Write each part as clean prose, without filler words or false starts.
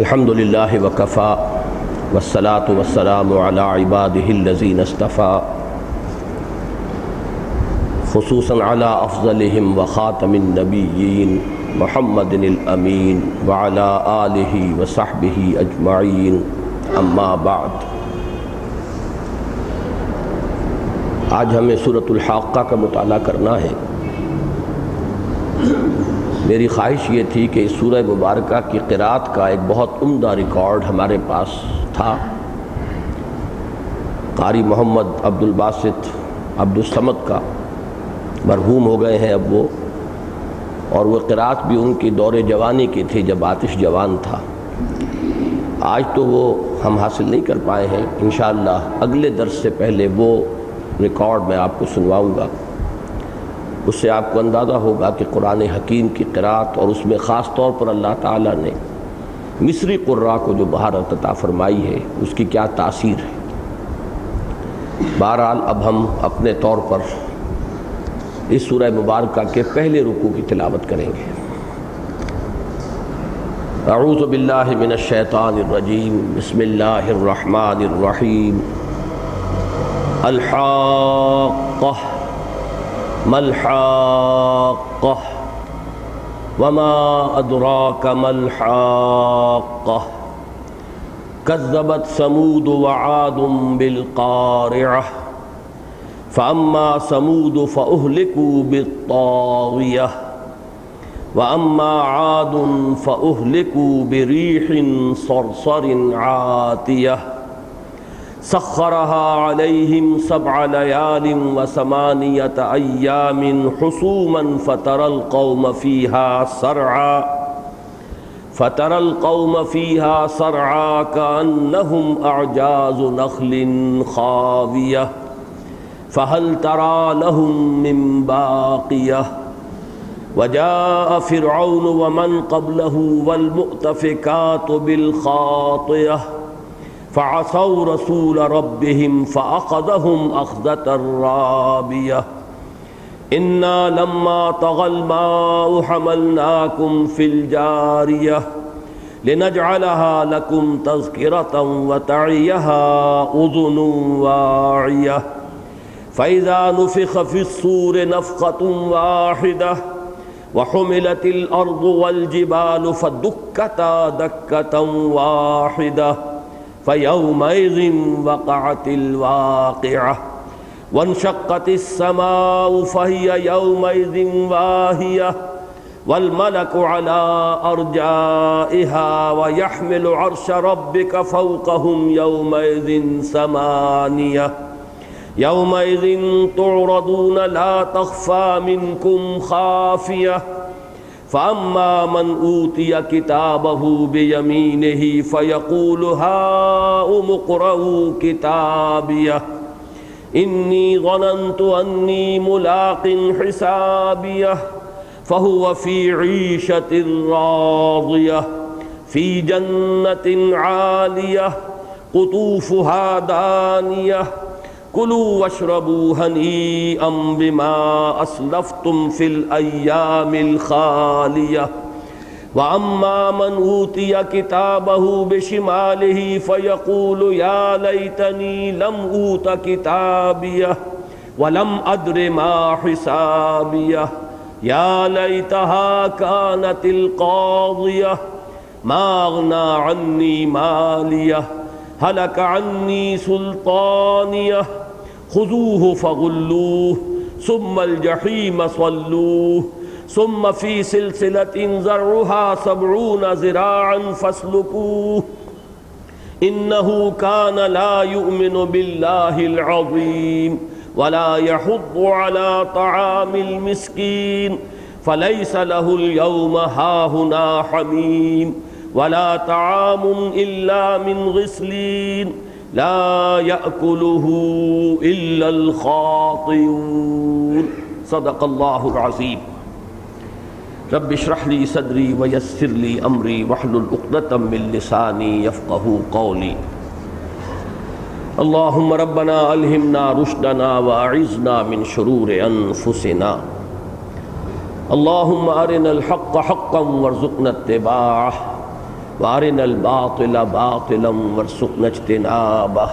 الحمد للہ وکفا والصلاة والسلام علی عباده الذین اصطفى خصوصا علی افضلهم وخاتم النبیین محمد الامین وعلی آلہ وصحبہ اجمعین اما بعد۔ آج ہمیں سورۃ الحاقہ کا مطالعہ کرنا ہے۔ میری خواہش یہ تھی کہ اس سورہ مبارکہ کی قرأت کا ایک بہت عمدہ ریکارڈ ہمارے پاس تھا۔ قاری محمد عبد الباسط عبد الصمد کا، مرحوم ہو گئے ہیں اب وہ، اور وہ قرأت بھی ان کی دور جوانی کی تھی جب آتش جوان تھا۔ آج تو وہ ہم حاصل نہیں کر پائے ہیں، انشاءاللہ اگلے درس سے پہلے وہ ریکارڈ میں آپ کو سنواؤں گا۔ اس سے آپ کو اندازہ ہوگا کہ قرآن حکیم کی قرأت اور اس میں خاص طور پر اللہ تعالیٰ نے مصری قراء کو جو بہارت عطا فرمائی ہے اس کی کیا تاثیر ہے۔ بہرحال اب ہم اپنے طور پر اس سورہ مبارکہ کے پہلے رکوع کی تلاوت کریں گے۔ اعوذ باللہ من الشیطان الرجیم، بسم اللہ الرحمن الرحیم۔ الحاقہ ما الحاقہ وما ادراک ما الحاقہ کذبت ثمود وعاد بالقارعہ فاما ثمود فاہلکوا بالطاغیہ واما عاد فاہلکوا بریح صرصر عاتیہ سخرها عليهم 7 ليال و8 أيام حسوما فترى القوم فيها صرعا كأنهم أعجاز نخل خاوية فهل ترى لهم من باقية وجاء فرعون ومن قبله والمؤتفكات بالخاطئة فعصوا رسول ربهم فأخذهم أخذة رابية إنا لما طغى الماء حملناكم في الجارية لنجعلها لكم تذكرة وتعيها أذن واعية فإذا نفخ في الصور نفخة واحدة وحملت الأرض والجبال فدكتا دكة واحدة فَيَوْمَئِذٍ وَقَعَتِ الْوَاقِعَةُ وَانشَقَّتِ السَّمَاءُ فَهِيَ يَوْمَئِذٍ وَاهِيَةٌ وَالْمَلَكُ عَلَى أَرْجَائِهَا وَيَحْمِلُ عَرْشَ رَبِّكَ فَوْقَهُمْ يَوْمَئِذٍ ثَمَانِيَةٌ يَوْمَئِذٍ تُعْرَضُونَ لَا تَخْفَى مِنكُمْ خَافِيَةٌ فَأَمَّا مَنْ أُوتِيَ كِتَابَهُ بِيَمِينِهِ فَيَقُولُ هَاؤُمُ اقْرَءُوا كِتَابِيَهْ إِنِّي ظَنَنْتُ أَنِّي مُلَاقٍ حِسَابِيَهْ فَهُوَ فِي عِيشَةٍ رَاضِيَةٍ فِي جَنَّةٍ عَالِيَةٍ قُطُوفُهَا دَانِيَةٌ کلوا واشربوا ہنیئا بما اسلفتم فی الایام الخالیہ واما من اوتی کتابہ بشمالہ فیقول یا لیتنی لم اوت کتابیہ ولم ادر ما حسابیہ یا لیتہا کانت القاضیہ ما اغنی عنی مالیہ ہلک عنی سلطانیہ خذوه فغلوه ثم الجحیم صلوه ثم في سلسلة ذرعها 70 ذراعا فاسلكوه إنه كان لا يؤمن بالله العظيم ولا يحض على طعام المسكين فليس له اليوم هاهنا حميم ولا طعام إلا من غسلين لا يأكله إلا الخاطئون صدق الله العظيم۔ رب اشرح لي صدري ويسر لي أمري واحلل عقدة من لساني يفقهوا قولي۔ اللهم ربنا ألهمنا رشدنا وأعذنا من شرور أنفسنا۔ اللهم أرنا الحق حقا وارزقنا اتباعه وارنا الباطل باطلا وارزقنا اجتنابه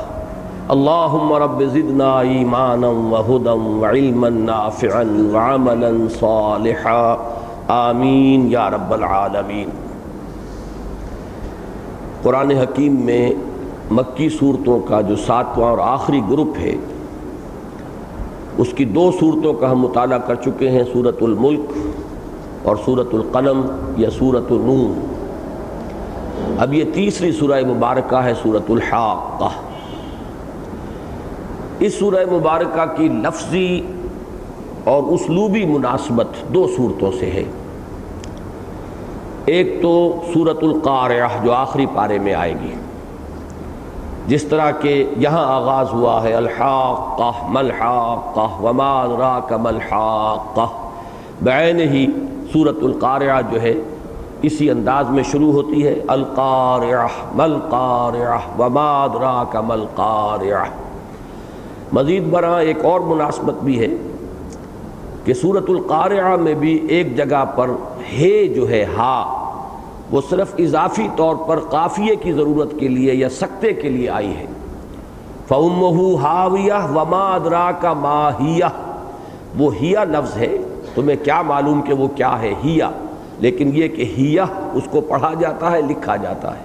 اللهم رب زدنا ایمانا وہدا وعلما نافعا وعملا صالحا آمین یا رب العالمین۔ قرآن حکیم میں مکی صورتوں کا جو 7واں اور آخری گروپ ہے، اس کی 2 صورتوں کا ہم مطالعہ کر چکے ہیں، سورۃ الملک اور سورۃ القلم یا سورۃ النون۔ اب یہ تیسری سورہ مبارکہ ہے، سورۃ الحاقہ۔ اس سورہ مبارکہ کی لفظی اور اسلوبی مناسبت 2 صورتوں سے ہے۔ ایک تو سورۃ القارعہ جو آخری پارے میں آئے گی، جس طرح کہ یہاں آغاز ہوا ہے الحاقہ ما الحاقہ وما ادراک ما الحاقہ، بعین ہی سورۃ القارعہ جو ہے اسی انداز میں شروع ہوتی ہے، القارعہ ما القارعہ وما ادراک ما القارعہ۔ مزید برآں ایک اور مناسبت بھی ہے کہ سورۃ القارعہ میں بھی ایک جگہ پر ہے جو ہے ہا، وہ صرف اضافی طور پر قافیے کی ضرورت کے لیے یا سکتے کے لیے آئی ہے۔ فَأُمُّهُ ہاویہ وما ادراک ما ہیہ، وہ ہیہ لفظ ہے، تمہیں کیا معلوم کہ وہ کیا ہے ہیہ، لیکن یہ کہ ہیہ اس کو پڑھا جاتا ہے، لکھا جاتا ہے،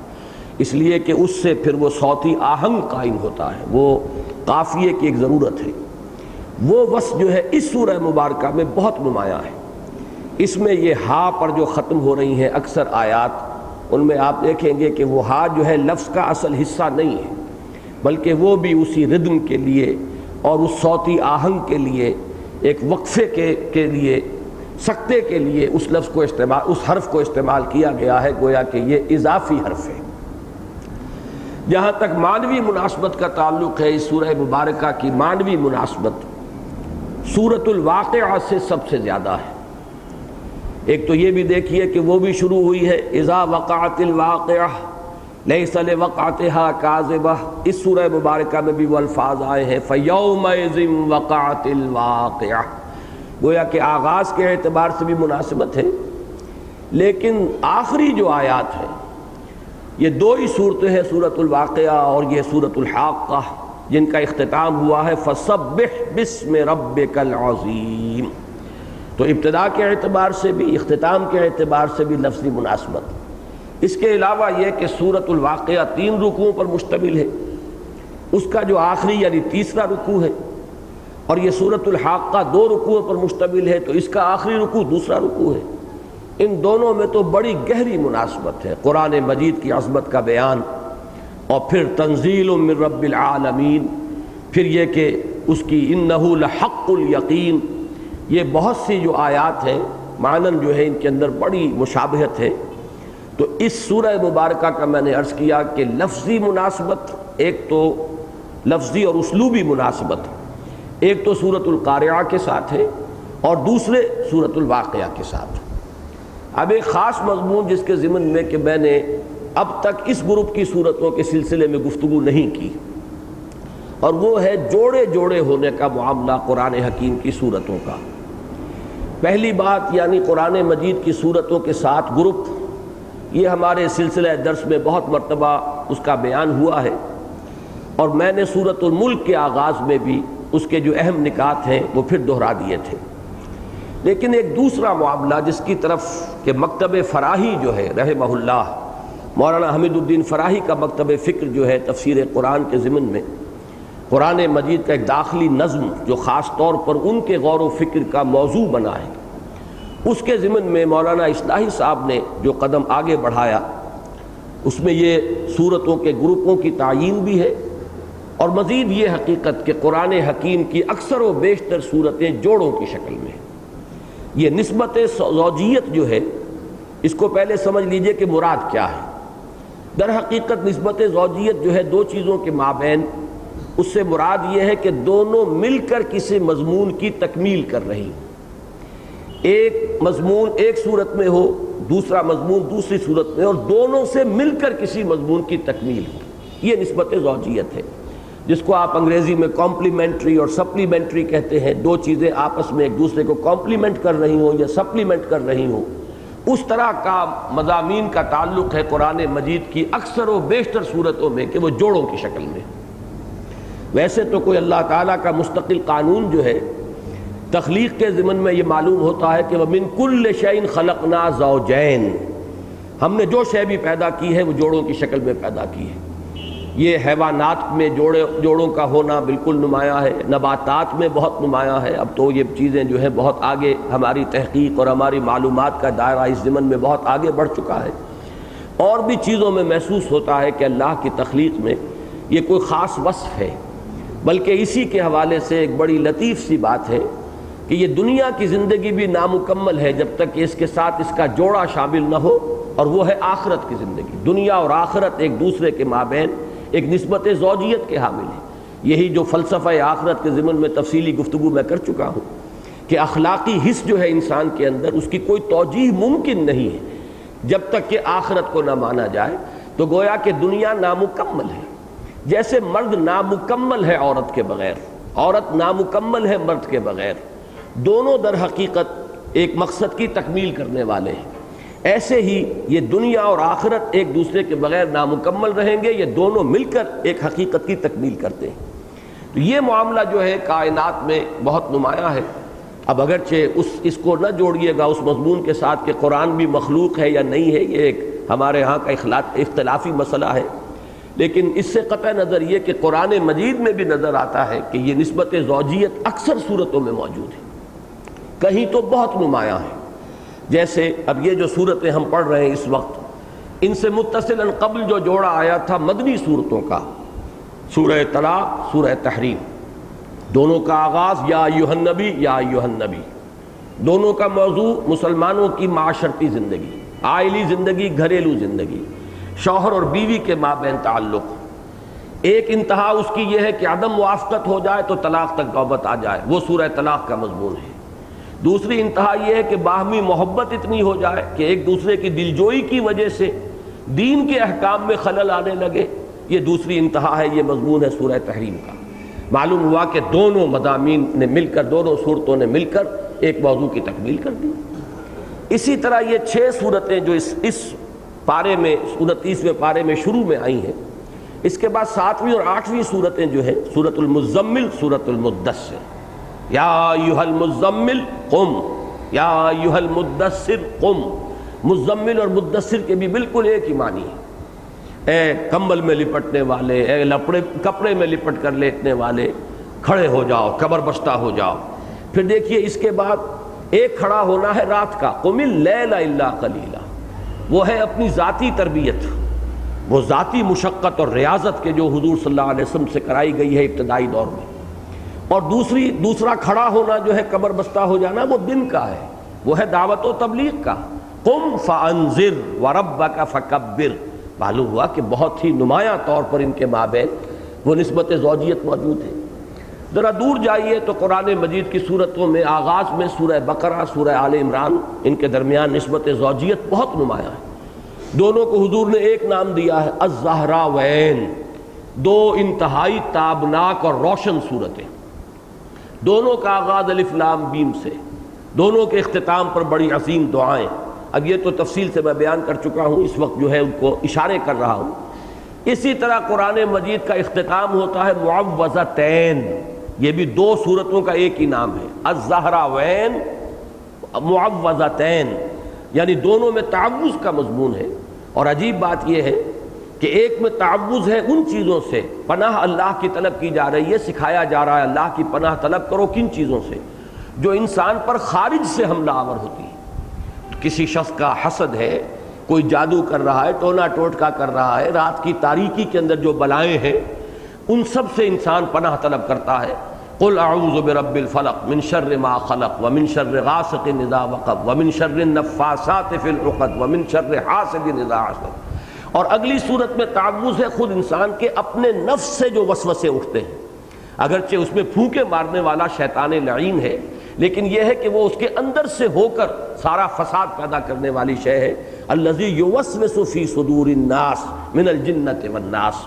اس لیے کہ اس سے پھر وہ صوتی آہنگ قائم ہوتا ہے، وہ قافیے کی ایک ضرورت ہے۔ وہ وصف جو ہے اس سورہ مبارکہ میں بہت نمایاں ہے۔ اس میں یہ ہا پر جو ختم ہو رہی ہیں اکثر آیات، ان میں آپ دیکھیں گے کہ وہ ہا جو ہے لفظ کا اصل حصہ نہیں ہے، بلکہ وہ بھی اسی ردم کے لیے اور اس صوتی آہنگ کے لیے، ایک وقفے کے لیے، سکتے کے لیے اس لفظ کو استعمال، اس حرف کو استعمال کیا گیا ہے، گویا کہ یہ اضافی حرف ہے۔ جہاں تک معنوی مناسبت کا تعلق ہے، اس سورہ مبارکہ کی معنوی مناسبت سورۃ الواقعہ سے سب سے زیادہ ہے۔ ایک تو یہ بھی دیکھیے کہ وہ بھی شروع ہوئی ہے اذا وقعت الواقعہ لیس لوقعتها کاذبہ، اس سورہ مبارکہ میں بھی وہ الفاظ آئے ہیں فیومئذ وقعت الواقعہ، گویا کہ آغاز کے اعتبار سے بھی مناسبت ہے، لیکن آخری جو آیات ہیں یہ 2 ہی صورتیں ہیں، سورۃ الواقعہ اور یہ سورۃ الحاقہ، جن کا اختتام ہوا ہے فسبح باسم ربک العظیم۔ تو ابتدا کے اعتبار سے بھی، اختتام کے اعتبار سے بھی لفظی مناسبت۔ اس کے علاوہ یہ کہ سورۃ الواقعہ 3 رکوعوں پر مشتمل ہے، اس کا جو آخری یعنی تیسرا رکوع ہے، اور یہ سورۃ الحاقہ 2 رکوعوں پر مشتمل ہے، تو اس کا آخری رکوع دوسرا رکوع ہے۔ ان دونوں میں تو بڑی گہری مناسبت ہے، قرآن مجید کی عظمت کا بیان، اور پھر تنزیل من رب العالمین، پھر یہ کہ اس کی انہ لحق الیقین، یہ بہت سی جو آیات ہیں معنن جو ہے ان کے اندر بڑی مشابہت ہے۔ تو اس سورہ مبارکہ کا میں نے عرض کیا کہ لفظی مناسبت، ایک تو لفظی اور اسلوبی مناسبت، ایک تو سورۃ القارعہ کے ساتھ ہے اور دوسرے سورۃ الواقعہ کے ساتھ۔ اب ایک خاص مضمون جس کے ضمن میں کہ میں نے اب تک اس گروپ کی صورتوں کے سلسلے میں گفتگو نہیں کی، اور وہ ہے جوڑے جوڑے ہونے کا معاملہ قرآن حکیم کی صورتوں کا۔ پہلی بات یعنی قرآن مجید کی صورتوں کے 7 گروپ، یہ ہمارے سلسلہ درس میں بہت مرتبہ اس کا بیان ہوا ہے، اور میں نے سورۃ الملک کے آغاز میں بھی اس کے جو اہم نکات ہیں وہ پھر دہرا دیے تھے۔ لیکن ایک دوسرا معاملہ جس کی طرف کہ مکتب فراہی جو ہے رحمہ اللہ، مولانا حمید الدین فراہی کا مکتب فکر جو ہے تفسیر قرآن کے ضمن میں قرآن مجید کا ایک داخلی نظم جو خاص طور پر ان کے غور و فکر کا موضوع بنا ہے، اس کے ضمن میں مولانا اصلاحی صاحب نے جو قدم آگے بڑھایا، اس میں یہ صورتوں کے گروپوں کی تعیین بھی ہے، اور مزید یہ حقیقت کہ قرآن حکیم کی اکثر و بیشتر صورتیں جوڑوں کی شکل میں ہیں۔ یہ نسبت زوجیت جو ہے، اس کو پہلے سمجھ لیجئے کہ مراد کیا ہے۔ در حقیقت نسبت زوجیت جو ہے 2 چیزوں کے مابین، اس سے مراد یہ ہے کہ دونوں مل کر کسی مضمون کی تکمیل کر رہی، ایک مضمون ایک صورت میں ہو، دوسرا مضمون دوسری صورت میں، اور دونوں سے مل کر کسی مضمون کی تکمیل ہو، یہ نسبت زوجیت ہے، جس کو آپ انگریزی میں کمپلیمنٹری اور سپلیمنٹری کہتے ہیں۔ 2 چیزیں آپس میں ایک دوسرے کو کمپلیمنٹ کر رہی ہوں یا سپلیمنٹ کر رہی ہوں، اس طرح کا مضامین کا تعلق ہے قرآن مجید کی اکثر و بیشتر صورتوں میں کہ وہ جوڑوں کی شکل میں. ویسے تو کوئی اللہ تعالیٰ کا مستقل قانون جو ہے تخلیق کے ضمن میں یہ معلوم ہوتا ہے کہ وَمِن كُلِّ شَيْءٍ خَلَقْنَا زَوْجَيْن، ہم نے جو شے بھی پیدا کی ہے وہ جوڑوں کی شکل میں پیدا کی ہے. یہ حیوانات میں جوڑوں کا ہونا بالکل نمایاں ہے، نباتات میں بہت نمایاں ہے. اب تو یہ چیزیں جو ہیں بہت آگے، ہماری تحقیق اور ہماری معلومات کا دائرہ اس ضمن میں بہت آگے بڑھ چکا ہے. اور بھی چیزوں میں محسوس ہوتا ہے کہ اللہ کی تخلیق میں یہ کوئی خاص وصف ہے، بلکہ اسی کے حوالے سے ایک بڑی لطیف سی بات ہے کہ یہ دنیا کی زندگی بھی نامکمل ہے جب تک کہ اس کے ساتھ اس کا جوڑا شامل نہ ہو، اور وہ ہے آخرت کی زندگی. دنیا اور آخرت ایک دوسرے کے مابین ایک نسبت زوجیت کے حامل ہے. یہی جو فلسفہ آخرت کے ضمن میں تفصیلی گفتگو میں کر چکا ہوں کہ اخلاقی حس جو ہے انسان کے اندر، اس کی کوئی توجیہ ممکن نہیں ہے جب تک کہ آخرت کو نہ مانا جائے. تو گویا کہ دنیا نامکمل ہے، جیسے مرد نامکمل ہے عورت کے بغیر، عورت نامکمل ہے مرد کے بغیر. دونوں در حقیقت ایک مقصد کی تکمیل کرنے والے ہیں. ایسے ہی یہ دنیا اور آخرت ایک دوسرے کے بغیر نامکمل رہیں گے، یہ دونوں مل کر ایک حقیقت کی تکمیل کرتے ہیں. تو یہ معاملہ جو ہے کائنات میں بہت نمایاں ہے. اب اگرچہ اس کو نہ جوڑیے گا اس مضمون کے ساتھ کہ قرآن بھی مخلوق ہے یا نہیں ہے، یہ ایک ہمارے ہاں کا اختلافی مسئلہ ہے، لیکن اس سے قطع نظر یہ کہ قرآن مجید میں بھی نظر آتا ہے کہ یہ نسبت زوجیت اکثر صورتوں میں موجود ہے، کہیں تو بہت نمایاں ہے. جیسے اب یہ جو صورتیں ہم پڑھ رہے ہیں اس وقت، ان سے متصلاً قبل جو جوڑا آیا تھا مدنی صورتوں کا، سورہ طلاق، سورہ تحریم، دونوں کا آغاز یا ایھا النبی یا ایھا النبی. دونوں کا موضوع مسلمانوں کی معاشرتی زندگی، عائلی زندگی، گھریلو زندگی، شوہر اور بیوی کے مابین تعلق. ایک انتہا اس کی یہ ہے کہ عدم موافقت ہو جائے تو طلاق تک نوبت آ جائے، وہ سورہ طلاق کا مضمون ہے. دوسری انتہا یہ ہے کہ باہمی محبت اتنی ہو جائے کہ ایک دوسرے کی دلجوئی کی وجہ سے دین کے احکام میں خلل آنے لگے، یہ دوسری انتہا ہے، یہ مضمون ہے سورہ تحریم کا. معلوم ہوا کہ دونوں مضامین نے مل کر، دونوں صورتوں نے مل کر ایک موضوع کی تکمیل کر دی. اسی طرح یہ 6 صورتیں جو اس پارے میں 29ویں پارے میں شروع میں آئی ہیں، اس کے بعد 7ویں اور 8ویں صورتیں جو ہیں، سورۃ المزمل، سورۃ المدثر. یا ایھا المزمل قم، یا ایھا المدثر قم. مزمل اور مدثر کے بھی بالکل ایک ہی معنی ہے، اے کمبل میں لپٹنے والے، اے کپڑے میں لپٹ کر لیٹنے والے، کھڑے ہو جاؤ، کمر بستہ ہو جاؤ. پھر دیکھیے اس کے بعد ایک کھڑا ہونا ہے رات کا، قم اللیل الا قلیلا. وہ ہے اپنی ذاتی تربیت، وہ ذاتی مشقت اور ریاضت کے جو حضور صلی اللہ علیہ وسلم سے کرائی گئی ہے ابتدائی دور میں. اور دوسرا کھڑا ہونا جو ہے، کمر بستہ ہو جانا، وہ دن کا ہے، وہ ہے دعوت و تبلیغ کا. قم فانذر وربک فکبر. معلوم ہوا کہ بہت ہی نمایاں طور پر ان کے مابین وہ نسبت زوجیت موجود ہے. ذرا دور جائیے تو قرآن مجید کی صورتوں میں آغاز میں سورہ بقرہ، سورہ آل عمران، ان کے درمیان نسبت زوجیت بہت نمایاں ہے. دونوں کو حضور نے ایک نام دیا ہے، الزہراوین، دو انتہائی تابناک اور روشن صورتیں. دونوں کا آغاز الف لام میم سے، دونوں کے اختتام پر بڑی عظیم دعائیں. اب یہ تو تفصیل سے میں بیان کر چکا ہوں، اس وقت جو ہے ان کو اشارے کر رہا ہوں. اسی طرح قرآن مجید کا اختتام ہوتا ہے معوذتین. یہ بھی 2 صورتوں کا ایک ہی نام ہے، الزہراوین، معوذتین، یعنی دونوں میں تعوذ کا مضمون ہے. اور عجیب بات یہ ہے کہ ایک میں تعوذ ہے ان چیزوں سے، پناہ اللہ کی طلب کی جا رہی ہے، سکھایا جا رہا ہے اللہ کی پناہ طلب کرو کن چیزوں سے، جو انسان پر خارج سے حملہ آور ہوتی ہے. کسی شخص کا حسد ہے، کوئی جادو کر رہا ہے، ٹونا ٹوٹکا کر رہا ہے، رات کی تاریکی کے اندر جو بلائیں ہیں ان سب سے انسان پناہ طلب کرتا ہے. قل اعوذ برب الفلق من شر ما خلق ومن شر غاسق اذا وقب ومن شر النفاثات في العقد ومن شر حاسد اذا حسد. اور اگلی صورت میں تعوذ ہے خود انسان کے اپنے نفس سے جو وسوسے اٹھتے ہیں. اگرچہ اس میں پھونکے مارنے والا شیطان لعین ہے، لیکن یہ ہے کہ وہ اس کے اندر سے ہو کر سارا فساد پیدا کرنے والی شے ہے. الذی یوسوس فی صدور الناس من الجنۃ والناس.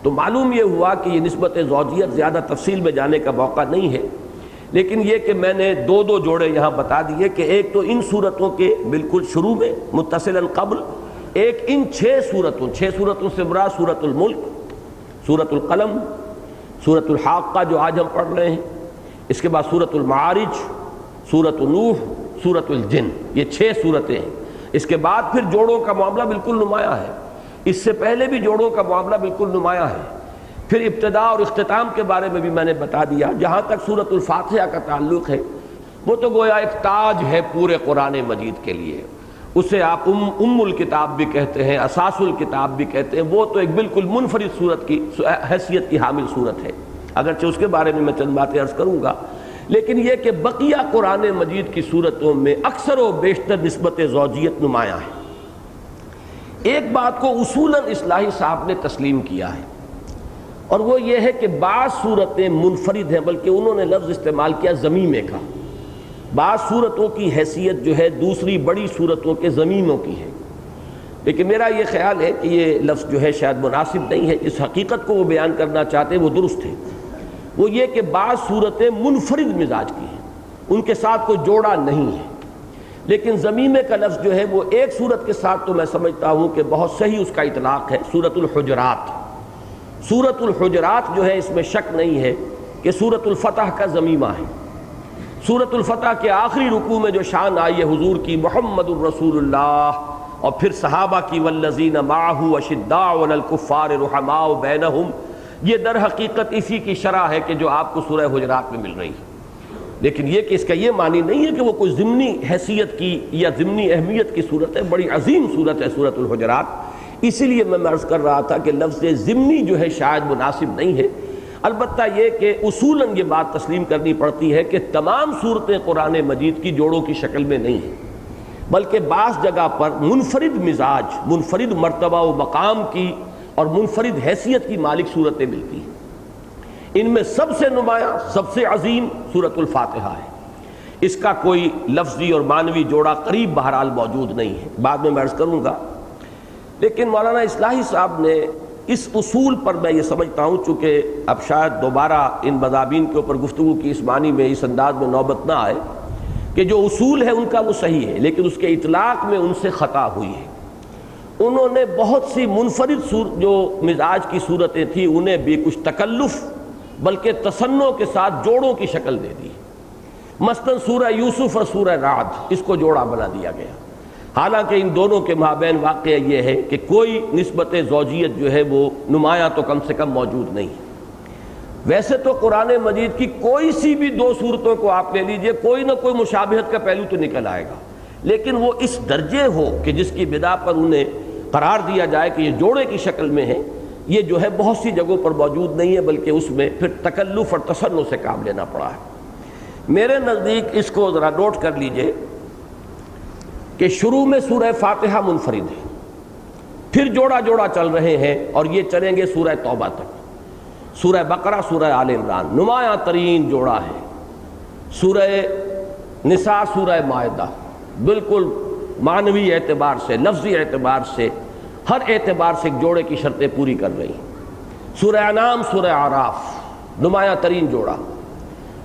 تو معلوم یہ ہوا کہ یہ نسبت زوجیت زیادہ تفصیل میں جانے کا موقع نہیں ہے، لیکن یہ کہ میں نے دو جوڑے یہاں بتا دیے کہ ایک تو ان صورتوں کے بالکل شروع میں متصلاً قبل، ایک ان 6 صورتوں سے مراد سورۃ الملک، سورۃ القلم، سورۃ الحاقہ جو آج ہم پڑھ رہے ہیں، اس کے بعد سورۃ المعارج، سورۃ نوح، سورۃ الجن، یہ 6 صورتیں ہیں۔ اس کے بعد پھر جوڑوں کا معاملہ بالکل نمایاں ہے، اس سے پہلے بھی جوڑوں کا معاملہ بالکل نمایاں ہے۔ پھر ابتدا اور اختتام کے بارے میں بھی میں نے بتا دیا۔ جہاں تک سورۃ الفاتحہ کا تعلق ہے، وہ تو گویا ایک تاج ہے پورے قرآن مجید کے لیے، اسے آپ ام الکتاب بھی کہتے ہیں، اساس الکتاب بھی کہتے ہیں، وہ تو ایک بالکل منفرد صورت کی حیثیت کی حامل صورت ہے، اگرچہ اس کے بارے میں میں چند باتیں عرض کروں گا۔ لیکن یہ کہ بقیہ قرآن مجید کی صورتوں میں اکثر و بیشتر نسبت زوجیت نمایاں ہے۔ ایک بات کو اصولاً اصلاحی صاحب نے تسلیم کیا ہے، اور وہ یہ ہے کہ بعض صورتیں منفرد ہیں، بلکہ انہوں نے لفظ استعمال کیا ضمیمے کا۔ بعض صورتوں کی حیثیت جو ہے دوسری بڑی صورتوں کے ضمیموں کی ہے، لیکن میرا یہ خیال ہے کہ یہ لفظ جو ہے شاید مناسب نہیں ہے۔ اس حقیقت کو وہ بیان کرنا چاہتے ہیں وہ درست ہے، وہ یہ کہ بعض صورتیں منفرد مزاج کی ہیں، ان کے ساتھ کوئی جوڑا نہیں ہے، لیکن ضمیمے کا لفظ جو ہے وہ ایک صورت کے ساتھ تو میں سمجھتا ہوں کہ بہت صحیح اس کا اطلاق ہے، سورۃ الحجرات۔ سورۃ الحجرات جو ہے اس میں شک نہیں ہے کہ سورۃ الفتح کا ضمیمہ ہے۔ سورۃ الفتح کے آخری رکوع میں جو شان آئی ہے حضور کی، محمد الرسول اللہ، اور پھر صحابہ کی، والذین معہ اشداء علی الکفار رحماء بینہم، یہ در حقیقت اسی کی شرح ہے کہ جو آپ کو سورہ حجرات میں مل رہی ہے۔ لیکن یہ کہ اس کا یہ معنی نہیں ہے کہ وہ کوئی ضمنی حیثیت کی یا ضمنی اہمیت کی صورت ہے، بڑی عظیم صورت ہے سورۃ الحجرات۔ اسی لیے میں عرض کر رہا تھا کہ لفظ ضمنی جو ہے شاید مناسب نہیں ہے۔ البتہ یہ کہ اصولاً یہ بات تسلیم کرنی پڑتی ہے کہ تمام صورتیں قرآن مجید کی جوڑوں کی شکل میں نہیں ہیں، بلکہ بعض جگہ پر منفرد مزاج، منفرد مرتبہ و مقام کی اور منفرد حیثیت کی مالک صورتیں ملتی ہیں۔ ان میں سب سے نمایاں، سب سے عظیم سورۃ الفاتحہ ہے، اس کا کوئی لفظی اور معنوی جوڑا قریب بہرحال موجود نہیں ہے، بعد میں عرض کروں گا۔ لیکن مولانا اصلاحی صاحب نے اس اصول پر، میں یہ سمجھتا ہوں چونکہ اب شاید دوبارہ ان مضامین کے اوپر گفتگو کی اس معنی میں، اس انداز میں نوبت نہ آئے، کہ جو اصول ہے ان کا وہ صحیح ہے، لیکن اس کے اطلاق میں ان سے خطا ہوئی ہے۔ انہوں نے بہت سی منفرد جو مزاج کی صورتیں تھیں انہیں بھی کچھ تکلف بلکہ تصنع کے ساتھ جوڑوں کی شکل دے دی۔ مثلا سورہ یوسف اور سورہ رعد، اس کو جوڑا بنا دیا گیا، حالانکہ ان دونوں کے مابین واقعہ یہ ہے کہ کوئی نسبت زوجیت جو ہے وہ نمایاں تو کم سے کم موجود نہیں۔ ویسے تو قرآن مجید کی کوئی سی بھی 2 صورتوں کو آپ لے لیجئے، کوئی نہ کوئی مشابہت کا پہلو تو نکل آئے گا، لیکن وہ اس درجے ہو کہ جس کی بنا پر انہیں قرار دیا جائے کہ یہ جوڑے کی شکل میں ہے، یہ جو ہے بہت سی جگہوں پر موجود نہیں ہے، بلکہ اس میں پھر تکلف اور تصنع سے کام لینا پڑا ہے۔ میرے نزدیک اس کو ذرا نوٹ کر لیجئے کہ شروع میں سورہ فاتحہ منفرد ہے، پھر جوڑا جوڑا چل رہے ہیں، اور یہ چلیں گے سورہ توبہ تک۔ سورہ بقرہ، سورہ آل عمران نمایاں ترین جوڑا ہے، سورہ نساء، سورہ مائدہ، بالکل معنوی اعتبار سے، لفظی اعتبار سے، ہر اعتبار سے ایک جوڑے کی شرطیں پوری کر رہی ہیں۔ سورہ انعام، سورہ اعراف نمایاں ترین جوڑا،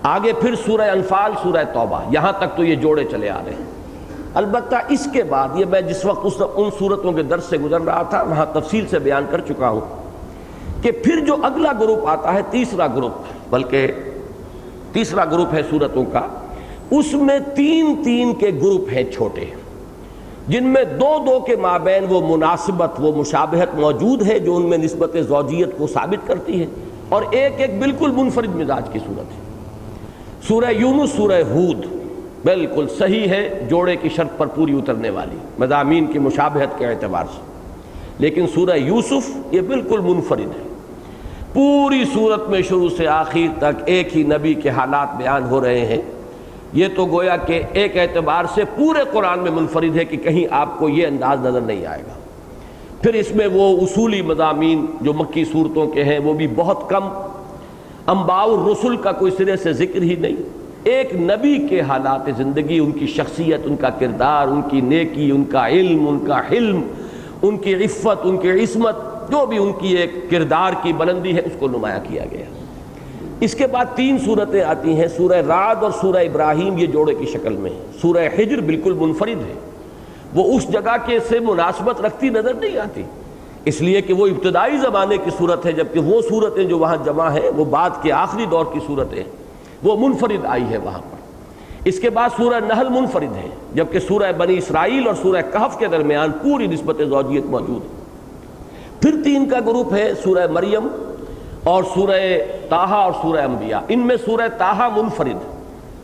آگے پھر سورہ انفال، سورہ توبہ، یہاں تک تو یہ جوڑے چلے آ رہے ہیں۔ البتہ اس کے بعد یہ میں جس وقت ان صورتوں کے درس سے گزر رہا تھا وہاں تفصیل سے بیان کر چکا ہوں کہ پھر جو اگلا گروپ آتا ہے، تیسرا گروپ ہے صورتوں کا، اس میں 3 کے گروپ ہیں چھوٹے، جن میں 2 کے مابین وہ مناسبت، وہ مشابہت موجود ہے جو ان میں نسبت زوجیت کو ثابت کرتی ہے، اور ایک بالکل منفرد مزاج کی صورت ہے۔ سورہ یونس، سورہ ہود بالکل صحیح ہے، جوڑے کی شرط پر پوری اترنے والی مضامین کی مشابہت کے اعتبار سے، لیکن سورہ یوسف یہ بالکل منفرد ہے۔ پوری صورت میں شروع سے آخر تک ایک ہی نبی کے حالات بیان ہو رہے ہیں، یہ تو گویا کہ ایک اعتبار سے پورے قرآن میں منفرد ہے کہ کہیں آپ کو یہ انداز نظر نہیں آئے گا۔ پھر اس میں وہ اصولی مضامین جو مکی صورتوں کے ہیں وہ بھی بہت کم، انباء الرسل کا کوئی سرے سے ذکر ہی نہیں، ایک نبی کے حالات زندگی، ان کی شخصیت، ان کا کردار، ان کی نیکی، ان کا علم، ان کا حلم، ان کی عفت، ان کی عصمت، جو بھی ان کی ایک کردار کی بلندی ہے اس کو نمایاں کیا گیا۔ اس کے بعد 3 صورتیں آتی ہیں، سورہ رعد اور سورہ ابراہیم، یہ جوڑے کی شکل میں ہیں۔ سورہ حجر بالکل منفرد ہے، وہ اس جگہ کے سے مناسبت رکھتی نظر نہیں آتی، اس لیے کہ وہ ابتدائی زمانے کی صورت ہے، جبکہ وہ صورتیں جو وہاں جمع ہیں وہ بعد کے آخری دور کی صورتیں ہیں، وہ منفرد آئی ہے وہاں پر۔ اس کے بعد سورہ نحل منفرد ہے، جبکہ سورہ بنی اسرائیل اور سورہ کہف کے درمیان پوری نسبت زوجیت موجود ہے۔ پھر 3 کا گروپ ہے، سورہ مریم اور سورہ طٰہٰ اور سورہ انبیاء۔ ان میں سورہ طٰہٰ منفرد،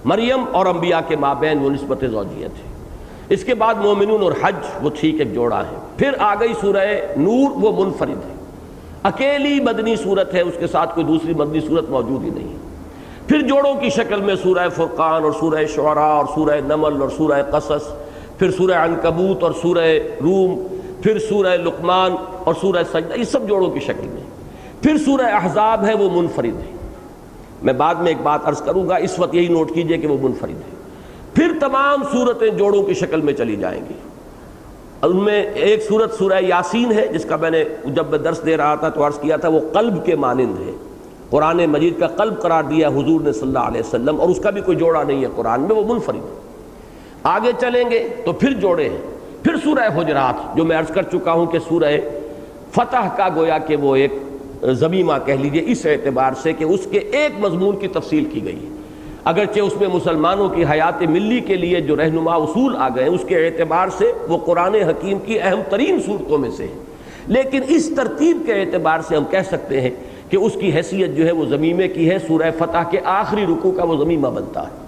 مریم اور انبیاء کے مابین وہ نسبت زوجیت ہے۔ اس کے بعد مومنون اور حج، وہ ٹھیک ایک جوڑا ہے۔ پھر آ گئی سورہ نور، وہ منفرد ہے، اکیلی مدنی صورت ہے، اس کے ساتھ کوئی دوسری مدنی صورت موجود ہی نہیں ہے۔ پھر جوڑوں کی شکل میں سورہ فرقان اور سورہ شعراء اور سورہ نمل اور سورہ قصص، پھر سورہ عنکبوت اور سورہ روم، پھر سورہ لقمان اور سورہ سجدہ، یہ سب جوڑوں کی شکل میں۔ پھر سورہ احزاب ہے، وہ منفرد ہے، میں بعد میں ایک بات عرض کروں گا، اس وقت یہی نوٹ کیجئے کہ وہ منفرد ہے۔ پھر تمام صورتیں جوڑوں کی شکل میں چلی جائیں گی۔ ان میں ایک صورت سورہ یاسین ہے، جس کا میں نے جب میں درس دے رہا تھا تو عرض کیا تھا وہ قلب کے مانند ہے، قرآن مجید کا قلب قرار دیا حضور نے صلی اللہ علیہ وسلم، اور اس کا بھی کوئی جوڑا نہیں ہے قرآن میں، وہ منفرد ہے۔ آگے چلیں گے تو پھر جوڑے ہیں۔ پھر سورہ حجرات، جو میں عرض کر چکا ہوں کہ سورہ فتح کا گویا کہ وہ ایک ضمیمہ کہہ لیجئے، اس اعتبار سے کہ اس کے ایک مضمون کی تفصیل کی گئی ہے، اگرچہ اس میں مسلمانوں کی حیات ملی کے لیے جو رہنما اصول آ گئے اس کے اعتبار سے وہ قرآن حکیم کی اہم ترین صورتوں میں سے ہے، لیکن اس ترتیب کے اعتبار سے ہم کہہ سکتے ہیں کہ اس کی حیثیت جو ہے وہ ضمیمے کی ہے، سورہ فتح کے آخری رکوع کا وہ ضمیمہ بنتا ہے۔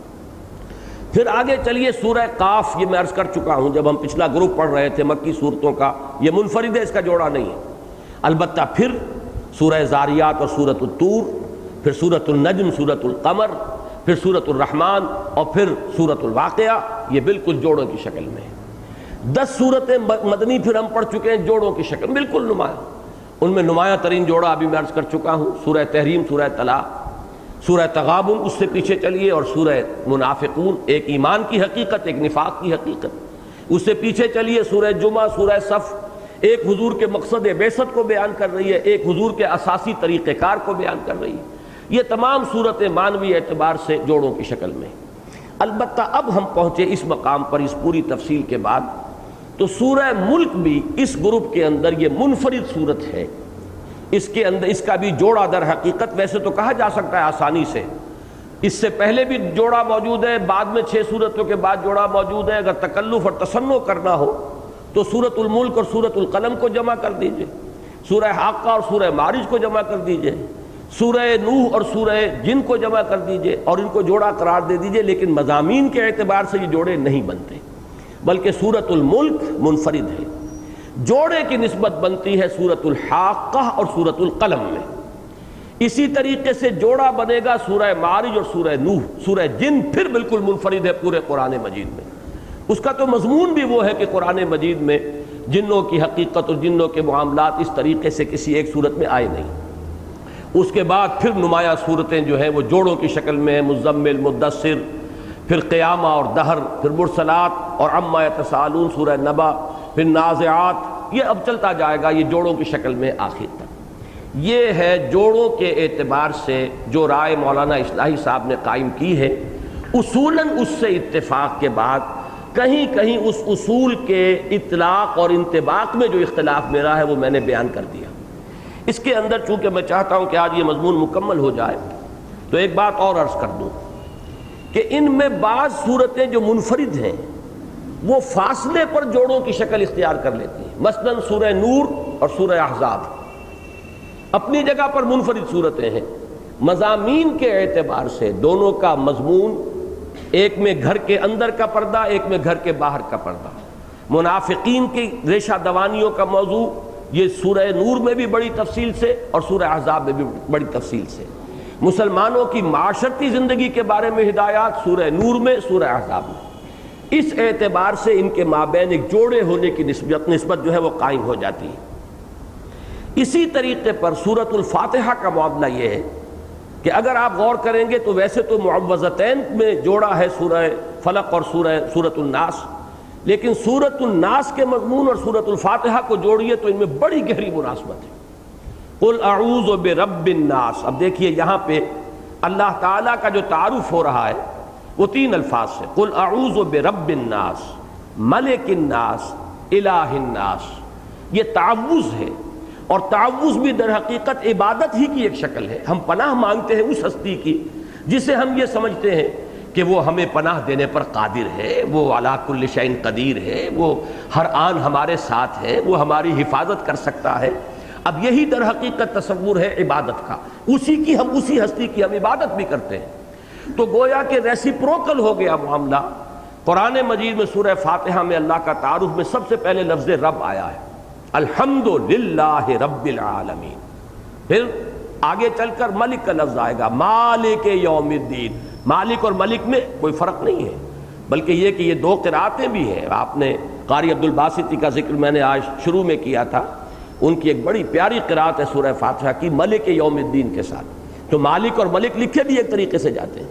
پھر آگے چلیے سورہ قاف، یہ میں عرض کر چکا ہوں جب ہم پچھلا گروپ پڑھ رہے تھے مکی صورتوں کا، یہ منفرد ہے، اس کا جوڑا نہیں ہے۔ البتہ پھر سورہ زاریات اور سورۃ الطور، پھر سورۃ النجم، سورۃ القمر، پھر سورۃ الرحمن اور پھر سورۃ الواقعہ، یہ بالکل جوڑوں کی شکل میں ہے۔ 10 صورتیں مدنی پھر ہم پڑھ چکے ہیں جوڑوں کی شکل، بالکل نمایاں۔ ان میں نمایاں ترین جوڑا ابھی میں عرض کر چکا ہوں، سورہ تحریم، سورہ طلاق، سورہ تغابن، اس سے پیچھے چلیے، اور سورہ منافقون، ایک ایمان کی حقیقت، ایک نفاق کی حقیقت، اس سے پیچھے چلیے سورہ جمعہ، سورہ صف، ایک حضور کے مقصد بعثت کو بیان کر رہی ہے، ایک حضور کے اساسی طریقہ کار کو بیان کر رہی ہے۔ یہ تمام صورتیں معنوی اعتبار سے جوڑوں کی شکل میں۔ البتہ اب ہم پہنچے اس مقام پر اس پوری تفصیل کے بعد تو سورہ ملک بھی اس گروپ کے اندر یہ منفرد صورت ہے، اس کے اندر اس کا بھی جوڑا در حقیقت ویسے تو کہا جا سکتا ہے آسانی سے، اس سے پہلے بھی جوڑا موجود ہے، بعد میں 6 صورتوں کے بعد جوڑا موجود ہے۔ اگر تکلف اور تصنع کرنا ہو تو سورۃ الملک اور سورۃ القلم کو جمع کر دیجئے، سورہ حاقہ اور سورہ معارج کو جمع کر دیجئے، سورہ نوح اور سورہ جن کو جمع کر دیجئے اور ان کو جوڑا قرار دے دیجئے، لیکن مضامین کے اعتبار سے یہ جوڑے نہیں بنتے، بلکہ سورۃ الملک منفرد ہے۔ جوڑے کی نسبت بنتی ہے سورۃ الحاقہ اور سورۃ القلم میں۔ اسی طریقے سے جوڑا بنے گا سورہ معارج اور سورہ نوح۔ سورہ جن پھر بالکل منفرد ہے پورے قرآن مجید میں، اس کا تو مضمون بھی وہ ہے کہ قرآن مجید میں جنوں کی حقیقت اور جنوں کے معاملات اس طریقے سے کسی ایک صورت میں آئے نہیں۔ اس کے بعد پھر نمایاں صورتیں جو ہیں وہ جوڑوں کی شکل میں ہیں، مزمل، مدثر، پھر قیامہ اور دہر، پھر مرسلات اور عما یتساءلون، سورہ نبا، پھر نازعات، یہ اب چلتا جائے گا، یہ جوڑوں کی شکل میں آخر تک۔ یہ ہے جوڑوں کے اعتبار سے جو رائے مولانا اصلاحی صاحب نے قائم کی ہے۔ اصولاً اس سے اتفاق کے بعد کہیں کہیں اس اصول کے اطلاق اور انطباق میں جو اختلاف میرا ہے وہ میں نے بیان کر دیا۔ اس کے اندر چونکہ میں چاہتا ہوں کہ آج یہ مضمون مکمل ہو جائے تو ایک بات اور عرض کر دوں کہ ان میں بعض صورتیں جو منفرد ہیں وہ فاصلے پر جوڑوں کی شکل اختیار کر لیتی ہیں۔ مثلاً سورہ نور اور سورہ احزاب اپنی جگہ پر منفرد صورتیں ہیں، مضامین کے اعتبار سے دونوں کا مضمون، ایک میں گھر کے اندر کا پردہ، ایک میں گھر کے باہر کا پردہ، منافقین کی ریشہ دوانیوں کا موضوع یہ سورہ نور میں بھی بڑی تفصیل سے اور سورہ احزاب میں بھی بڑی تفصیل سے، مسلمانوں کی معاشرتی زندگی کے بارے میں ہدایات سورہ نور میں، سورہ احزاب میں۔ اس اعتبار سے ان کے مابین ایک جوڑے ہونے کی نسبت جو ہے وہ قائم ہو جاتی ہے۔ اسی طریقے پر سورۃ الفاتحہ کا معاملہ یہ ہے کہ اگر آپ غور کریں گے تو ویسے تو معوذتین میں جوڑا ہے سورہ فلق اور سورۃ الناس، لیکن سورۃ الناس کے مضمون اور سورۃ الفاتحہ کو جوڑیے تو ان میں بڑی گہری مناسبت ہے۔ قل اعوذ برب الناس، اب دیکھیے یہاں پہ اللہ تعالیٰ کا جو تعارف ہو رہا ہے وہ 3 الفاظ سے، قل اعوذ برب الناس ملک الناس الہ الناس. یہ تعوذ ہے، اور تعوذ بھی در حقیقت عبادت ہی کی ایک شکل ہے. ہم پناہ مانگتے ہیں اس ہستی کی جسے ہم یہ سمجھتے ہیں کہ وہ ہمیں پناہ دینے پر قادر ہے، وہ علی کل شیء قدیر ہے، وہ ہر آن ہمارے ساتھ ہے، وہ ہماری حفاظت کر سکتا ہے. اب یہی در حقیقت تصور ہے عبادت کا، اسی ہستی کی ہم عبادت بھی کرتے ہیں. تو گویا کہ ریسیپروکل ہو گیا معاملہ. قرآن مجید میں سورہ فاتحہ میں اللہ کا تعارف میں سب سے پہلے لفظ رب آیا ہے، الحمد للہ رب العالمین. پھر آگے چل کر ملک کا لفظ آئے گا، مالک یوم الدین. مالک اور ملک میں کوئی فرق نہیں ہے، بلکہ یہ کہ یہ 2 قرأتیں بھی ہیں. آپ نے قاری عبدالباسطی کا ذکر میں نے آج شروع میں کیا تھا، ان کی ایک بڑی پیاری قرأت ہے سورہ فاتحہ کی ملک یوم الدین کے ساتھ. تو مالک اور ملک لکھے بھی ایک طریقے سے جاتے ہیں.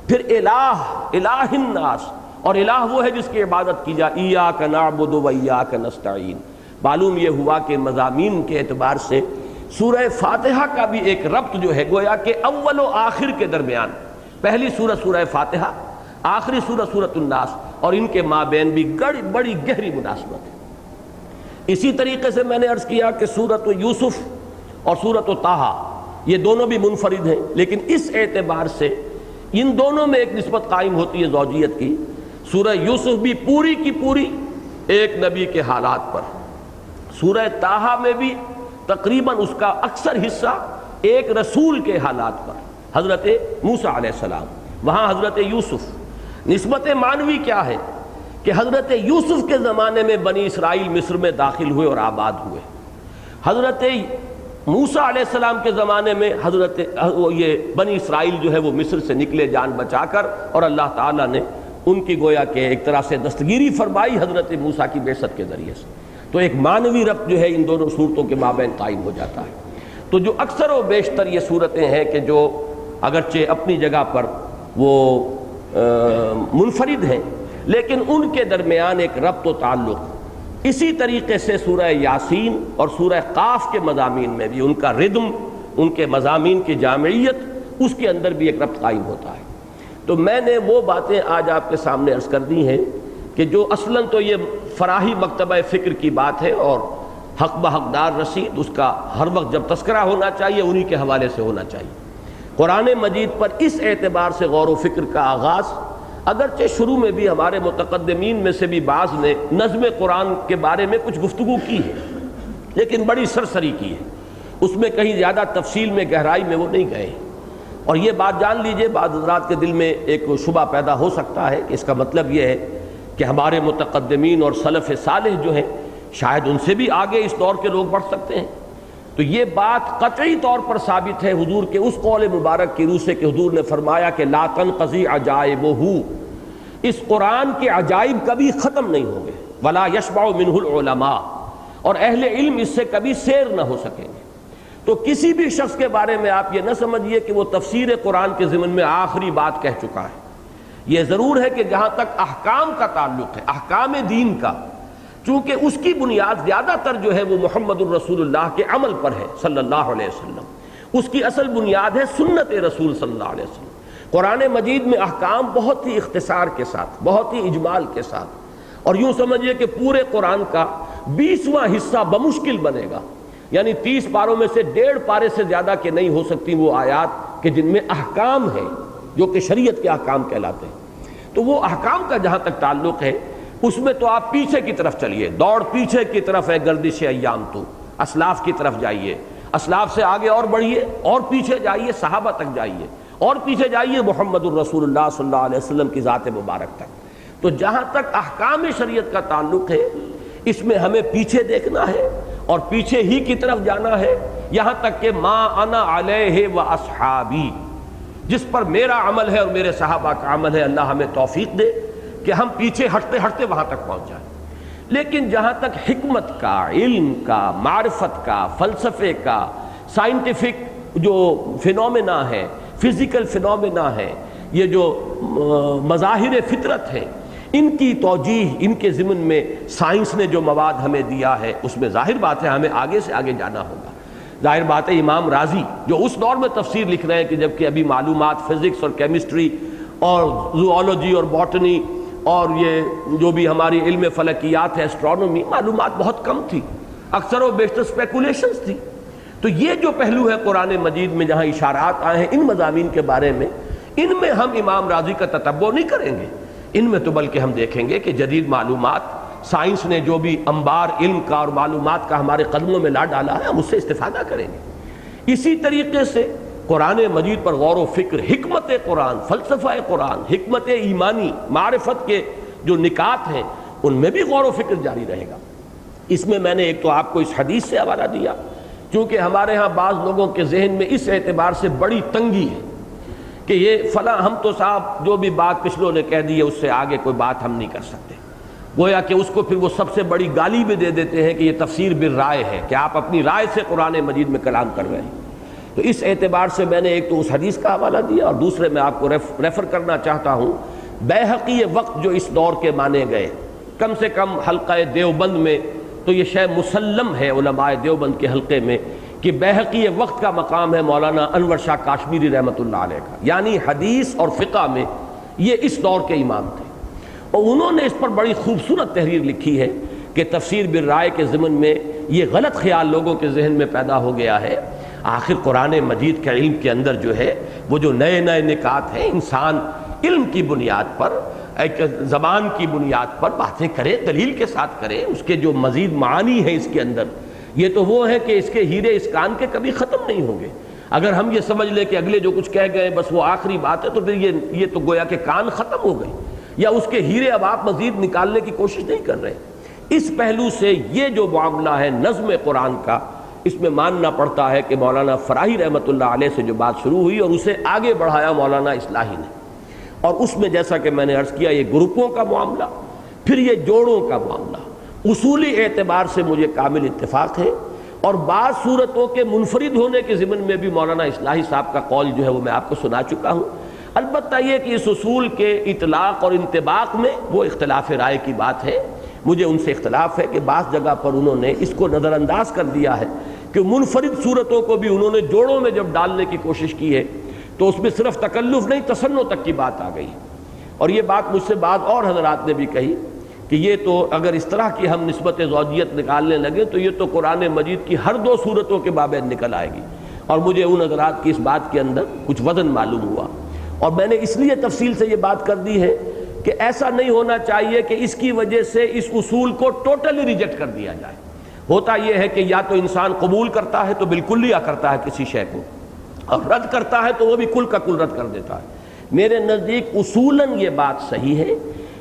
پھر الہ الناس، اور الہ وہ ہے جس کی عبادت کی جائے، ایاک نعبد و ایاک نستعین. معلوم یہ ہوا کہ مضامین کے اعتبار سے سورہ فاتحہ کا بھی ایک ربط جو ہے گویا کہ اول و آخر کے درمیان، پہلی سورہ سورہ فاتحہ، آخری سورہ سورۃ الناس، اور ان کے مابین بھی بڑی گہری مناسبت ہے. اسی طریقے سے میں نے عرض کیا کہ سورۃ یوسف اور سورۃ طٰہٰ یہ دونوں بھی منفرد ہیں، لیکن اس اعتبار سے ان دونوں میں ایک نسبت قائم ہوتی ہے زوجیت کی. سورہ یوسف بھی پوری کی پوری ایک نبی کے حالات پر، سورہ طٰہٰ میں بھی تقریباً اس کا اکثر حصہ ایک رسول کے حالات پر، حضرت موسیٰ علیہ السلام، وہاں حضرت یوسف. نسبت معنوی کیا ہے کہ حضرت یوسف کے زمانے میں بنی اسرائیل مصر میں داخل ہوئے اور آباد ہوئے. حضرت موسیٰ علیہ السلام کے زمانے میں یہ بنی اسرائیل جو ہے وہ مصر سے نکلے جان بچا کر، اور اللہ تعالیٰ نے ان کی گویا کہ ایک طرح سے دستگیری فرمائی حضرت موسیٰ کی بعثت کے ذریعے سے. تو ایک معنوی ربط جو ہے ان دونوں صورتوں کے مابین قائم ہو جاتا ہے. تو جو اکثر و بیشتر یہ صورتیں ہیں کہ جو اگرچہ اپنی جگہ پر وہ منفرد ہیں، لیکن ان کے درمیان ایک ربط و تعلق. اسی طریقے سے سورہ یاسین اور سورہ قاف کے مضامین میں بھی ان کا ردم، ان کے مضامین کی جامعیت، اس کے اندر بھی ایک ربط قائم ہوتا ہے. تو میں نے وہ باتیں آج آپ کے سامنے عرض کر دی ہیں کہ جو اصلاً تو یہ فراہی مکتبہ فکر کی بات ہے، اور حق بحقدار رسید اس کا ہر وقت جب تذکرہ ہونا چاہیے انہی کے حوالے سے ہونا چاہیے. قرآن مجید پر اس اعتبار سے غور و فکر کا آغاز، اگرچہ شروع میں بھی ہمارے متقدمین میں سے بھی بعض نے نظم قرآن کے بارے میں کچھ گفتگو کی ہے، لیکن بڑی سرسری کی ہے، اس میں کہیں زیادہ تفصیل میں گہرائی میں وہ نہیں گئے. اور یہ بات جان لیجئے، بعض حضرات کے دل میں ایک شبہ پیدا ہو سکتا ہے کہ اس کا مطلب یہ ہے کہ ہمارے متقدمین اور سلف صالح جو ہیں شاید ان سے بھی آگے اس دور کے لوگ بڑھ سکتے ہیں. تو یہ بات قطعی طور پر ثابت ہے حضور کے اس قول مبارک کی روح سے کہ حضور نے فرمایا کہ لا تنقضی عجائبہ، اس قرآن کے عجائب کبھی ختم نہیں ہوں گے، ولا یشبع منہ العلماء، اور اہل علم اس سے کبھی سیر نہ ہو سکیں گے. تو کسی بھی شخص کے بارے میں آپ یہ نہ سمجھیے کہ وہ تفسیر قرآن کے ضمن میں آخری بات کہہ چکا ہے. یہ ضرور ہے کہ جہاں تک احکام کا تعلق ہے، احکام دین کا، چونکہ اس کی بنیاد زیادہ تر جو ہے وہ محمد الرسول اللہ کے عمل پر ہے صلی اللہ علیہ وسلم. اس کی اصل بنیاد ہے سنت رسول صلی اللہ علیہ وسلم. قرآن مجید میں احکام بہت ہی اختصار کے ساتھ، بہت ہی اجمال کے ساتھ، اور یوں سمجھیے کہ پورے قرآن کا 20واں حصہ بمشکل بنے گا، یعنی 30 پاروں میں سے 1.5 پارے سے زیادہ کے نہیں ہو سکتی وہ آیات کہ جن میں احکام ہیں جو کہ شریعت کے احکام کہلاتے ہیں. تو وہ احکام کا جہاں تک تعلق ہے اس میں تو آپ پیچھے کی طرف چلیے، دوڑ پیچھے کی طرف ہے گردش ایام، تو اسلاف کی طرف جائیے، اسلاف سے آگے اور بڑھیے، اور پیچھے جائیے صحابہ تک جائیے، اور پیچھے جائیے محمد الرسول اللہ صلی اللہ علیہ وسلم کی ذات مبارک تک. تو جہاں تک احکام شریعت کا تعلق ہے اس میں ہمیں پیچھے دیکھنا ہے اور پیچھے ہی کی طرف جانا ہے، یہاں تک کہ ما انا علیہ و اصحابی، جس پر میرا عمل ہے اور میرے صحابہ کا عمل ہے. اللہ ہمیں توفیق دے کہ ہم پیچھے ہٹتے ہٹتے وہاں تک پہنچ جائیں. لیکن جہاں تک حکمت کا، علم کا، معرفت کا، فلسفے کا، سائنٹیفک جو فینومینا ہے، فزیکل فینومینا ہے، یہ جو مظاہر فطرت ہیں، ان کی توجیہ، ان کے ضمن میں سائنس نے جو مواد ہمیں دیا ہے اس میں ظاہر بات ہے ہمیں آگے سے آگے جانا ہوگا. ظاہر بات ہے امام رازی جو اس دور میں تفسیر لکھ رہے ہیں کہ جبکہ ابھی معلومات فزکس اور کیمسٹری اور زوالوجی اور باٹنی اور یہ جو بھی ہماری علم فلکیات ہے، ایسٹرونومی، معلومات بہت کم تھی، اکثر و بیشتر اسپیکولیشنز تھی. تو یہ جو پہلو ہے قرآن مجید میں جہاں اشارات آئے ہیں ان مضامین کے بارے میں، ان میں ہم امام رازی کا تتبع نہیں کریں گے، ان میں تو بلکہ ہم دیکھیں گے کہ جدید معلومات، سائنس نے جو بھی انبار علم کا اور معلومات کا ہمارے قدموں میں لا ڈالا ہے، ہم اس سے استفادہ کریں گے. اسی طریقے سے قرآن مجید پر غور و فکر، حکمت قرآن، فلسفہ قرآن، حکمت ایمانی، معرفت کے جو نکات ہیں ان میں بھی غور و فکر جاری رہے گا. اس میں نے ایک تو آپ کو اس حدیث سے حوالہ دیا، کیونکہ ہمارے ہاں بعض لوگوں کے ذہن میں اس اعتبار سے بڑی تنگی ہے کہ یہ فلاں، ہم تو صاحب جو بھی بات پچھلوں نے کہہ دی ہے اس سے آگے کوئی بات ہم نہیں کر سکتے، گویا کہ اس کو پھر وہ سب سے بڑی گالی بھی دے دیتے ہیں کہ یہ تفسیر بالرائے ہے، کہ آپ اپنی رائے سے قرآن مجید میں کلام کر رہے ہیں. تو اس اعتبار سے میں نے ایک تو اس حدیث کا حوالہ دیا، اور دوسرے میں آپ کو ریفر کرنا چاہتا ہوں بیہقی وقت جو اس دور کے مانے گئے، کم سے کم حلقہ دیوبند میں تو یہ شے مسلم ہے علماء دیوبند کے حلقے میں کہ بیہقی وقت کا مقام ہے مولانا انور شاہ کاشمیری رحمۃ اللہ علیہ کا، یعنی حدیث اور فقہ میں یہ اس دور کے امام تھے. اور انہوں نے اس پر بڑی خوبصورت تحریر لکھی ہے کہ تفسیر بالرائے کے ضمن میں یہ غلط خیال لوگوں کے ذہن میں پیدا ہو گیا ہے. آخر قرآن مجید کے علم کے اندر جو ہے وہ جو نئے نئے نکات ہیں، انسان علم کی بنیاد پر، ایک زبان کی بنیاد پر باتیں کرے، دلیل کے ساتھ کرے، اس کے جو مزید معانی ہیں اس کے اندر، یہ تو وہ ہے کہ اس کے ہیرے اس کان کے کبھی ختم نہیں ہوں گے. اگر ہم یہ سمجھ لیں کہ اگلے جو کچھ کہہ گئے بس وہ آخری بات ہے، تو پھر یہ تو گویا کہ کان ختم ہو گئی، یا اس کے ہیرے اب آپ مزید نکالنے کی کوشش نہیں کر رہے. اس پہلو سے یہ جو معاملہ ہے نظم قرآن کا، اس میں ماننا پڑتا ہے کہ مولانا فراہی رحمۃ اللہ علیہ سے جو بات شروع ہوئی اور اسے آگے بڑھایا مولانا اصلاحی نے، اور اس میں جیسا کہ میں نے عرض کیا یہ گروپوں کا معاملہ، پھر یہ جوڑوں کا معاملہ، اصولی اعتبار سے مجھے کامل اتفاق ہے. اور بعض صورتوں کے منفرد ہونے کے ضمن میں بھی مولانا اصلاحی صاحب کا قول جو ہے وہ میں آپ کو سنا چکا ہوں. البتہ یہ کہ اس اصول کے اطلاق اور انطباق میں وہ اختلاف رائے کی بات ہے. مجھے ان سے اختلاف ہے کہ بعض جگہ پر انہوں نے اس کو نظر انداز کر دیا ہے کہ منفرد صورتوں کو بھی انہوں نے جوڑوں میں جب ڈالنے کی کوشش کی ہے تو اس میں صرف تکلف نہیں، تصنع تک کی بات آ گئی. اور یہ بات مجھ سے بعض اور حضرات نے بھی کہی کہ یہ تو اگر اس طرح کی ہم نسبت زوجیت نکالنے لگے تو یہ تو قرآن مجید کی ہر دو صورتوں کے بابین نکل آئے گی. اور مجھے ان حضرات کی اس بات کے اندر کچھ وزن معلوم ہوا، اور میں نے اس لیے تفصیل سے یہ بات کر دی ہے کہ ایسا نہیں ہونا چاہیے کہ اس کی وجہ سے اس اصول کو ٹوٹلی ریجیکٹ کر دیا جائے. ہوتا یہ ہے کہ یا تو انسان قبول کرتا ہے تو بالکل لیا کرتا ہے کسی شے کو، اور رد کرتا ہے تو وہ بھی کل کا کل رد کر دیتا ہے. میرے نزدیک اصولاً یہ بات صحیح ہے،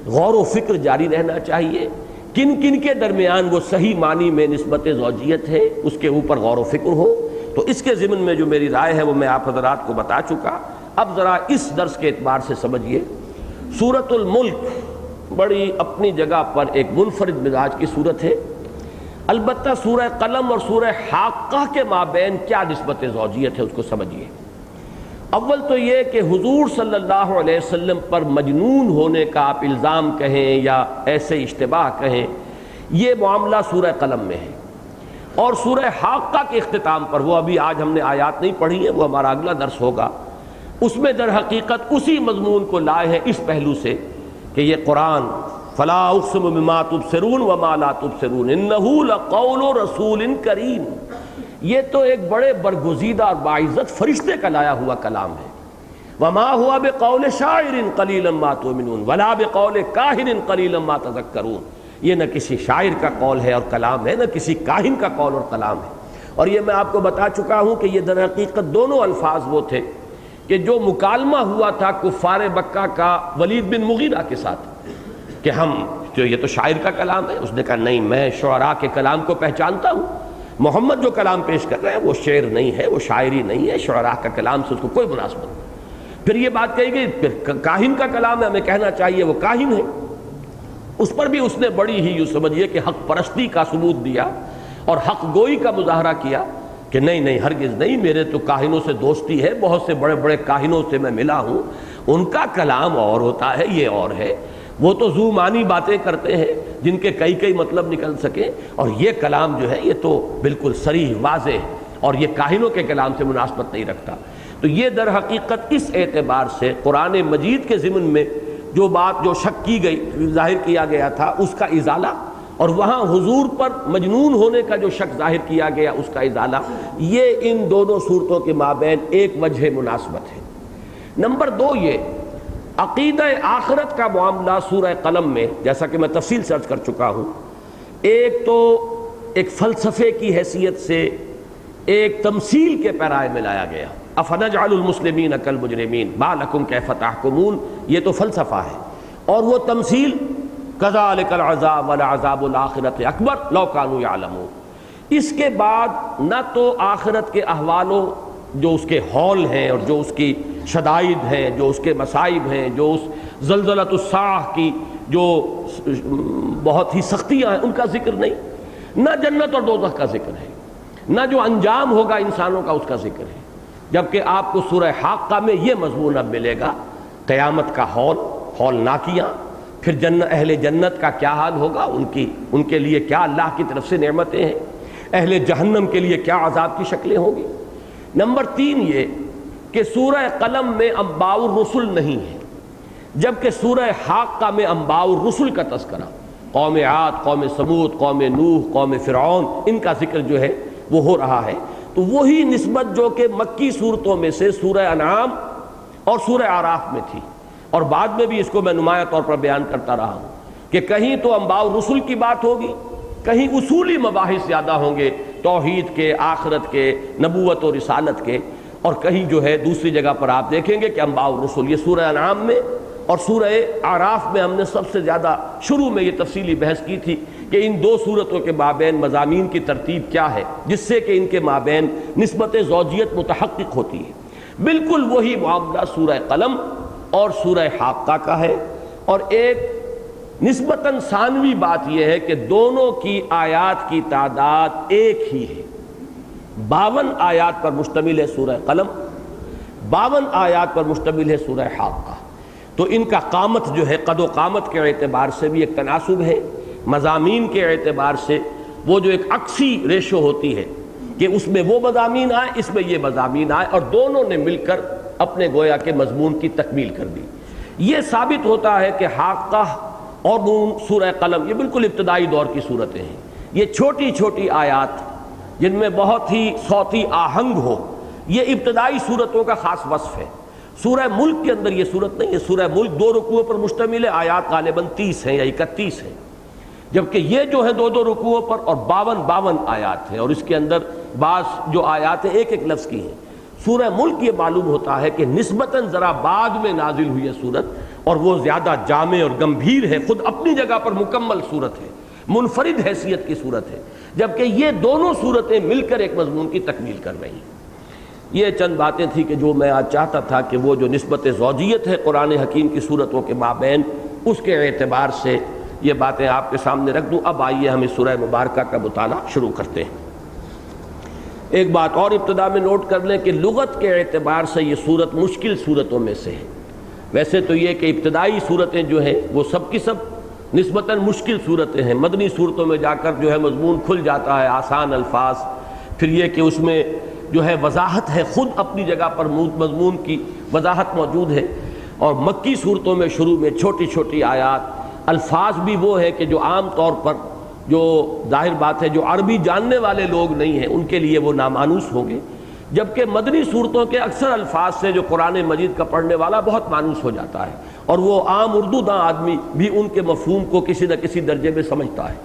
غور و فکر جاری رہنا چاہیے. کن کن کے درمیان وہ صحیح معنی میں نسبت زوجیت ہے اس کے اوپر غور و فکر ہو. تو اس کے ضمن میں جو میری رائے ہے وہ میں آپ حضرات کو بتا چکا. اب ذرا اس درس کے اعتبار سے سمجھیے، سورۃ الملک بڑی اپنی جگہ پر ایک منفرد مزاج کی صورت ہے. البتہ سورہ قلم اور سورہ حاقہ کے مابین کیا نسبت زوجیت ہے اس کو سمجھیے. اول تو یہ کہ حضور صلی اللہ علیہ وسلم پر مجنون ہونے کا آپ الزام کہیں یا ایسے اشتباہ کہیں، یہ معاملہ سورہ قلم میں ہے. اور سورہ حاقہ کے اختتام پر، وہ ابھی آج ہم نے آیات نہیں پڑھی ہیں، وہ ہمارا اگلا درس ہوگا، اس میں در حقیقت اسی مضمون کو لائے ہیں اس پہلو سے کہ یہ قرآن فلا اقسم بما تبصرون وما لا تبصرون انہ لقول رسول کریم، یہ تو ایک بڑے برگزیدہ اور باعزت فرشتے کا لایا ہوا کلام ہے. وما ہوا بقول شاعر قلیلا ما تؤمنون ولا بقول کاہن قلیلا ما تذکرون، یہ نہ کسی شاعر کا قول ہے اور کلام ہے، نہ کسی کاہن کا قول اور کلام ہے. اور یہ میں آپ کو بتا چکا ہوں کہ یہ در حقیقت دونوں الفاظ وہ تھے کہ جو مکالمہ ہوا تھا کفار مکہ کا ولید بن مغیرہ کے ساتھ کہ ہم جو یہ تو شاعر کا کلام ہے. اس نے کہا نہیں، میں شعراء کے کلام کو پہچانتا ہوں، محمد جو کلام پیش کر رہے ہیں وہ شعر نہیں ہے، وہ شاعری نہیں ہے، شعراء کا کلام سے اس کو کوئی مناسبت نہیں. پھر یہ بات کہی گئی پھر کاہن کا کلام ہے، ہمیں کہنا چاہیے وہ کاہن ہے. اس پر بھی اس نے بڑی ہی یوں سمجھیے کہ حق پرستی کا ثبوت دیا اور حق گوئی کا مظاہرہ کیا کہ نہیں نہیں ہرگز نہیں، میرے تو کاہنوں سے دوستی ہے، بہت سے بڑے بڑے کاہنوں سے میں ملا ہوں، ان کا کلام اور ہوتا ہے، یہ اور ہے، وہ تو ذو معنی باتیں کرتے ہیں جن کے کئی کئی مطلب نکل سکیں، اور یہ کلام جو ہے یہ تو بالکل صریح واضح اور یہ کاہنوں کے کلام سے مناسبت نہیں رکھتا۔ تو یہ در حقیقت اس اعتبار سے قرآن مجید کے ضمن میں جو بات جو شک کی گئی ظاہر کیا گیا تھا اس کا ازالہ، اور وہاں حضور پر مجنون ہونے کا جو شک ظاہر کیا گیا اس کا ازالہ، یہ ان دونوں صورتوں کے مابین ایک وجہ مناسبت ہے۔ نمبر 2، یہ عقیدہ آخرت کا معاملہ سورہ قلم میں جیسا کہ میں تفصیل سے عرض کر چکا ہوں، ایک تو ایک فلسفے کی حیثیت سے ایک تمثیل کے پیرائے میں لایا گیا، افنجعل المسلمین کالمجرمین ما لکم کیف تحکمون، یہ تو فلسفہ ہے، اور وہ تمثیل کذالک العذاب ولعذاب الآخرۃ اکبر لو کانوا یعلمون۔ اس کے بعد نہ تو آخرت کے احوالوں جو اس کے ہال ہیں اور جو اس کی شدائد ہیں، جو اس کے مصائب ہیں، جو اس زلزلۃ الساعہ کی جو بہت ہی سختیاں ہیں ان کا ذکر نہیں، نہ جنت اور دوزخ کا ذکر ہے، نہ جو انجام ہوگا انسانوں کا اس کا ذکر ہے، جبکہ آپ کو سورہ حاقہ میں یہ مضمون اب ملے گا، قیامت کا ہولناکیاں، پھر اہل جنت کا کیا حال ہوگا، ان کے لیے کیا اللہ کی طرف سے نعمتیں ہیں، اہل جہنم کے لیے کیا عذاب کی شکلیں ہوں گی۔ نمبر 3 یہ کہ سورہ قلم میں انباء الرسل نہیں ہے، جبکہ سورہ حاقہ میں انباء الرسل کا تذکرہ، قوم عاد، قوم سمود، قوم نوح، قوم فرعون، ان کا ذکر جو ہے وہ ہو رہا ہے۔ تو وہی نسبت جو کہ مکی صورتوں میں سے سورہ انعام اور سورہ اعراف میں تھی، اور بعد میں بھی اس کو میں نمایاں طور پر بیان کرتا رہا ہوں کہ کہیں تو انباء الرسل کی بات ہوگی، کہیں اصولی مباحث زیادہ ہوں گے، توحید کے، آخرت کے، نبوت و رسالت کے، اور کہیں جو ہے دوسری جگہ پر آپ دیکھیں گے کہ انباء الرسل۔ یہ سورہ انعام میں اور سورہ اعراف میں ہم نے سب سے زیادہ شروع میں یہ تفصیلی بحث کی تھی کہ ان دو صورتوں کے مابین مضامین کی ترتیب کیا ہے جس سے کہ ان کے مابین نسبت زوجیت متحقق ہوتی ہے۔ بالکل وہی معاملہ سورہ قلم اور سورہ حاقہ کا ہے، اور ایک نسبتاً ثانوی بات یہ ہے کہ دونوں کی آیات کی تعداد ایک ہی ہے۔ 52 آیات پر مشتمل ہے سورہ قلم، 52 آیات پر مشتمل ہے سورہ حاقہ۔ تو ان کا قامت جو ہے قد و قامت کے اعتبار سے بھی ایک تناسب ہے، مضامین کے اعتبار سے وہ جو ایک عکسی ریشو ہوتی ہے کہ اس میں وہ مضامین آئے، اس میں یہ مضامین آئے، اور دونوں نے مل کر اپنے گویا کے مضمون کی تکمیل کر دی۔ یہ ثابت ہوتا ہے کہ حاقہ اور سورہ قلم یہ بالکل ابتدائی دور کی صورتیں ہیں، یہ چھوٹی چھوٹی آیات جن میں بہت ہی صوتی آہنگ ہو، یہ ابتدائی صورتوں کا خاص وصف ہے۔ سورہ ملک کے اندر یہ صورت نہیں ہے، سورہ ملک 2 رکوعوں پر مشتمل ہے، آیات غالباً 30 ہیں یا 31 ہیں، جبکہ یہ جو ہے 2 رکوعوں پر اور 52 آیات ہیں، اور اس کے اندر بعض جو آیات ہیں ایک لفظ کی ہیں۔ سورہ ملک یہ معلوم ہوتا ہے کہ نسبتاً ذرا بعد میں نازل ہوئی ہے صورت، اور وہ زیادہ جامع اور گمبھیر ہے، خود اپنی جگہ پر مکمل صورت ہے، منفرد حیثیت کی صورت ہے، جبکہ یہ دونوں صورتیں مل کر ایک مضمون کی تکمیل کر رہی ہیں۔ یہ چند باتیں تھیں کہ جو میں آج چاہتا تھا کہ وہ جو نسبت زوجیت ہے قرآن حکیم کی صورتوں کے مابین، اس کے اعتبار سے یہ باتیں آپ کے سامنے رکھ دوں۔ اب آئیے ہم اس سورہ مبارکہ کا مطالعہ شروع کرتے ہیں۔ ایک بات اور ابتدا میں نوٹ کر لیں کہ لغت کے اعتبار سے یہ صورت مشکل صورتوں میں سے ہے۔ ویسے تو یہ کہ ابتدائی صورتیں جو ہیں وہ سب کی سب نسبتاً مشکل صورتیں ہیں، مدنی صورتوں میں جا کر جو ہے مضمون کھل جاتا ہے، آسان الفاظ، پھر یہ کہ اس میں جو ہے وضاحت ہے، خود اپنی جگہ پر مضمون کی وضاحت موجود ہے، اور مکی صورتوں میں شروع میں چھوٹی چھوٹی آیات، الفاظ بھی وہ ہیں کہ جو عام طور پر جو ظاہر بات ہے جو عربی جاننے والے لوگ نہیں ہیں ان کے لیے وہ نامانوس ہوں گے، جبکہ مدنی صورتوں کے اکثر الفاظ سے جو قرآن مجید کا پڑھنے والا بہت مانوس ہو جاتا ہے، اور وہ عام اردو داں آدمی بھی ان کے مفہوم کو کسی نہ کسی درجے میں سمجھتا ہے۔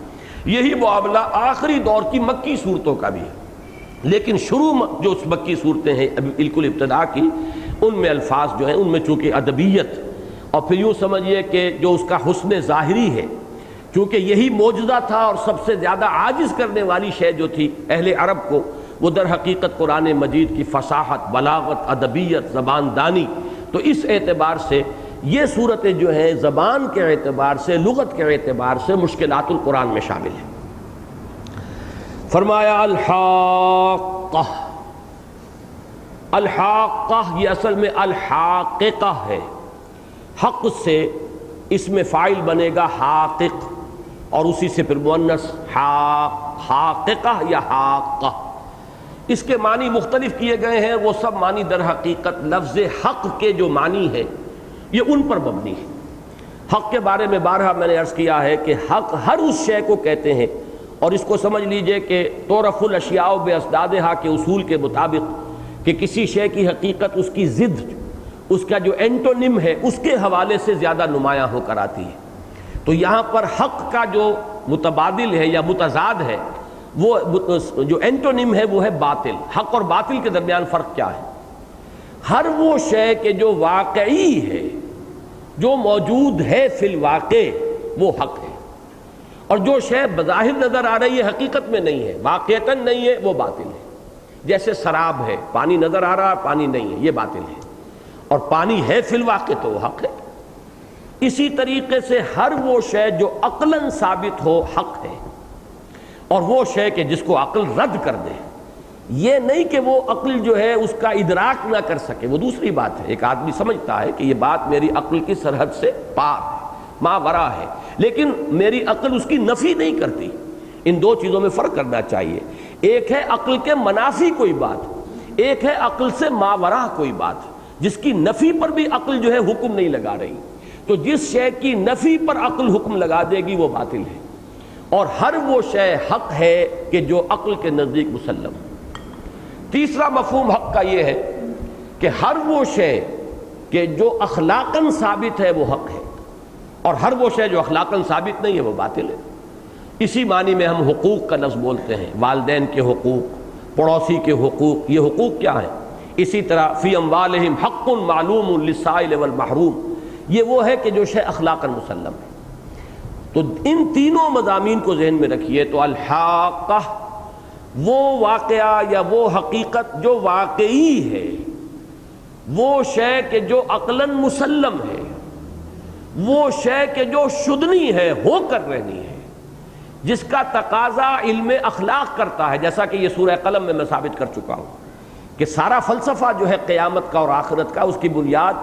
یہی معاملہ آخری دور کی مکی صورتوں کا بھی ہے، لیکن شروع جو اس مکی صورتیں ہیں بالکل ابتدا کی، ان میں الفاظ جو ہیں ان میں چونکہ ادبیت، اور پھر یوں سمجھیے کہ جو اس کا حسن ظاہری ہے، چونکہ یہی معجزہ تھا اور سب سے زیادہ عاجز کرنے والی شے جو تھی اہل عرب کو، وہ در حقیقت قرآن مجید کی فصاحت، بلاغت، ادبیت، زبان دانی۔ تو اس اعتبار سے یہ صورتیں جو ہیں زبان کے اعتبار سے، لغت کے اعتبار سے مشکلات القرآن میں شامل ہیں۔ فرمایا الحاقہ، الحاقہ یہ اصل میں الحاققہ ہے، حق سے اس میں فاعل بنے گا حاقق، اور اسی سے پھر مؤنث حاققہ یا حاقہ۔ اس کے معنی مختلف کیے گئے ہیں، وہ سب معنی در حقیقت لفظ حق کے جو معنی ہیں یہ ان پر مبنی ہے۔ حق کے بارے میں بارہا میں نے عرض کیا ہے کہ حق ہر اس شے کو کہتے ہیں، اور اس کو سمجھ لیجئے کہ تعرف الاشیاء باسدادہا کے اصول کے مطابق کہ کسی شے کی حقیقت اس کی ضد، اس کا جو اینٹونیم ہے اس کے حوالے سے زیادہ نمایاں ہو کر آتی ہے۔ تو یہاں پر حق کا جو متبادل ہے یا متضاد ہے، وہ جو اینٹونیم ہے وہ ہے باطل۔ حق اور باطل کے درمیان فرق کیا ہے؟ ہر وہ شے کہ جو واقعی ہے، جو موجود ہے فی الواقع، وہ حق ہے، اور جو شے بظاہر نظر آ رہی ہے حقیقت میں نہیں ہے، واقعتاً نہیں ہے، وہ باطل ہے۔ جیسے سراب ہے، پانی نظر آ رہا ہے، پانی نہیں ہے، یہ باطل ہے، اور پانی ہے فی الواقع تو وہ حق ہے۔ اسی طریقے سے ہر وہ شے جو عقلاً ثابت ہو حق ہے، اور وہ شے کہ جس کو عقل رد کر دے، یہ نہیں کہ وہ عقل جو ہے اس کا ادراک نہ کر سکے، وہ دوسری بات ہے۔ ایک آدمی سمجھتا ہے کہ یہ بات میری عقل کی سرحد سے پار ہے، ماورا ہے، لیکن میری عقل اس کی نفی نہیں کرتی۔ ان دو چیزوں میں فرق کرنا چاہیے۔ ایک ہے عقل کے منافی کوئی بات، ایک ہے عقل سے ماورا کوئی بات، جس کی نفی پر بھی عقل جو ہے حکم نہیں لگا رہی۔ تو جس شے کی نفی پر عقل حکم لگا دے گی وہ باطل ہے، اور ہر وہ شے حق ہے کہ جو عقل کے نزدیک مسلم ہے۔ تیسرا مفہوم حق کا یہ ہے کہ ہر وہ شے کہ جو اخلاقاً ثابت ہے وہ حق ہے، اور ہر وہ شے جو اخلاقاً ثابت نہیں ہے وہ باطل ہے۔ اسی معنی میں ہم حقوق کا لفظ بولتے ہیں، والدین کے حقوق، پڑوسی کے حقوق، یہ حقوق کیا ہیں؟ اسی طرح فی اموالہم حق معلوم للسائل والمحروم، یہ وہ ہے کہ جو شے اخلاقاً مسلم ہے۔ تو ان تینوں مضامین کو ذہن میں رکھیے تو الحاقہ وہ واقعہ یا وہ حقیقت جو واقعی ہے، وہ شے کہ جو عقلاً مسلم ہے، وہ شے کہ جو شدنی ہے، ہو کر رہنی ہے، جس کا تقاضا علم اخلاق کرتا ہے، جیسا کہ یہ سورہ قلم میں ثابت کر چکا ہوں کہ سارا فلسفہ جو ہے قیامت کا اور آخرت کا، اس کی بنیاد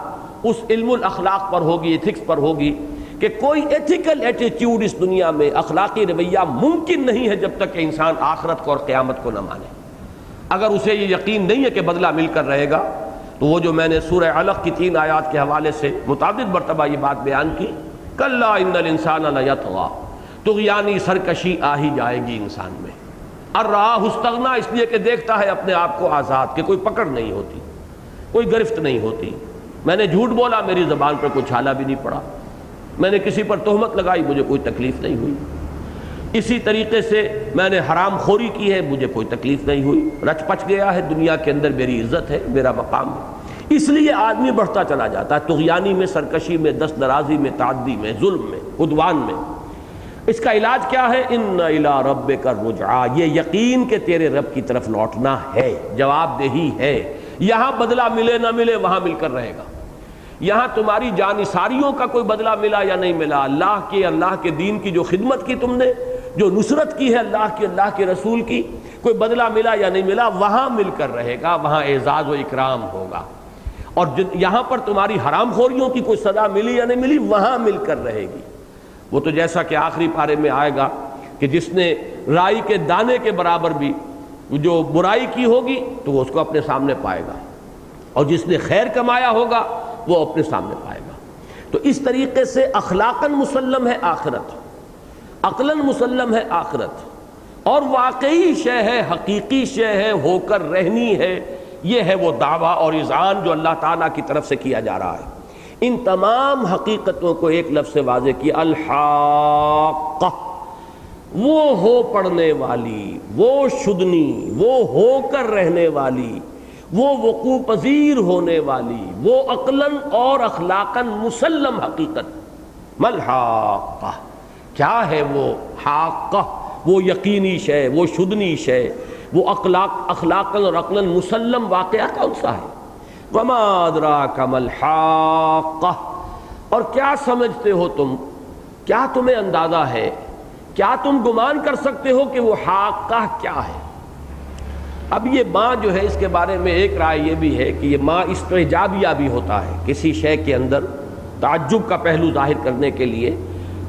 اس علم الاخلاق پر ہوگی، ایتھکس پر ہوگی، کہ کوئی ایتھیکل ایٹیٹیوڈ اس دنیا میں، اخلاقی رویہ ممکن نہیں ہے جب تک کہ انسان آخرت کو اور قیامت کو نہ مانے۔ اگر اسے یہ یقین نہیں ہے کہ بدلہ مل کر رہے گا، تو وہ جو میں نے سورہ علق کی 3 آیات کے حوالے سے متعدد مرتبہ یہ بات بیان کی، کلا ان الانسان لیطغی، طغیانی سرکشی آ ہی جائے گی انسان میں، الراہ استغنا، اس لیے کہ دیکھتا ہے اپنے آپ کو آزاد، کہ کوئی پکڑ نہیں ہوتی، کوئی گرفت نہیں ہوتی۔ میں نے جھوٹ بولا، میری زبان پر کوئی چھالا بھی نہیں پڑا، میں نے کسی پر تہمت لگائی، مجھے کوئی تکلیف نہیں ہوئی۔ اسی طریقے سے میں نے حرام خوری کی ہے، مجھے کوئی تکلیف نہیں ہوئی، رچ پچ گیا ہے دنیا کے اندر، میری عزت ہے، میرا مقام ہے۔ اس لیے آدمی بڑھتا چلا جاتا ہے طغیانی میں، سرکشی میں، دست درازی میں، تعدی میں، ظلم میں، عدوان میں۔ اس کا علاج کیا ہے؟ ان الی ربک الرجعی، یہ یقین کہ تیرے رب کی طرف لوٹنا ہے، جواب دہی ہے۔ یہاں بدلہ ملے نہ ملے وہاں مل کر رہے گا۔ یہاں تمہاری جانثاریوں کا کوئی بدلہ ملا یا نہیں ملا، اللہ کے دین کی جو خدمت کی تم نے، جو نصرت کی ہے اللہ کے رسول کی، کوئی بدلہ ملا یا نہیں ملا، وہاں مل کر رہے گا، وہاں اعزاز و اکرام ہوگا۔ اور یہاں پر تمہاری حرام خوریوں کی کوئی سزا ملی یا نہیں ملی، وہاں مل کر رہے گی۔ وہ تو جیسا کہ آخری پارے میں آئے گا کہ جس نے رائی کے دانے کے برابر بھی جو برائی کی ہوگی تو وہ اس کو اپنے سامنے پائے گا، اور جس نے خیر کمایا ہوگا وہ اپنے سامنے پائے گا۔ تو اس طریقے سے اخلاقاً مسلم ہے آخرت، عقلاً مسلم ہے آخرت، اور واقعی شے ہے، حقیقی شے ہے، ہو کر رہنی ہے۔ یہ ہے وہ دعویٰ اور اذعان جو اللہ تعالیٰ کی طرف سے کیا جا رہا ہے۔ ان تمام حقیقتوں کو ایک لفظ سے واضح کیا، الحاقہ، وہ ہو پڑنے والی، وہ شدنی، وہ ہو کر رہنے والی، وہ وقوع پذیر ہونے والی، وہ عقلاً اور اخلاقاً مسلم حقیقت۔ ملحاقہ، کیا ہے وہ حاقہ؟ وہ یقینی شے، وہ شدنی شے، وہ اخلاقاً اور عقلاً مسلم واقعہ کون سا ہے؟ وما ادراک ملحاقہ، اور کیا سمجھتے ہو تم، کیا تمہیں اندازہ ہے، کیا تم گمان کر سکتے ہو کہ وہ حاقہ کیا ہے؟ اب یہ ماں جو ہے، اس کے بارے میں ایک رائے یہ بھی ہے کہ یہ ماں استعجابیہ بھی ہوتا ہے، کسی شے کے اندر تعجب کا پہلو ظاہر کرنے کے لیے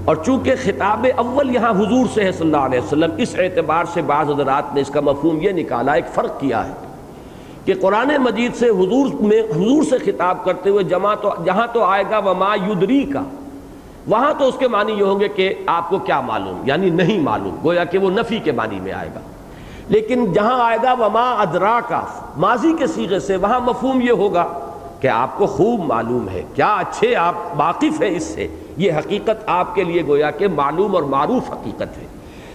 اور چونکہ خطاب اول یہاں حضور سے ہے صلی اللہ علیہ وسلم، اس اعتبار سے بعض حضرات نے اس کا مفہوم یہ نکالا، ایک فرق کیا ہے کہ قرآن مجید سے حضور سے خطاب کرتے ہوئے جہاں تو آئے گا وما یدری کا، وہاں تو اس کے معنی یہ ہوں گے کہ آپ کو کیا معلوم، یعنی نہیں معلوم، گویا کہ وہ نفی کے معنی میں آئے گا۔ لیکن جہاں آئے گا وما ادرا کا، ماضی کے صیغے سے، وہاں مفہوم یہ ہوگا کہ آپ کو خوب معلوم ہے، کیا اچھے آپ واقف ہیں اس سے، یہ حقیقت آپ کے لیے گویا کہ معلوم اور معروف حقیقت ہے۔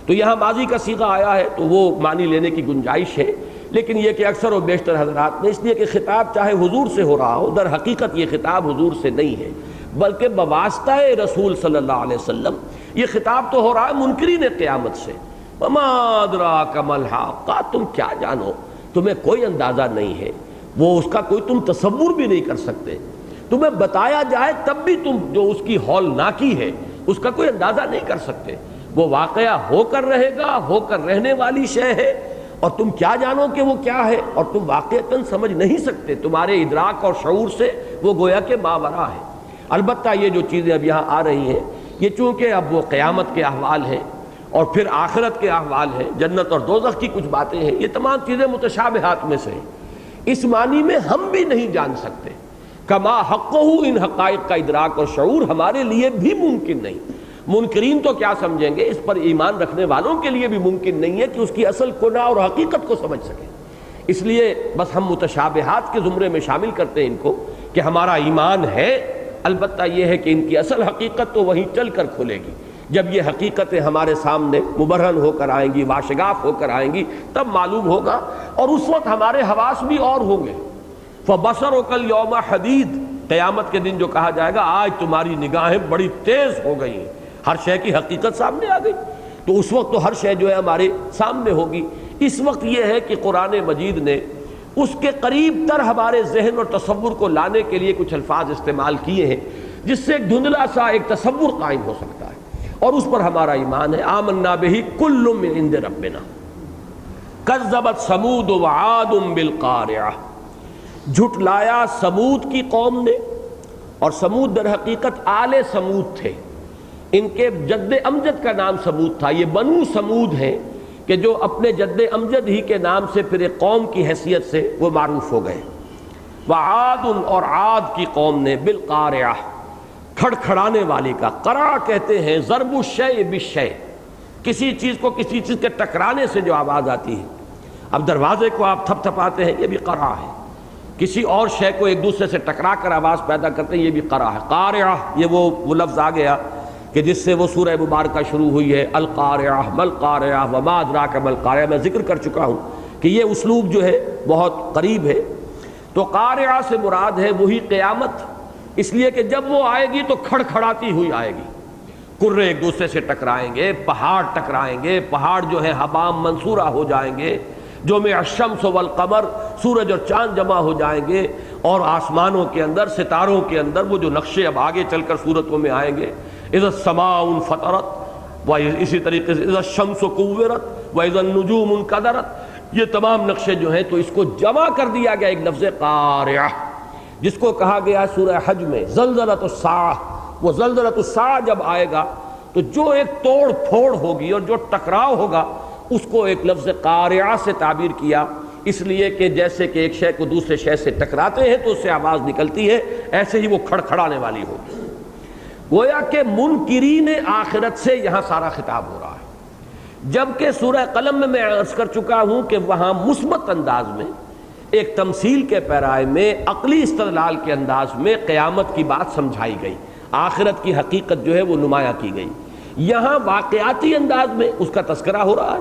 تو یہاں ماضی کا صیغہ آیا ہے تو وہ معنی لینے کی گنجائش ہے، لیکن یہ کہ اکثر و بیشتر حضرات نے اس لیے کہ خطاب چاہے حضور سے ہو رہا ہو، در حقیقت یہ خطاب حضور سے نہیں ہے، بلکہ بواسطہ رسول صلی اللہ علیہ وسلم یہ خطاب تو ہو رہا ہے منکرین قیامت سے۔ وما ادراک ما الحاقہ، تم کیا جانو، تمہیں کوئی اندازہ نہیں ہے، وہ اس کا کوئی تم تصور بھی نہیں کر سکتے، تمہیں بتایا جائے تب بھی تم جو اس کی ہولناکی ہے اس کا کوئی اندازہ نہیں کر سکتے۔ وہ واقعہ ہو کر رہے گا، ہو کر رہنے والی شے ہے، اور تم کیا جانو کہ وہ کیا ہے، اور تم واقعتاً سمجھ نہیں سکتے، تمہارے ادراک اور شعور سے وہ گویا کہ ماورا ہے۔ البتہ یہ جو چیزیں اب یہاں آ رہی ہیں، یہ چونکہ اب وہ قیامت کے احوال ہیں اور پھر آخرت کے احوال ہیں، جنت اور دوزخ کی کچھ باتیں ہیں، یہ تمام چیزیں متشابہات میں سے ہیں، اس معنی میں ہم بھی نہیں جان سکتے، کما حقہ، ان حقائق کا ادراک اور شعور ہمارے لیے بھی ممکن نہیں۔ منکرین تو کیا سمجھیں گے، اس پر ایمان رکھنے والوں کے لیے بھی ممکن نہیں ہے کہ اس کی اصل کنہ اور حقیقت کو سمجھ سکیں۔ اس لیے بس ہم متشابہات کے زمرے میں شامل کرتے ہیں ان کو کہ ہمارا ایمان ہے، البتہ یہ ہے کہ ان کی اصل حقیقت تو وہیں چل کر کھلے گی، جب یہ حقیقتیں ہمارے سامنے مبرہن ہو کر آئیں گی، واشگاف ہو کر آئیں گی، تب معلوم ہوگا، اور اس وقت ہمارے حواس بھی اور ہوں گے۔ فَبَصَرُكَ الْيَوْمَ حَدِيدٌ، قیامت کے دن جو کہا جائے گا آج تمہاری نگاہیں بڑی تیز ہو گئی ہیں، ہر شے کی حقیقت سامنے آ گئی، تو اس وقت تو ہر شے جو ہے ہمارے سامنے ہوگی۔ اس وقت یہ ہے کہ قرآن مجید نے اس کے قریب تر ہمارے ذہن اور تصور کو لانے کے لیے کچھ الفاظ استعمال کیے ہیں جس سے ایک دھندلا سا ایک تصور قائم ہو سکتا ہے، اور اس پر ہمارا ایمان ہے۔ آمنا بہ کل من عند ربنا کذبت ثمود وعاد بالقارعہ، جھٹلایا سمود کی قوم نے، اور سمود در حقیقت آل سمود تھے، ان کے جد امجد کا نام سمود تھا، یہ بنو سمود ہیں کہ جو اپنے جد امجد ہی کے نام سے پھر ایک قوم کی حیثیت سے وہ معروف ہو گئے۔ وعاد، اور عاد کی قوم نے، بالقارعہ، کھڑکھڑانے والی کا، قرع کہتے ہیں ضرب الشیء بالشیء، کسی چیز کو کسی چیز کے ٹکرانے سے جو آواز آتی ہے۔ اب دروازے کو آپ تھپ تھپاتے ہیں، یہ بھی قرع ہے، کسی اور شے کو ایک دوسرے سے ٹکرا کر آواز پیدا کرتے ہیں، یہ بھی قرع ہے۔ قارعہ، یہ وہ لفظ آ گیا کہ جس سے وہ سورہ مبارکہ شروع ہوئی ہے، القارعہ مل قارعہ وما ادراک مل قارعہ، میں ذکر کر چکا ہوں کہ یہ اسلوب جو ہے بہت قریب ہے۔ تو قارعہ سے مراد ہے وہی قیامت، اس لیے کہ جب وہ آئے گی تو کھڑکھڑاتی ہوئی آئے گی، کرے ایک دوسرے سے ٹکرائیں گے، پہاڑ ٹکرائیں گے، پہاڑ جو ہے حبام منصورہ ہو جائیں گے، جو میں الشمس والقمر، سورج اور چاند جمع ہو جائیں گے، اور آسمانوں کے اندر، ستاروں کے اندر وہ جو نقشے اب آگے چل کر صورتوں میں آئیں گے، اذا السماء انفطرت، و اسی طریقے سے اذا الشمس کورت و اذا النجوم انکدرت، یہ تمام نقشے جو ہیں تو اس کو جمع کر دیا گیا ایک لفظ قارعہ، جس کو کہا گیا سورہ حج میں زلزلۃ الساعہ۔ وہ زلزلۃ الساعہ جب آئے گا تو جو ایک توڑ پھوڑ ہوگی اور جو ٹکراؤ ہوگا، اس کو ایک لفظ قارعہ سے تعبیر کیا، اس لیے کہ جیسے کہ ایک شے کو دوسرے شے سے ٹکراتے ہیں تو اس سے آواز نکلتی ہے، ایسے ہی وہ کھڑکھڑانے والی ہوگی۔ گویا کہ منکرین آخرت سے یہاں سارا خطاب ہو رہا ہے، جبکہ سورہ قلم میں عرض کر چکا ہوں کہ وہاں مثبت انداز میں، ایک تمثیل کے پیرائے میں، عقلی استدلال کے انداز میں قیامت کی بات سمجھائی گئی، آخرت کی حقیقت جو ہے وہ نمایاں کی گئی۔ یہاں واقعاتی انداز میں اس کا تذکرہ ہو رہا ہے،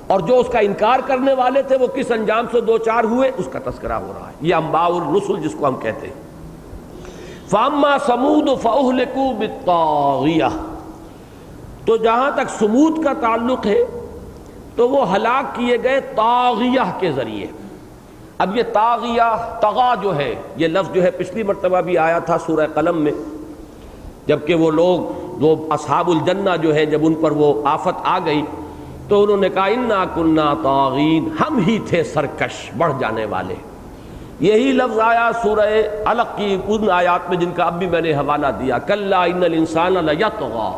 اور جو اس کا انکار کرنے والے تھے وہ کس انجام سے دوچار ہوئے اس کا تذکرہ ہو رہا ہے۔ یہ انباء الرسل جس کو ہم کہتے ہیں۔ فَأَمَّا ثَمُودُ فَأُهْلِكُوا بِالطَّاغِيَةِ، تو جہاں تک سمود کا تعلق ہے تو وہ ہلاک کیے گئے طاغیہ کے ذریعے۔ اب یہ طاغیہ، طغا جو ہے، یہ لفظ جو ہے پچھلی مرتبہ بھی آیا تھا سورہ قلم میں، جبکہ وہ لوگ جو اصحاب الجنہ جو ہیں، جب ان پر وہ آفت آ گئی تو انہوں نے کہا انا کنا طاغین، ہم ہی تھے سرکش، بڑھ جانے والے۔ یہی لفظ آیا سورہ علق کی ان آیات میں جن کا اب بھی میں نے حوالہ دیا، کلا ان الانسان لیطغی،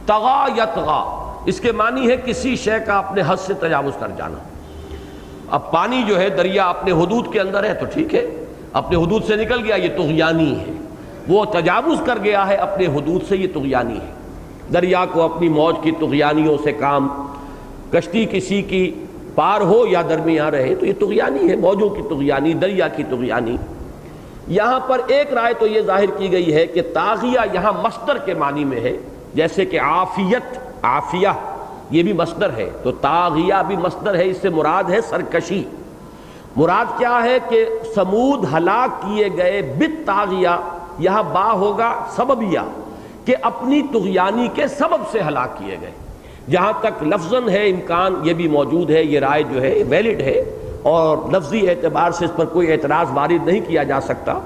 طغا یطغا، اس کے معنی ہے کسی شے کا اپنے حد سے تجاوز کر جانا۔ اب پانی جو ہے دریا اپنے حدود کے اندر ہے تو ٹھیک ہے، اپنے حدود سے نکل گیا، یہ طغیانی ہے، وہ تجاوز کر گیا ہے اپنے حدود سے، یہ طغیانی ہے۔ دریا کو اپنی موج کی طغیانیوں سے کام، کشتی کسی کی پار ہو یا درمیان رہے تو یہ طغیانی ہے، موجوں کی طغیانی، دریا کی طغیانی۔ یہاں پر ایک رائے تو یہ ظاہر کی گئی ہے کہ طاغیہ یہاں مصدر کے معنی میں ہے، جیسے کہ عافیت، عافیہ یہ بھی مصدر ہے، تو طاغیہ بھی مصدر ہے، اس سے مراد ہے سرکشی۔ مراد کیا ہے کہ سمود ہلاک کیے گئے بالطاغیہ، یہاں با ہوگا سببیہ، کہ اپنی طغیانی کے سبب سے ہلاک کیے گئے۔ جہاں تک لفظاً ہے امکان یہ بھی موجود ہے، یہ رائے جو ہے ویلڈ ہے اور لفظی اعتبار سے اس پر کوئی اعتراض وارد نہیں کیا جا سکتا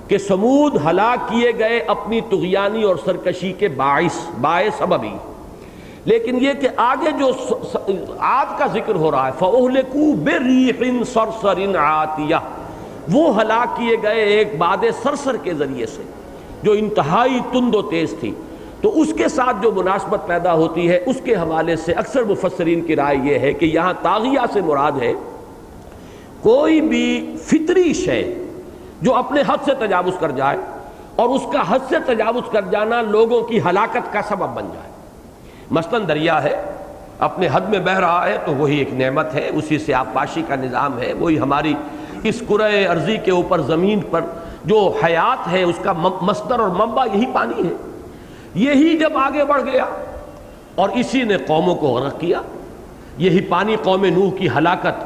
کہ سمود ہلاک کیے گئے اپنی طغیانی اور سرکشی کے باعث سببی۔ لیکن یہ کہ آگے جو عاد کا ذکر ہو رہا ہے فَأُهْلِكُوا بِرِيحٍ صَرْصَرٍ عَاتِيَةٍ، وہ ہلاک کیے گئے ایک باد صرصر کے ذریعے سے جو انتہائی تند و تیز تھی۔ تو اس کے ساتھ جو مناسبت پیدا ہوتی ہے اس کے حوالے سے اکثر مفسرین کی رائے یہ ہے کہ یہاں طاغیہ سے مراد ہے کوئی بھی فطری شے جو اپنے حد سے تجاوز کر جائے اور اس کا حد سے تجاوز کر جانا لوگوں کی ہلاکت کا سبب بن جائے۔ مثلاً دریا ہے، اپنے حد میں بہہ رہا ہے تو وہی ایک نعمت ہے، اسی سے آبپاشی کا نظام ہے، وہی ہماری اس کرۂ ارضی کے اوپر زمین پر جو حیات ہے اس کا مصدر اور منبع یہی پانی ہے۔ یہی جب آگے بڑھ گیا اور اسی نے قوموں کو غرق کیا، یہی پانی قوم نوح کی ہلاکت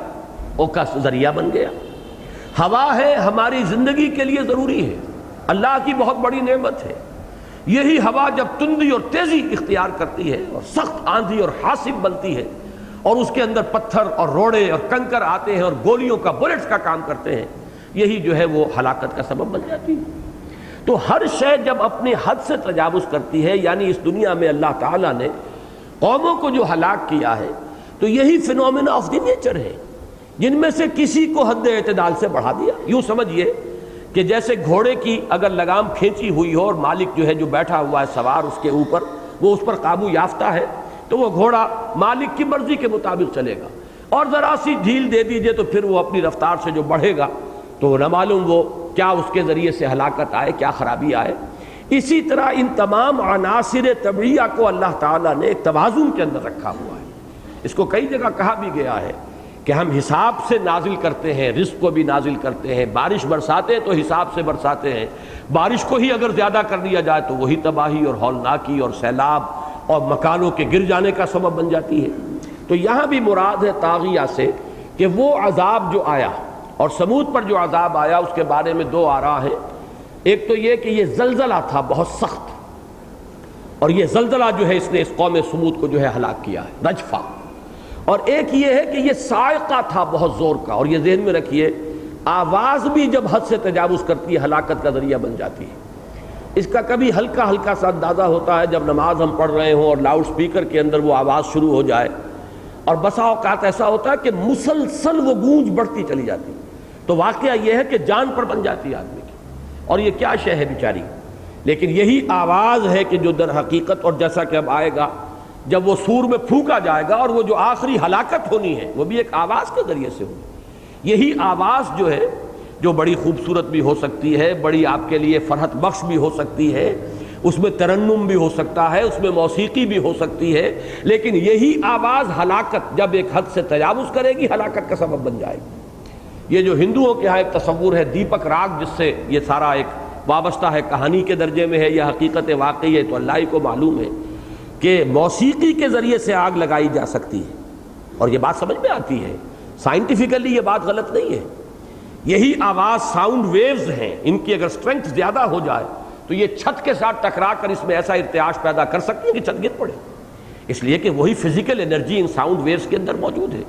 کا ذریعہ بن گیا۔ ہوا ہے ہماری زندگی کے لیے ضروری ہے، اللہ کی بہت بڑی نعمت ہے۔ یہی ہوا جب تندی اور تیزی اختیار کرتی ہے اور سخت آندھی اور حاصب بنتی ہے اور اس کے اندر پتھر اور روڑے اور کنکر آتے ہیں اور گولیوں کا بلٹس کا کام کرتے ہیں، یہی جو ہے وہ ہلاکت کا سبب بن جاتی ہے۔ تو ہر شے جب اپنی حد سے تجاوز کرتی ہے، یعنی اس دنیا میں اللہ تعالیٰ نے قوموں کو جو ہلاک کیا ہے تو یہی فینومینا آف دی نیچر ہے، جن میں سے کسی کو حد اعتدال سے بڑھا دیا۔ یوں سمجھیے کہ جیسے گھوڑے کی اگر لگام کھینچی ہوئی ہو اور مالک جو ہے جو بیٹھا ہوا ہے سوار اس کے اوپر، وہ اس پر قابو یافتہ ہے تو وہ گھوڑا مالک کی مرضی کے مطابق چلے گا، اور ذرا سی ڈھیل دے دیجئے تو پھر وہ اپنی رفتار سے جو بڑھے گا تو نہ معلوم وہ کیا اس کے ذریعے سے ہلاکت آئے، کیا خرابی آئے۔ اسی طرح ان تمام عناصر طبعیہ کو اللہ تعالیٰ نے ایک توازن کے اندر رکھا ہوا ہے۔ اس کو کئی جگہ کہا بھی گیا ہے کہ ہم حساب سے نازل کرتے ہیں، رزق کو بھی نازل کرتے ہیں، بارش برساتے تو حساب سے برساتے ہیں، بارش کو ہی اگر زیادہ کر دیا جائے تو وہی تباہی اور ہولناکی اور سیلاب اور مکانوں کے گر جانے کا سبب بن جاتی ہے۔ تو یہاں بھی مراد ہے طاغیہ سے کہ وہ عذاب جو آیا اور سمود پر جو عذاب آیا اس کے بارے میں دو آراء ہیں۔ ایک تو یہ کہ یہ زلزلہ تھا بہت سخت، اور یہ زلزلہ جو ہے اس نے اس قوم سمود کو جو ہے ہلاک کیا ہے، رجفہ۔ اور ایک یہ ہے کہ یہ صاعقہ تھا بہت زور کا، اور یہ ذہن میں رکھیے آواز بھی جب حد سے تجاوز کرتی ہے ہلاکت کا ذریعہ بن جاتی ہے۔ اس کا کبھی ہلکا ہلکا سا اندازہ ہوتا ہے جب نماز ہم پڑھ رہے ہوں اور لاؤڈ سپیکر کے اندر وہ آواز شروع ہو جائے، اور بسا اوقات ایسا ہوتا ہے کہ مسلسل وہ گونج بڑھتی چلی جاتی، تو واقعہ یہ ہے کہ جان پر بن جاتی ہے آدمی کی، اور یہ کیا شے ہے بیچاری۔ لیکن یہی آواز ہے کہ جو در حقیقت، اور جیسا کہ اب آئے گا جب وہ سور میں پھونکا جائے گا اور وہ جو آخری ہلاکت ہونی ہے وہ بھی ایک آواز کے ذریعے سے ہوگی۔ یہی آواز جو ہے جو بڑی خوبصورت بھی ہو سکتی ہے، بڑی آپ کے لیے فرحت بخش بھی ہو سکتی ہے، اس میں ترنم بھی ہو سکتا ہے، اس میں موسیقی بھی ہو سکتی ہے، لیکن یہی آواز ہلاکت جب ایک حد سے تجاوز کرے گی ہلاکت کا سبب بن جائے گی۔ یہ جو ہندوؤں کے ہاں ایک تصور ہے دیپک راگ، جس سے یہ سارا ایک وابستہ ہے، کہانی کے درجے میں ہے یا حقیقت واقعی ہے تو اللہ ہی کو معلوم ہے کہ موسیقی کے ذریعے سے آگ لگائی جا سکتی ہے، اور یہ بات سمجھ میں آتی ہے، سائنٹیفیکلی یہ بات غلط نہیں ہے۔ یہی آواز ساؤنڈ ویوز ہیں، ان کی اگر اسٹرینتھ زیادہ ہو جائے تو یہ چھت کے ساتھ ٹکرا کر اس میں ایسا ارتعاش پیدا کر سکتی ہے کہ چھت گر پڑے، اس لیے کہ وہی فزیکل انرجی ان ساؤنڈ ویوز کے اندر موجود ہے۔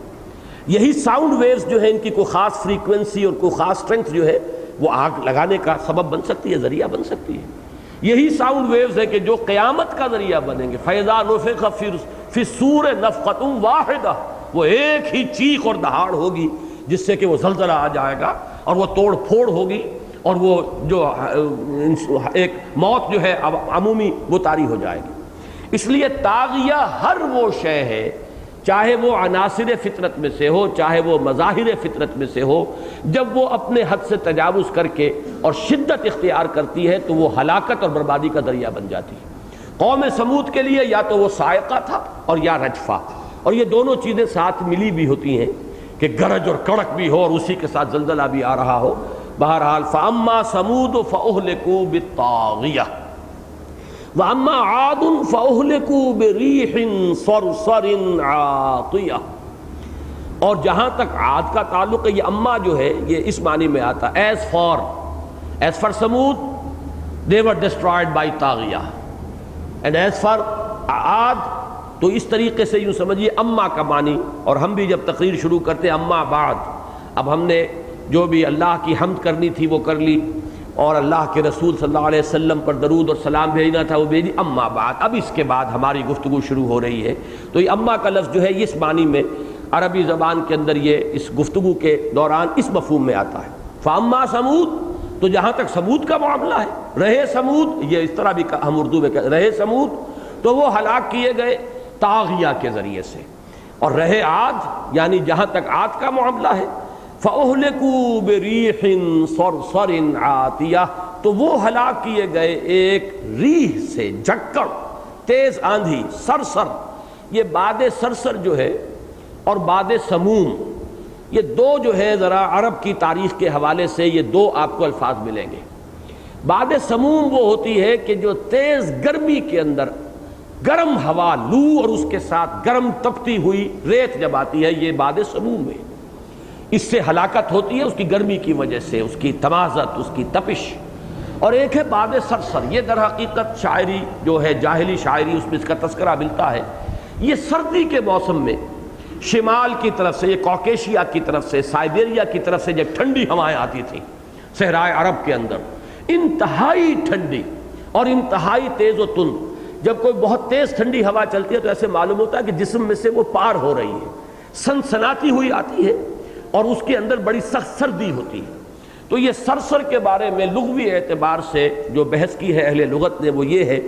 یہی ساؤنڈ ویوز جو ہے ان کی کوئی خاص فریکوینسی اور کوئی خاص اسٹرینتھ جو ہے وہ آگ لگانے کا سبب بن سکتی ہے، ذریعہ بن سکتی ہے۔ یہی ساؤنڈ ویوز ہے کہ جو قیامت کا ذریعہ بنیں گے، فَإِذَا نُفِخَ فِي الصُّورِ نَفْخَةٌ وَاحِدَةٌ، وہ ایک ہی چیخ اور دہاڑ ہوگی جس سے کہ وہ زلزلہ آ جائے گا اور وہ توڑ پھوڑ ہوگی، اور وہ جو ایک موت جو ہے عمومی وہ طاری ہو جائے گی۔ اس لیے طاغیہ ہر وہ شے ہے، چاہے وہ عناصر فطرت میں سے ہو، چاہے وہ مظاہر فطرت میں سے ہو، جب وہ اپنے حد سے تجاوز کر کے اور شدت اختیار کرتی ہے تو وہ ہلاکت اور بربادی کا ذریعہ بن جاتی ہے۔ قوم سمود کے لیے یا تو وہ صاعقہ تھا اور یا رجفہ، اور یہ دونوں چیزیں ساتھ ملی بھی ہوتی ہیں کہ گرج اور کڑک بھی ہو اور اسی کے ساتھ زلزلہ بھی آ رہا ہو۔ بہرحال فَأَمَّا ثَمُودُ فَأُهْلِكُوا بِالطَّاغِيَةِ وَأَمَّا عَادٌ فَأُهْلِكُوا بِرِيحٍ صَرْصَرٍ عَاطِيَةٍ، اور جہاں تک عاد کا تعلق ہے، یہ اما جو ہے یہ اس معنی میں آتا ہے as far Thamud they were destroyed by طاغیہ، and as for عاد تو اس طریقے سے یوں سمجھیے اما کا معنی۔ اور ہم بھی جب تقریر شروع کرتے ہیں اما بعد، اب ہم نے جو بھی اللہ کی حمد کرنی تھی وہ کر لی، اور اللہ کے رسول صلی اللہ علیہ وسلم پر درود اور سلام بھیجنا تھا وہ بھیج دی، اما بعد اب اس کے بعد ہماری گفتگو شروع ہو رہی ہے۔ تو یہ اما کا لفظ جو ہے اس معنی میں عربی زبان کے اندر یہ اس گفتگو کے دوران اس مفہوم میں آتا ہے۔ فاما سمود، تو جہاں تک سمود کا معاملہ ہے، رہے سمود، یہ اس طرح بھی ہم اردو میں کہتے ہیں رہے سمود، تو وہ ہلاک کیے گئے طاغیہ کے ذریعے سے، اور رہے عاد یعنی جہاں تک عاد کا معاملہ ہے فَأُهْلِكُوا بِرِيحٍ صَرْصَرٍ عَاتِيَةٍ، تو وہ ہلاک کیے گئے ایک ریح سے، جھکڑ، تیز آندھی، سرسر۔ یہ باد سرسر جو ہے اور باد سموم، یہ دو جو ہے ذرا عرب کی تاریخ کے حوالے سے یہ دو آپ کو الفاظ ملیں گے۔ باد سموم وہ ہوتی ہے کہ جو تیز گرمی کے اندر گرم ہوا، لو اور اس کے ساتھ گرم تپتی ہوئی ریت جب آتی ہے، یہ باد سموم ہے۔ اس سے ہلاکت ہوتی ہے اس کی گرمی کی وجہ سے، اس کی تمازت، اس کی تپش۔ اور ایک ہے باد سرسر، یہ در حقیقت شاعری جو ہے جاہلی شاعری، اس میں اس کا تذکرہ ملتا ہے۔ یہ سردی کے موسم میں شمال کی طرف سے، یہ کوکیشیا کی طرف سے، سائبیریا کی طرف سے جب ٹھنڈی ہوائیں آتی تھیں صحرائے عرب کے اندر، انتہائی ٹھنڈی اور انتہائی تیز و تند، جب کوئی بہت تیز ٹھنڈی ہوا چلتی ہے تو ایسے معلوم ہوتا ہے کہ جسم میں سے وہ پار ہو رہی ہے، سنسناتی ہوئی آتی ہے اور اس کے اندر بڑی سخت سردی ہوتی ہے۔ تو یہ سرسر کے بارے میں لغوی اعتبار سے جو بحث کی ہے اہل لغت نے وہ یہ ہے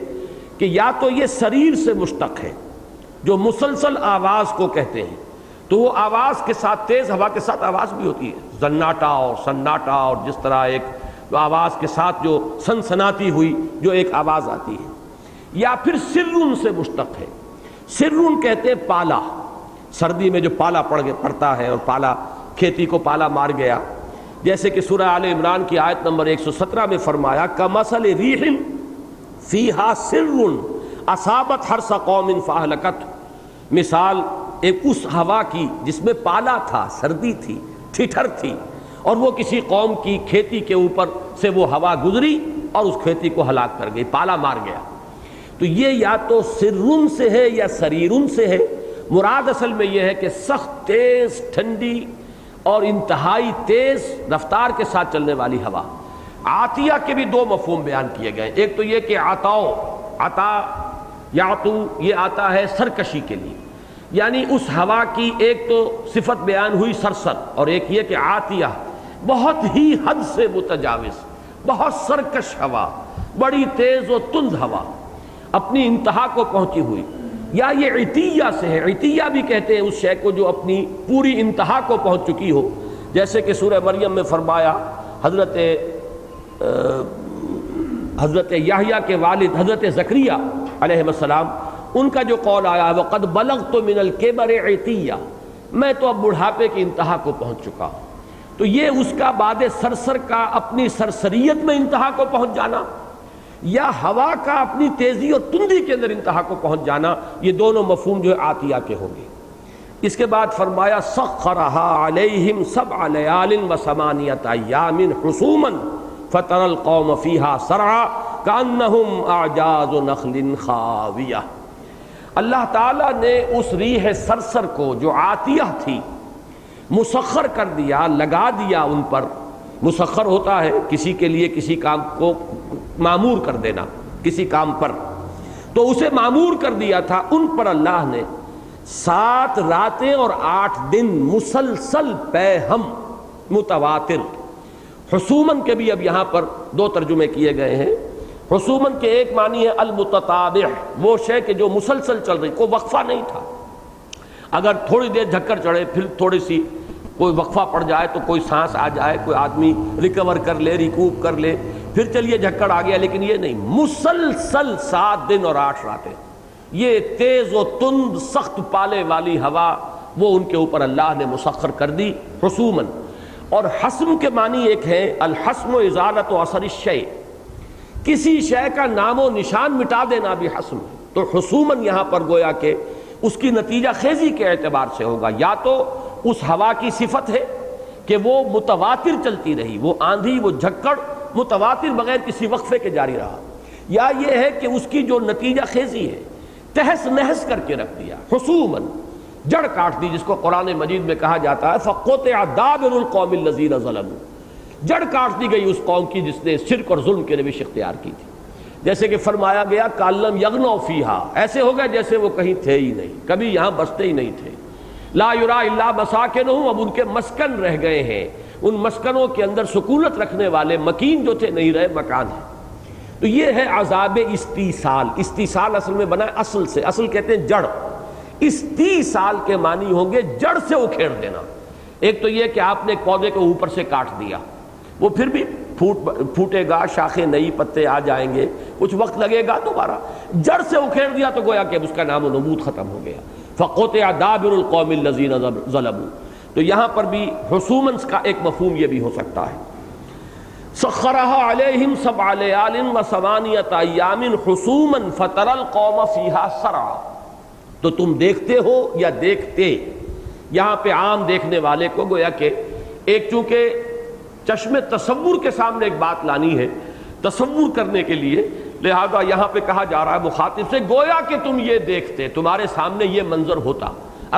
کہ یا تو یہ سریر سے مشتق ہے جو مسلسل آواز کو کہتے ہیں، تو وہ آواز کے ساتھ، تیز ہوا کے ساتھ آواز بھی ہوتی ہے، زناٹا اور سناٹا، اور جس طرح ایک آواز کے ساتھ جو سنسناتی ہوئی جو ایک آواز آتی ہے، یا پھر سرون سے مشتق ہے۔ سرون کہتے ہیں پالا، سردی میں جو پالا پڑتا ہے اور پالا کھیتی کو پالا مار گیا، جیسے کہ سورہ آل عمران کی آیت نمبر 117 میں فرمایا کَمَثَلِ رِیحٍ فِیہا سِرٌ اصابت حرث قوم فاہلکت، مثال ایک اس ہوا کی جس میں پالا تھا، سردی تھی، ٹھٹھر تھی، اور وہ کسی قوم کی کھیتی کے اوپر سے وہ ہوا گزری اور اس کھیتی کو ہلاک کر گئی، پالا مار گیا۔ تو یہ یا تو سرون سے ہے یا سریرون سے ہے۔ مراد اصل میں یہ ہے کہ سخت تیز ٹھنڈی اور انتہائی تیز رفتار کے ساتھ چلنے والی ہوا۔ عاتیہ کے بھی دو مفہوم بیان کیے گئے، ایک تو یہ کہ عطاؤ، عطا یعطو، یہ آتا ہے سرکشی کے لیے، یعنی اس ہوا کی ایک تو صفت بیان ہوئی سرسر، اور ایک یہ کہ عاتیہ بہت ہی حد سے متجاوز، بہت سرکش ہوا، بڑی تیز و تند ہوا، اپنی انتہا کو پہنچی ہوئی۔ یا یہ عطیہ سے ہے، عطیہ بھی کہتے ہیں اس شے کو جو اپنی پوری انتہا کو پہنچ چکی ہو، جیسے کہ سورہ مریم میں فرمایا حضرت یحییٰ کے والد حضرت زکریہ علیہ السلام، ان کا جو قول آیا وَقَدْ بَلَغْتُ مِنَ الْكِبَرِ عِتِيًّا، میں تو اب بڑھاپے کی انتہا کو پہنچ چکا ہوں۔ تو یہ اس کا باد سرسر کا اپنی سرسریت میں انتہا کو پہنچ جانا، یا ہوا کا اپنی تیزی اور تندی کے اندر انتہا کو پہنچ جانا، یہ دونوں مفہوم جو ہے عاتیہ کے ہوں گے۔ اس کے بعد فرمایا سخرها علیہم 7 لیال و8 ایام حسوما فترى القوم فيها سرعا كأنهم اعجاز نخل خاویہ۔ اللہ تعالیٰ نے اس ریح سرسر کو جو عاتیہ تھی مسخر کر دیا، لگا دیا ان پر۔ مسخر ہوتا ہے کسی کے لیے کسی کام کو معمور کر دینا، کسی کام پر، تو اسے معمور کر دیا تھا ان پر اللہ نے 7 راتیں اور 8 دن مسلسل پے ہم متواتر۔ حسومن کے بھی اب یہاں پر 2 ترجمے کیے گئے ہیں، حسومن کے ایک معنی ہے المتتابع، وہ شے کہ جو مسلسل چل رہی، کوئی وقفہ نہیں تھا۔ اگر تھوڑی دیر جھکڑ چڑھے، پھر تھوڑی سی کوئی وقفہ پڑ جائے تو کوئی سانس آ جائے، کوئی آدمی ریکور کر لے، ریکوپ کر لے، پھر چلیے جھکڑ آ گیا، لیکن یہ نہیں، مسلسل 7 دن اور 8 راتیں یہ تیز و تند سخت پالے والی ہوا وہ ان کے اوپر اللہ نے مسخر کر دی حسومن۔ اور حسم کے معنی ایک ہے الحسم و ازالت و اثر الشیء، کسی شے کا نام و نشان مٹا دینا بھی حسم ہے۔ تو حسومن یہاں پر گویا کہ اس کی نتیجہ خیزی کے اعتبار سے ہوگا، یا تو اس ہوا کی صفت ہے کہ وہ متواتر چلتی رہی، وہ آندھی وہ جھکڑ متواتر بغیر کسی وقفے کے جاری رہا، یا یہ ہے کہ اس کی جو نتیجہ خیزی ہے تہس نہس کر کے رکھ دیا، حسومن جڑ کاٹ دی، جس کو قرآن مجید میں کہا جاتا ہے فَقُطِعَ دَابِرُ الْقَوْمِ الَّذِينَ ظَلَمُوا، جڑ کاٹ دی گئی اس قوم کی جس نے شرک اور ظلم کی روش اختیار کی تھی۔ جیسے کہ فرمایا گیا کَأَلَّمْ يَغْنَوْا فِيهَا، ایسے ہو گئے جیسے وہ کہیں تھے ہی نہیں، کبھی یہاں بستے ہی نہیں تھے۔ لا یرا الا مساکنہم، اب ان کے مسکن رہ گئے ہیں، ان مسکنوں کے اندر سکونت رکھنے والے مکین جو تھے نہیں رہے، مکان ہیں۔ تو یہ ہے عذاب استیصال۔ استیصال اصل میں بنا ہے اصل سے، اصل کہتے ہیں جڑ، استیصال کے معنی ہوں گے جڑ سے اکھیڑ دینا۔ ایک تو یہ کہ آپ نے ایک پودے کو اوپر سے کاٹ دیا، وہ پھر بھی پھوٹے گا، شاخیں نئی، پتے آ جائیں گے، کچھ وقت لگے گا، دوبارہ جڑ سے اکھیڑ دیا تو گویا کہ اس کا نام و نمود ختم ہو گیا۔ فَقُطِعَ دَابِرُ الْقَوْمِ الَّذِينَ ظَلَمُوا، تو یہاں پر بھی حسومن کا ایک مفہوم یہ بھی ہو سکتا ہے۔ سَخَّرَهَا عَلَيْهِمْ 7 لَيَالٍ و8 أَيَّامٍ حُسُومًا فَتَرَى الْقَوْمَ فِيهَا صَرْعًا، تو تم دیکھتے ہو یا دیکھتے، یہاں پہ عام دیکھنے والے کو گویا کہ ایک چونکہ چشم تصور کے سامنے ایک بات لانی ہے تصور کرنے کے لیے، لہذا یہاں پہ کہا جا رہا ہے مخاطب سے گویا کہ تم یہ دیکھتے، تمہارے سامنے یہ منظر ہوتا،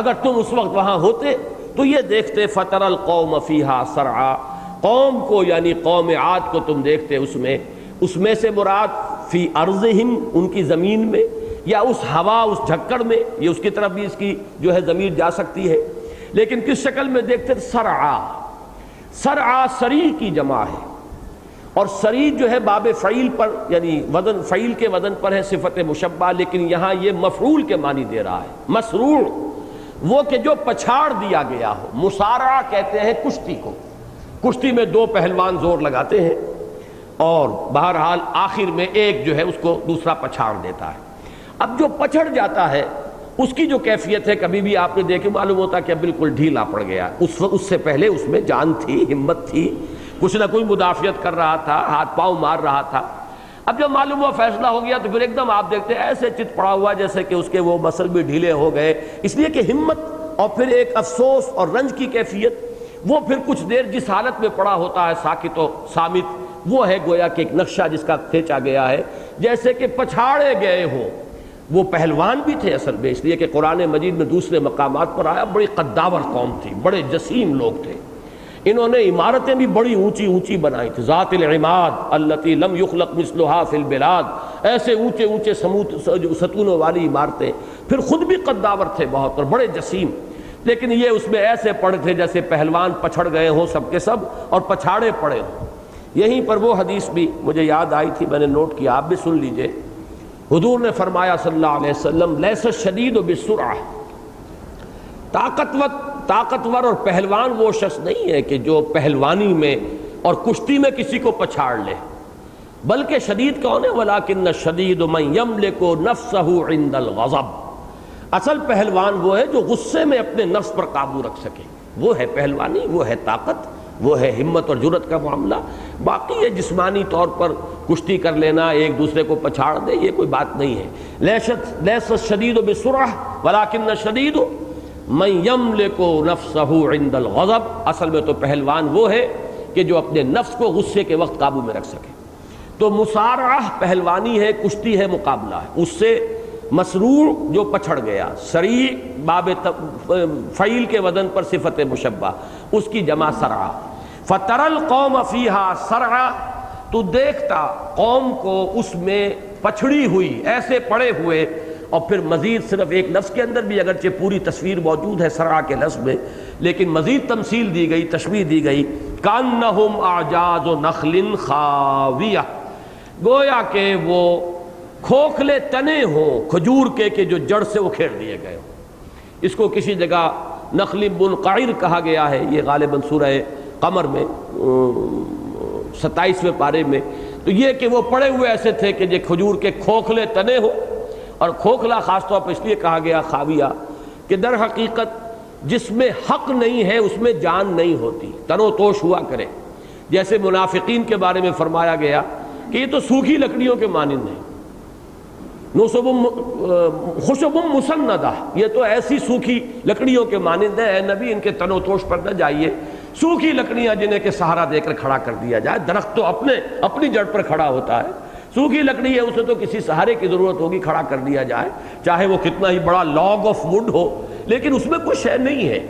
اگر تم اس وقت وہاں ہوتے تو یہ دیکھتے۔ فَتَرَى الْقَوْمَ فِيهَا صَرْعًا، قوم کو یعنی قوم عاد کو تم دیکھتے اس میں سے مراد فی ارضہم، ان کی زمین میں، یا اس ہوا اس جھکڑ میں، یہ اس کی طرف بھی اس کی جو ہے ضمیر جا سکتی ہے، لیکن کس شکل میں دیکھتے؟ صرعا، صرعا سریع کی جمع ہے، اور سریع جو ہے باب فعیل پر یعنی وزن فعیل کے وزن پر ہے، صفت مشبہ، لیکن یہاں یہ مفعول کے معنی دے رہا ہے، مسروع، وہ کہ جو پچھاڑ دیا گیا ہو۔ مصارعہ کہتے ہیں کشتی کو، کشتی میں 2 پہلوان زور لگاتے ہیں اور بہرحال آخر میں ایک جو ہے اس کو دوسرا پچھاڑ دیتا ہے۔ اب جو پچھڑ جاتا ہے اس کی جو کیفیت ہے، کبھی بھی آپ نے دیکھے معلوم ہوتا کہ بالکل ڈھیلا پڑ گیا، اس سے پہلے اس میں جان تھی، ہمت تھی، کچھ نہ کوئی مدافعت کر رہا تھا، ہاتھ پاؤں مار رہا تھا۔ اب جب معلوم ہوا فیصلہ ہو گیا تو پھر ایک دم آپ دیکھتے ہیں ایسے چت پڑا ہوا جیسے کہ اس کے وہ مسل بھی ڈھیلے ہو گئے، اس لیے کہ ہمت اور پھر ایک افسوس اور رنج کی کیفیت، وہ پھر کچھ دیر جس حالت میں پڑا ہوتا ہے ساکت و صامت، وہ ہے گویا کہ ایک نقشہ جس کا کھینچا گیا ہے، جیسے کہ پچھاڑے گئے ہوں۔ وہ پہلوان بھی تھے اصل میں، اس لیے کہ قرآن مجید میں دوسرے مقامات پر آیا بڑی قداور قوم تھی، بڑے جسیم لوگ تھے، انہوں نے عمارتیں بھی بڑی اونچی اونچی بنائی تھی، ذات العماد التي لم يخلق مثلها في البلاد، ایسے اونچے اونچے ستونوں والی عمارتیں، پھر خود بھی قداور تھے بہت اور بڑے جسیم، لیکن یہ اس میں ایسے پڑے تھے جیسے پہلوان پچھڑ گئے ہوں سب کے سب اور پچھاڑے پڑے ہوں۔ یہیں پر وہ حدیث بھی مجھے یاد آئی تھی، میں نے نوٹ کیا، آپ بھی سن لیجئے۔ حضور نے فرمایا صلی اللہ علیہ وسلم لیس الشدید بالسرعہ، طاقتور اور پہلوان وہ شخص نہیں ہے کہ جو پہلوانی میں اور کشتی میں کسی کو پچھاڑ لے، بلکہ شدید کون ہے؟ ولیکن الشدید من یملک نفسہ عند الغضب، اصل پہلوان وہ ہے جو غصے میں اپنے نفس پر قابو رکھ سکے، وہ ہے پہلوانی، وہ ہے طاقت، وہ ہے ہمت اور جرأت کا معاملہ۔ باقی یہ جسمانی طور پر کشتی کر لینا، ایک دوسرے کو پچھاڑ دے، یہ کوئی بات نہیں ہے۔ لیس الشدید بالسرعہ ولکن الشدید من یملک نفسہ عند الغضب، اصل میں تو پہلوان وہ ہے کہ جو اپنے نفس کو غصے کے وقت قابو میں رکھ سکے۔ تو مصارعہ پہلوانی ہے، کشتی ہے، مقابلہ ہے، اس سے مسروع جو پچھڑ گیا، سریع باب فعیل کے وزن پر صفت مشبہ، اس کی جمع سرعا۔ فَتَرَى الْقَوْمَ فِيهَا سَرْعًا، تو دیکھتا قوم کو اس میں پچھڑی ہوئی، ایسے پڑے ہوئے، اور پھر مزید صرف ایک لفظ کے اندر بھی اگرچہ پوری تصویر موجود ہے سرعا کے لفظ میں، لیکن مزید تمثیل دی گئی، تشبیہ دی گئی، کَأَنَّهُمْ أَعْجَازُ نَخْلٍ خَاوِيَةٍ، گویا کہ وہ کھوکھلے تنے ہوں کھجور کے کہ جو جڑ سے اکھیڑ دیے گئے ہوں۔ اس کو کسی جگہ نخل منقعر کہا گیا ہے، یہ غالباً سورہ قمر میں 27ویں پارے میں۔ تو یہ کہ وہ پڑے ہوئے ایسے تھے کہ یہ کھجور کے کھوکھلے تنے ہو، اور کھوکھلا خاص طور پر اس لیے کہا گیا خاویہ کہ در حقیقت جس میں حق نہیں ہے اس میں جان نہیں ہوتی، تن و توش ہوا کرے۔ جیسے منافقین کے بارے میں فرمایا گیا کہ یہ تو سوکھی لکڑیوں کے مانند ہیں، خشب مسندہ، یہ تو ایسی سوکھی لکڑیوں کے مانند ہیں، اے نبی ان کے تن و توش پر نہ جائیے۔ سوکھی لکڑیاں جنہیں کہ سہارا دے کر کھڑا کر دیا جائے، درخت تو اپنی جڑ پر کھڑا ہوتا ہے، سوکھی لکڑی ہے اسے تو کسی سہارے کی ضرورت ہوگی، کھڑا کر دیا جائے، چاہے وہ کتنا ہی بڑا لاگ آف وڈ ہو، لیکن اس میں کچھ شے نہیں ہے۔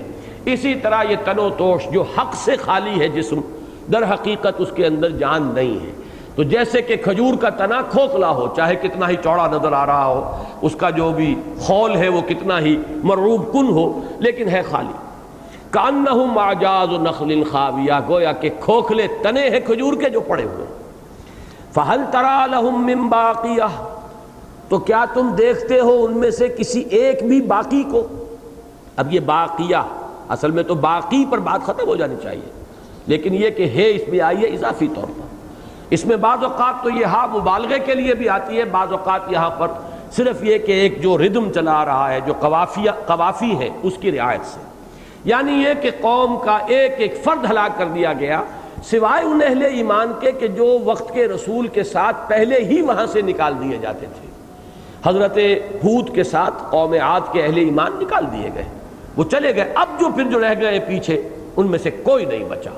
اسی طرح یہ تن و توش جو حق سے خالی ہے جسم، در حقیقت اس کے اندر جان نہیں ہے۔ تو جیسے کہ کھجور کا تنا کھوکھلا ہو، چاہے کتنا ہی چوڑا نظر آ رہا ہو، اس کا جو بھی خول ہے وہ کتنا ہی مرعوب کن ہو، لیکن ہے خالی۔ کأنہم اعجاز نخل خاویہ، گویا کہ کھوکھلے تنے ہیں کھجور کے جو پڑے ہوئے۔ فہل تری لہم من باقیہ، تو کیا تم دیکھتے ہو ان میں سے کسی ایک بھی باقی کو؟ اب یہ باقیہ اصل میں تو باقی پر بات ختم ہو جانی چاہیے، لیکن یہ کہ ہے اس میں آئی ہے اضافی طور پر۔ اس میں بعض اوقات تو یہ ہاں مبالغے کے لیے بھی آتی ہے، بعض اوقات یہاں پر صرف یہ کہ ایک جو ردم چلا رہا ہے، جو قوافی ہے، اس کی رعایت سے، یعنی یہ کہ قوم کا ایک ایک فرد ہلاک کر دیا گیا، سوائے ان اہل ایمان کے کہ جو وقت کے رسول کے ساتھ پہلے ہی وہاں سے نکال دیے جاتے تھے۔ حضرت ہود کے ساتھ قوم عاد کے اہل ایمان نکال دیے گئے، وہ چلے گئے۔ اب جو پھر جو رہ گئے پیچھے ان میں سے کوئی نہیں بچا۔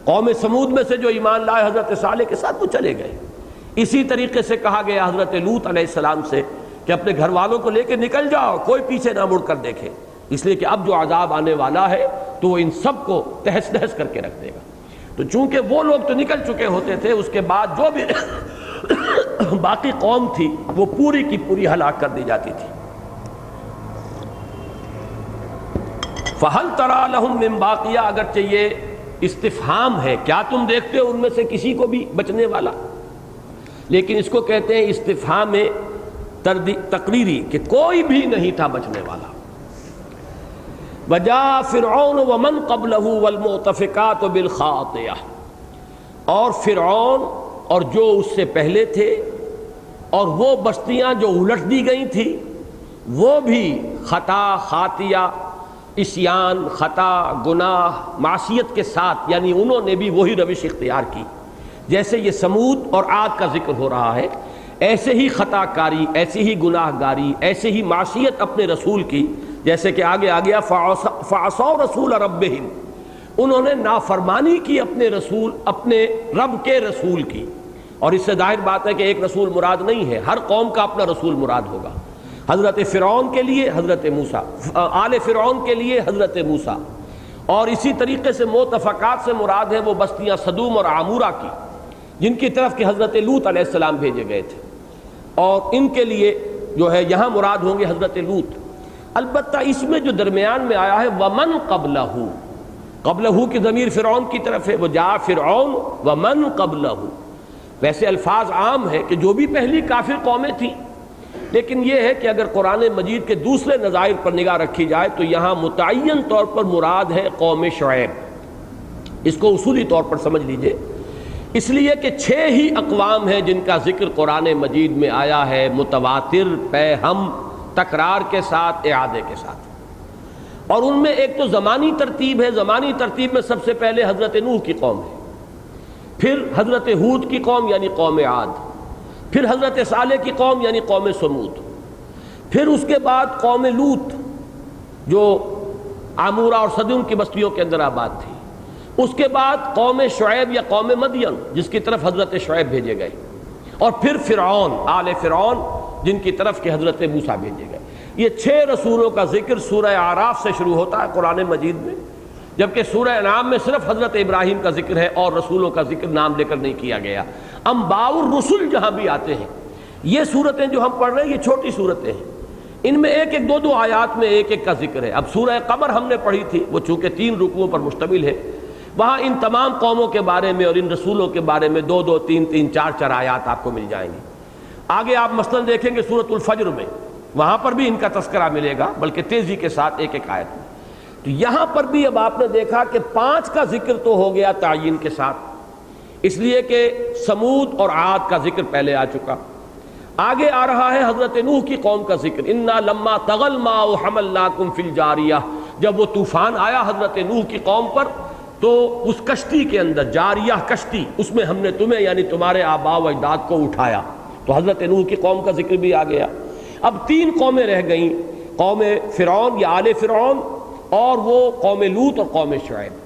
قوم سمود میں سے جو ایمان لائے حضرت صالح کے ساتھ وہ چلے گئے۔ اسی طریقے سے کہا گیا حضرت لوط علیہ السلام سے کہ اپنے گھر والوں کو لے کے نکل جاؤ، کوئی پیچھے نہ مڑ کر دیکھے، اس لیے کہ اب جو عذاب آنے والا ہے تو وہ ان سب کو تہس نہس کر کے رکھ دے گا۔ تو چونکہ وہ لوگ تو نکل چکے ہوتے تھے، اس کے بعد جو بھی باقی قوم تھی وہ پوری کی پوری ہلاک کر دی جاتی تھی۔ فہل تری لہم من باقیہ، اگرچہ یہ استفہام ہے، کیا تم دیکھتے ہو ان میں سے کسی کو بھی بچنے والا، لیکن اس کو کہتے ہیں استفہام تقریری کہ کوئی بھی نہیں تھا بچنے والا۔ وجاء فرعون ومن قبلہ والمؤتفقات بالخاطئہ، اور فرعون اور جو اس سے پہلے تھے اور وہ بستیاں جو الٹ دی گئی تھیں وہ بھی خطا، خاطیہ، عصیان، خطا، گناہ، معصیت کے ساتھ، یعنی انہوں نے بھی وہی روش اختیار کی۔ جیسے یہ سمود اور عاد کا ذکر ہو رہا ہے، ایسے ہی خطا کاری، ایسے ہی گناہ گاری، ایسے ہی معصیت اپنے رسول کی، جیسے کہ آگے آ گیا فعصوا رسول ربہم، انہوں نے نافرمانی کی اپنے رسول، اپنے رب کے رسول کی۔ اور اس سے ظاہر بات ہے کہ ایک رسول مراد نہیں ہے، ہر قوم کا اپنا رسول مراد ہوگا۔ حضرت فرعون کے لیے حضرت موسیٰ، آل فرعون کے لیے حضرت موسیٰ، اور اسی طریقے سے مؤتفقات سے مراد ہے وہ بستیاں صدوم اور عامورہ کی، جن کی طرف کہ حضرت لوط علیہ السلام بھیجے گئے تھے، اور ان کے لیے جو ہے یہاں مراد ہوں گے حضرت لوط۔ البتہ اس میں جو درمیان میں آیا ہے ومن قبلہ، قبلہ کی ضمیر فرعون کی طرف ہے، وہ جا فرعون ومن قبلہ، ویسے الفاظ عام ہے کہ جو بھی پہلی کافر قومیں تھیں، لیکن یہ ہے کہ اگر قرآن مجید کے دوسرے نظائر پر نگاہ رکھی جائے تو یہاں متعین طور پر مراد ہے قوم شعیب، اس کو اصولی طور پر سمجھ لیجئے، اس لیے کہ 6 ہی اقوام ہیں جن کا ذکر قرآن مجید میں آیا ہے متواتر، پے ہم، تکرار کے ساتھ، اعادے کے ساتھ، اور ان میں ایک تو زمانی ترتیب ہے۔ زمانی ترتیب میں سب سے پہلے حضرت نوح کی قوم ہے، پھر حضرت ہود کی قوم یعنی قوم عاد، پھر حضرت صالح کی قوم یعنی قوم سمود، پھر اس کے بعد قوم لوط جو عامورہ اور صدوم کی بستیوں کے اندر آباد تھی، اس کے بعد قوم شعیب یا قوم مدین جس کی طرف حضرت شعیب بھیجے گئے، اور پھر فرعون، آل فرعون جن کی طرف کہ حضرت موسیٰ بھیجے گئے۔ یہ 6 رسولوں کا ذکر سورہ اعراف سے شروع ہوتا ہے قرآن مجید میں، جبکہ سورہ انعام میں صرف حضرت ابراہیم کا ذکر ہے اور رسولوں کا ذکر نام لے کر نہیں کیا گیا۔ انباء الرسل جہاں بھی آتے ہیں، یہ صورتیں جو ہم پڑھ رہے ہیں یہ چھوٹی صورتیں ہیں، ان میں ایک ایک 2 آیات میں ایک ایک کا ذکر ہے۔ اب سورہ قمر ہم نے پڑھی تھی، وہ چونکہ 3 رکوعوں پر مشتمل ہے، وہاں ان تمام قوموں کے بارے میں اور ان رسولوں کے بارے میں 2 3 4 آیات آپ کو مل جائیں گی۔ آگے آپ مثلاً دیکھیں گے سورۃ الفجر میں، وہاں پر بھی ان کا تذکرہ ملے گا، بلکہ تیزی کے ساتھ ایک ایک آیت میں۔ تو یہاں پر بھی اب آپ نے دیکھا کہ 5 کا ذکر تو ہو گیا تعین کے ساتھ، اس لیے کہ سمود اور عاد کا ذکر پہلے آ چکا۔ آگے آ رہا ہے حضرت نوح کی قوم کا ذکر، انا لما طغى الماء حملناكم في الجاریہ، جب وہ طوفان آیا حضرت نوح کی قوم پر تو اس کشتی کے اندر، جاریہ کشتی، اس میں ہم نے تمہیں یعنی تمہارے آباء و اجداد کو اٹھایا۔ تو حضرت نوح کی قوم کا ذکر بھی آ گیا۔ اب 3 قومیں رہ گئیں، قوم فرعون یا آل فرعون، اور وہ قوم لوط اور قوم شعیب۔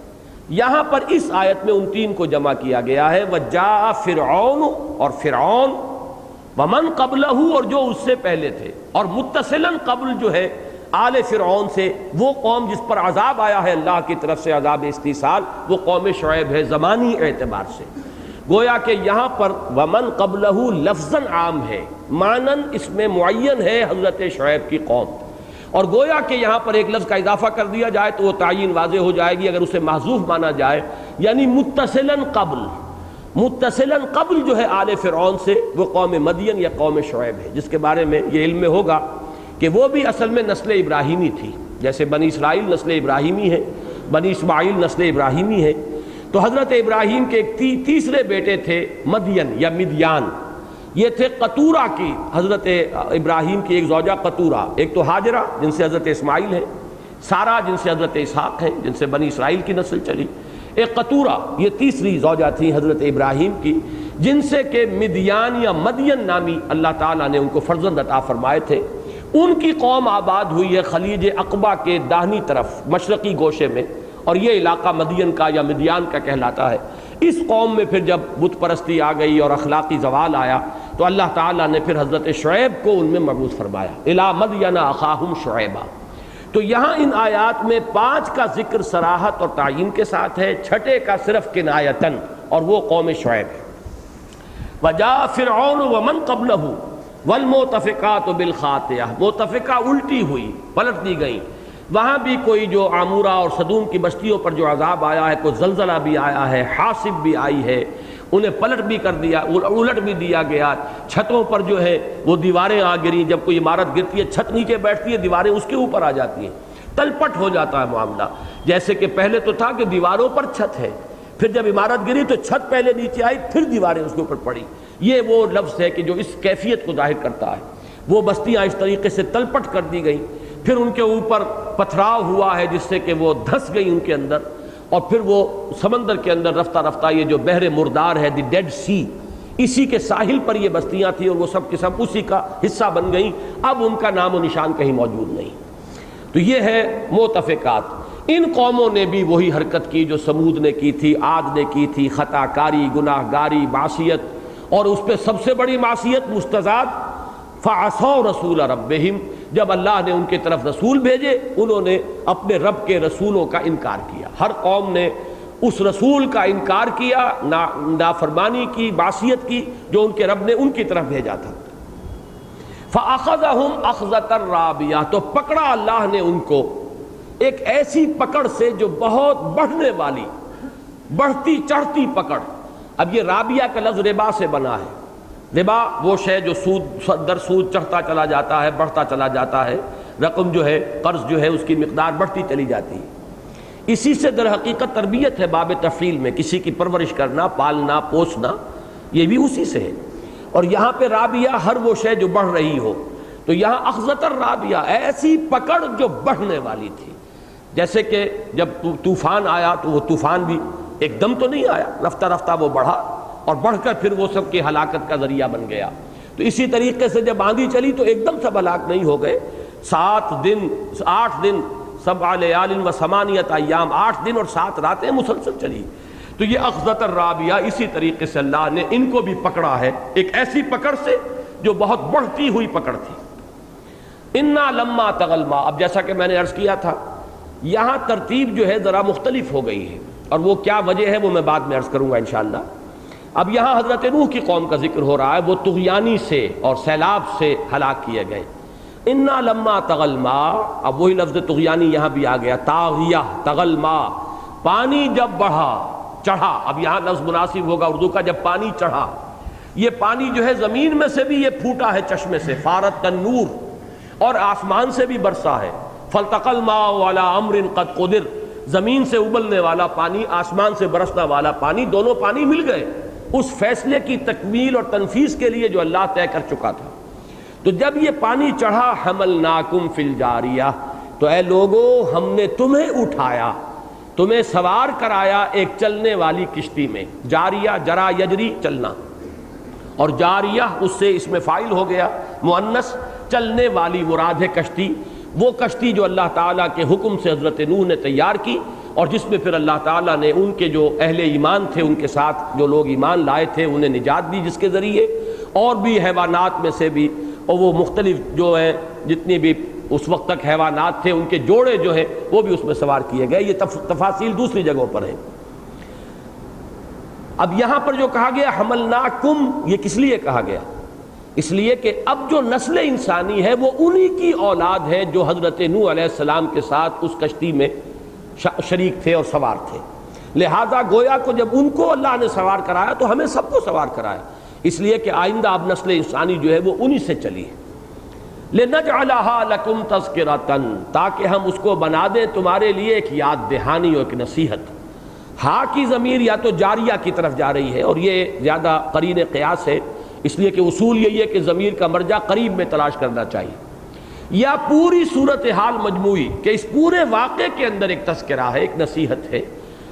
یہاں پر اس آیت میں ان 3 کو جمع کیا گیا ہے، وجاء فرعون، اور فرعون، ومن قبلہ، اور جو اس سے پہلے تھے، اور متصلاً قبل جو ہے آل فرعون سے وہ قوم جس پر عذاب آیا ہے اللہ کی طرف سے، عذاب استیصال، وہ قوم شعیب ہے زمانی اعتبار سے۔ گویا کہ یہاں پر ومن قبلہ لفظاً عام ہے، معناً اس میں معین ہے حضرت شعیب کی قوم، اور گویا کہ یہاں پر ایک لفظ کا اضافہ کر دیا جائے تو وہ تعین واضح ہو جائے گی اگر اسے محذوف مانا جائے، یعنی متصلاً قبل، متصلاً قبل جو ہے آل فرعون سے وہ قوم مدین یا قوم شعیب ہے، جس کے بارے میں یہ علم میں ہوگا کہ وہ بھی اصل میں نسل ابراہیمی تھی، جیسے بنی اسرائیل نسل ابراہیمی ہے، بنی اسماعیل نسل ابراہیمی ہے۔ تو حضرت ابراہیم کے ایک تیسرے بیٹے تھے مدین یا مدیان، یہ تھے قطورہ کی، حضرت ابراہیم کی ایک زوجہ قطورہ، ایک تو ہاجرہ جن سے حضرت اسماعیل ہے، سارہ جن سے حضرت اسحاق ہیں، جن سے بنی اسرائیل کی نسل چلی، ایک قطورہ، یہ تیسری زوجہ تھی حضرت ابراہیم کی، جن سے کہ مدیان یا مدین نامی اللہ تعالیٰ نے ان کو فرزند عطا فرمائے تھے۔ ان کی قوم آباد ہوئی ہے خلیج عقبہ کے داہنی طرف مشرقی گوشے میں، اور یہ علاقہ مدین کا یا مدیان کا کہلاتا ہے۔ اس قوم میں پھر جب بت پرستی آ گئی اور اخلاقی زوال آیا تو اللہ تعالیٰ نے پھر حضرت شعیب کو ان میں مبعوث فرمایا، الی مدین اخاہم شعیبا۔ تو یہاں ان آیات میں 5 کا ذکر صراحت اور تعین کے ساتھ ہے، 6 کا صرف کنایتن، اور وہ قوم شعیب ہے۔ وجاء فرعون ومن قبلہ والمؤتفقات بالخاطئہ، مؤتفقہ الٹی ہوئی، پلٹ دی گئیں، وہاں بھی کوئی جو عامورہ اور صدوم کی بستیوں پر جو عذاب آیا ہے، کوئی زلزلہ بھی آیا ہے، حاصب بھی آئی ہے، انہیں پلٹ بھی کر دیا، الٹ بھی دیا گیا، چھتوں پر جو ہے وہ دیواریں آ گریں، جب کوئی عمارت گرتی ہے چھت نیچے بیٹھتی ہے، دیواریں اس کے اوپر آ جاتی ہیں، تلپٹ ہو جاتا ہے معاملہ۔ جیسے کہ پہلے تو تھا کہ دیواروں پر چھت ہے، پھر جب عمارت گری تو چھت پہلے نیچے آئی، پھر دیواریں اس کے اوپر پڑی۔ یہ وہ لفظ ہے کہ جو اس کیفیت کو ظاہر کرتا ہے۔ وہ بستیاں اس طریقے سے تلپٹ کر دی گئیں، پھر ان کے اوپر پتھراؤ ہوا ہے جس سے کہ وہ دھس گئی ان کے اندر، اور پھر وہ سمندر کے اندر رفتہ رفتہ یہ جو بحر مردار ہے، دی ڈیڈ سی، اسی کے ساحل پر یہ بستیاں تھیں، اور وہ سب کے سب اسی کا حصہ بن گئیں، اب ان کا نام و نشان کہیں موجود نہیں۔ تو یہ ہے مؤتفقات۔ ان قوموں نے بھی وہی حرکت کی جو سمود نے کی تھی، عاد نے کی تھی، خطا کاری، گناہ گاری، معصیت، اور اس پہ سب سے بڑی معصیت مستضاد فعصوا رسول ربہم، جب اللہ نے ان کے طرف رسول بھیجے انہوں نے اپنے رب کے رسولوں کا انکار کیا۔ ہر قوم نے اس رسول کا انکار کیا، نافرمانی کی، معصیت کی جو ان کے رب نے ان کی طرف بھیجا تھا۔ فأخذہم اخذۃ رابیہ، تو پکڑا اللہ نے ان کو ایک ایسی پکڑ سے جو بہت بڑھنے والی، بڑھتی چڑھتی پکڑ۔ اب یہ رابیہ کا لفظ ربا سے بنا ہے۔ ربا وہ شے جو سود در سود چڑھتا چلا جاتا ہے، بڑھتا چلا جاتا ہے، رقم جو ہے، قرض جو ہے، اس کی مقدار بڑھتی چلی جاتی ہے۔ اسی سے در حقیقت تربیت ہے باب تفعیل میں، کسی کی پرورش کرنا، پالنا، پوسنا، یہ بھی اسی سے ہے۔ اور یہاں پہ رابیہ ہر وہ شے جو بڑھ رہی ہو، تو یہاں اخذۃ الرابیہ ایسی پکڑ جو بڑھنے والی تھی۔ جیسے کہ جب طوفان آیا تو وہ طوفان بھی ایک دم تو نہیں آیا، رفتہ رفتہ وہ بڑھا، اور بڑھ کر پھر وہ سب کی ہلاکت کا ذریعہ بن گیا۔ تو اسی طریقے سے جب آندھی چلی تو ایک دم سب ہلاک نہیں ہو گئے، 7 دن 8 دن 7 لیال و 8 ایام، 8 دن اور 7 راتیں مسلسل چلی۔ تو یہ اخذۃ الرابیہ، اسی طریقے سے اللہ نے ان کو بھی پکڑا ہے، ایک ایسی پکڑ سے جو بہت بڑھتی ہوئی پکڑ تھی۔ انا لما طغى الماء، اب جیسا کہ میں نے عرض کیا تھا یہاں ترتیب جو ہے ذرا مختلف ہو گئی ہے، اور وہ کیا وجہ ہے وہ میں بعد میں عرض کروں گا انشاءاللہ۔ اب یہاں حضرت نوح کی قوم کا ذکر ہو رہا ہے، وہ طغیانی سے اور سیلاب سے ہلاک کیے گئے۔ انا لما طغى الماء، اب وہی لفظ طغیانی یہاں بھی آ گیا، طاغیہ، طغى الماء، پانی جب بڑھا چڑھا، اب یہاں لفظ مناسب ہوگا اردو کا، جب پانی چڑھا، یہ پانی جو ہے زمین میں سے بھی یہ پھوٹا ہے چشمے سے، فارت النور، اور آسمان سے بھی برسا ہے، فالتقى الماء على امر قد قدر، زمین سے ابلنے والا پانی، آسمان سے برسنا والا پانی، دونوں پانی مل گئے اس فیصلے کی تکمیل اور تنفیذ کے لیے جو اللہ طے کر چکا تھا۔ تو جب یہ پانی چڑھا، حملناکم فی الجاریہ، تو اے لوگو ہم نے تمہیں اٹھایا، تمہیں سوار کرایا ایک چلنے والی کشتی میں۔ جاریہ جرا یجری چلنا، اور جاریہ اس سے اس میں فاعل ہو گیا مؤنث، چلنے والی مراد ہے کشتی، وہ کشتی جو اللہ تعالیٰ کے حکم سے حضرت نوح نے تیار کی، اور جس میں پھر اللہ تعالیٰ نے ان کے جو اہل ایمان تھے، ان کے ساتھ جو لوگ ایمان لائے تھے، انہیں نجات دی، جس کے ذریعے اور بھی حیوانات میں سے بھی، اور وہ مختلف جو ہیں جتنی بھی اس وقت تک حیوانات تھے، ان کے جوڑے جو ہیں وہ بھی اس میں سوار کیے گئے۔ یہ تفاصیل دوسری جگہوں پر ہیں۔ اب یہاں پر جو کہا گیا حملناکم، یہ کس لیے کہا گیا؟ اس لیے کہ اب جو نسل انسانی ہے وہ انہی کی اولاد ہے جو حضرت نوح علیہ السلام کے ساتھ اس کشتی میں شریک تھے اور سوار تھے، لہذا گویا کو جب ان کو اللہ نے سوار کرایا تو ہمیں سب کو سوار کرایا، اس لیے کہ آئندہ اب نسل انسانی جو ہے وہ انہی سے چلی ہے۔ لِنَجْعَلَهَا لَكُمْ تَذْكِرَةً، تاکہ ہم اس کو بنا دیں تمہارے لیے ایک یاد دہانی اور ایک نصیحت۔ ہاں کی ضمیر یا تو جاریہ کی طرف جا رہی ہے، اور یہ زیادہ قرین قیاس ہے، اس لیے کہ اصول یہی ہے کہ ضمیر کا مرجع قریب میں تلاش کرنا چاہیے، یا پوری صورتحال مجموعی کہ اس پورے واقعے کے اندر ایک تذکرہ ہے، ایک نصیحت ہے،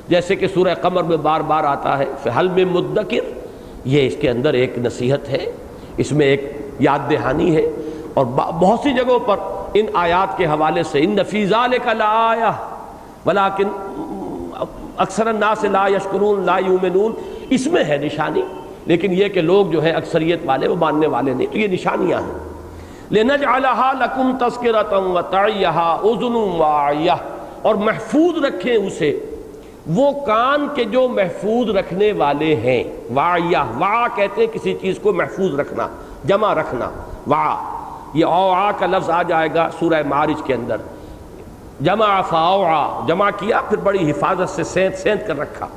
جیسے کہ سورہ قمر میں بار بار آتا ہے فَهَلْ مِن مُدَّكِرٍ، یہ اس کے اندر ایک نصیحت ہے، اس میں ایک یاد دہانی ہے، اور بہت سی جگہوں پر ان آیات کے حوالے سے ان فی ذالک لآیہ ولکن اکثر الناس لا یشکرون لا یؤمنون، اس میں ہے نشانی، لیکن یہ کہ لوگ جو ہے اکثریت والے وہ ماننے والے نہیں، تو یہ نشانیاں ہیں۔ لِنَجْعَلَهَا لَكُمْ تَذْكِرَةً وَتَعِيَهَا أُذُنٌ وَاعِيَةٌ، اور محفوظ رکھیں اسے وہ کان کے جو محفوظ رکھنے والے ہیں۔ واعیہ، وعا کہتے ہیں کسی چیز کو محفوظ رکھنا، جمع رکھنا، وعا، یہ اوعا کا لفظ آ جائے گا سورہ معارج کے اندر، جمع فاوعا، جمع کیا پھر بڑی حفاظت سے سینت کر رکھا،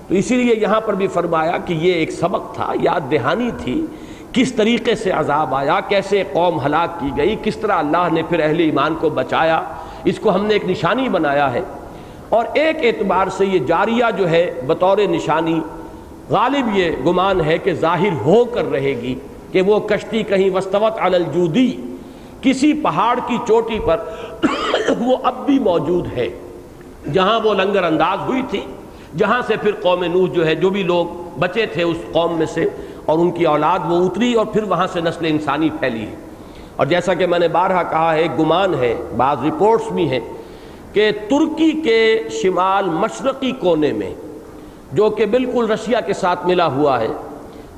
تو اسی لیے یہاں پر بھی فرمایا کہ یہ ایک سبق تھا، یاد دہانی تھی، کس طریقے سے عذاب آیا، کیسے قوم ہلاک کی گئی، کس طرح اللہ نے پھر اہل ایمان کو بچایا، اس کو ہم نے ایک نشانی بنایا ہے۔ اور ایک اعتبار سے یہ جاریہ جو ہے بطور نشانی، غالب یہ گمان ہے کہ ظاہر ہو کر رہے گی کہ وہ کشتی کہیں واستوت علی الجودی، کسی پہاڑ کی چوٹی پر وہ اب بھی موجود ہے، جہاں وہ لنگر انداز ہوئی تھی، جہاں سے پھر قوم نوح جو ہے، جو بھی لوگ بچے تھے اس قوم میں سے اور ان کی اولاد، وہ اتری اور پھر وہاں سے نسل انسانی پھیلی ہے۔ اور جیسا کہ میں نے بارہا کہا ہے، گمان ہے، بعض رپورٹس بھی ہیں کہ ترکی کے شمال مشرقی کونے میں، جو کہ بالکل رشیا کے ساتھ ملا ہوا ہے،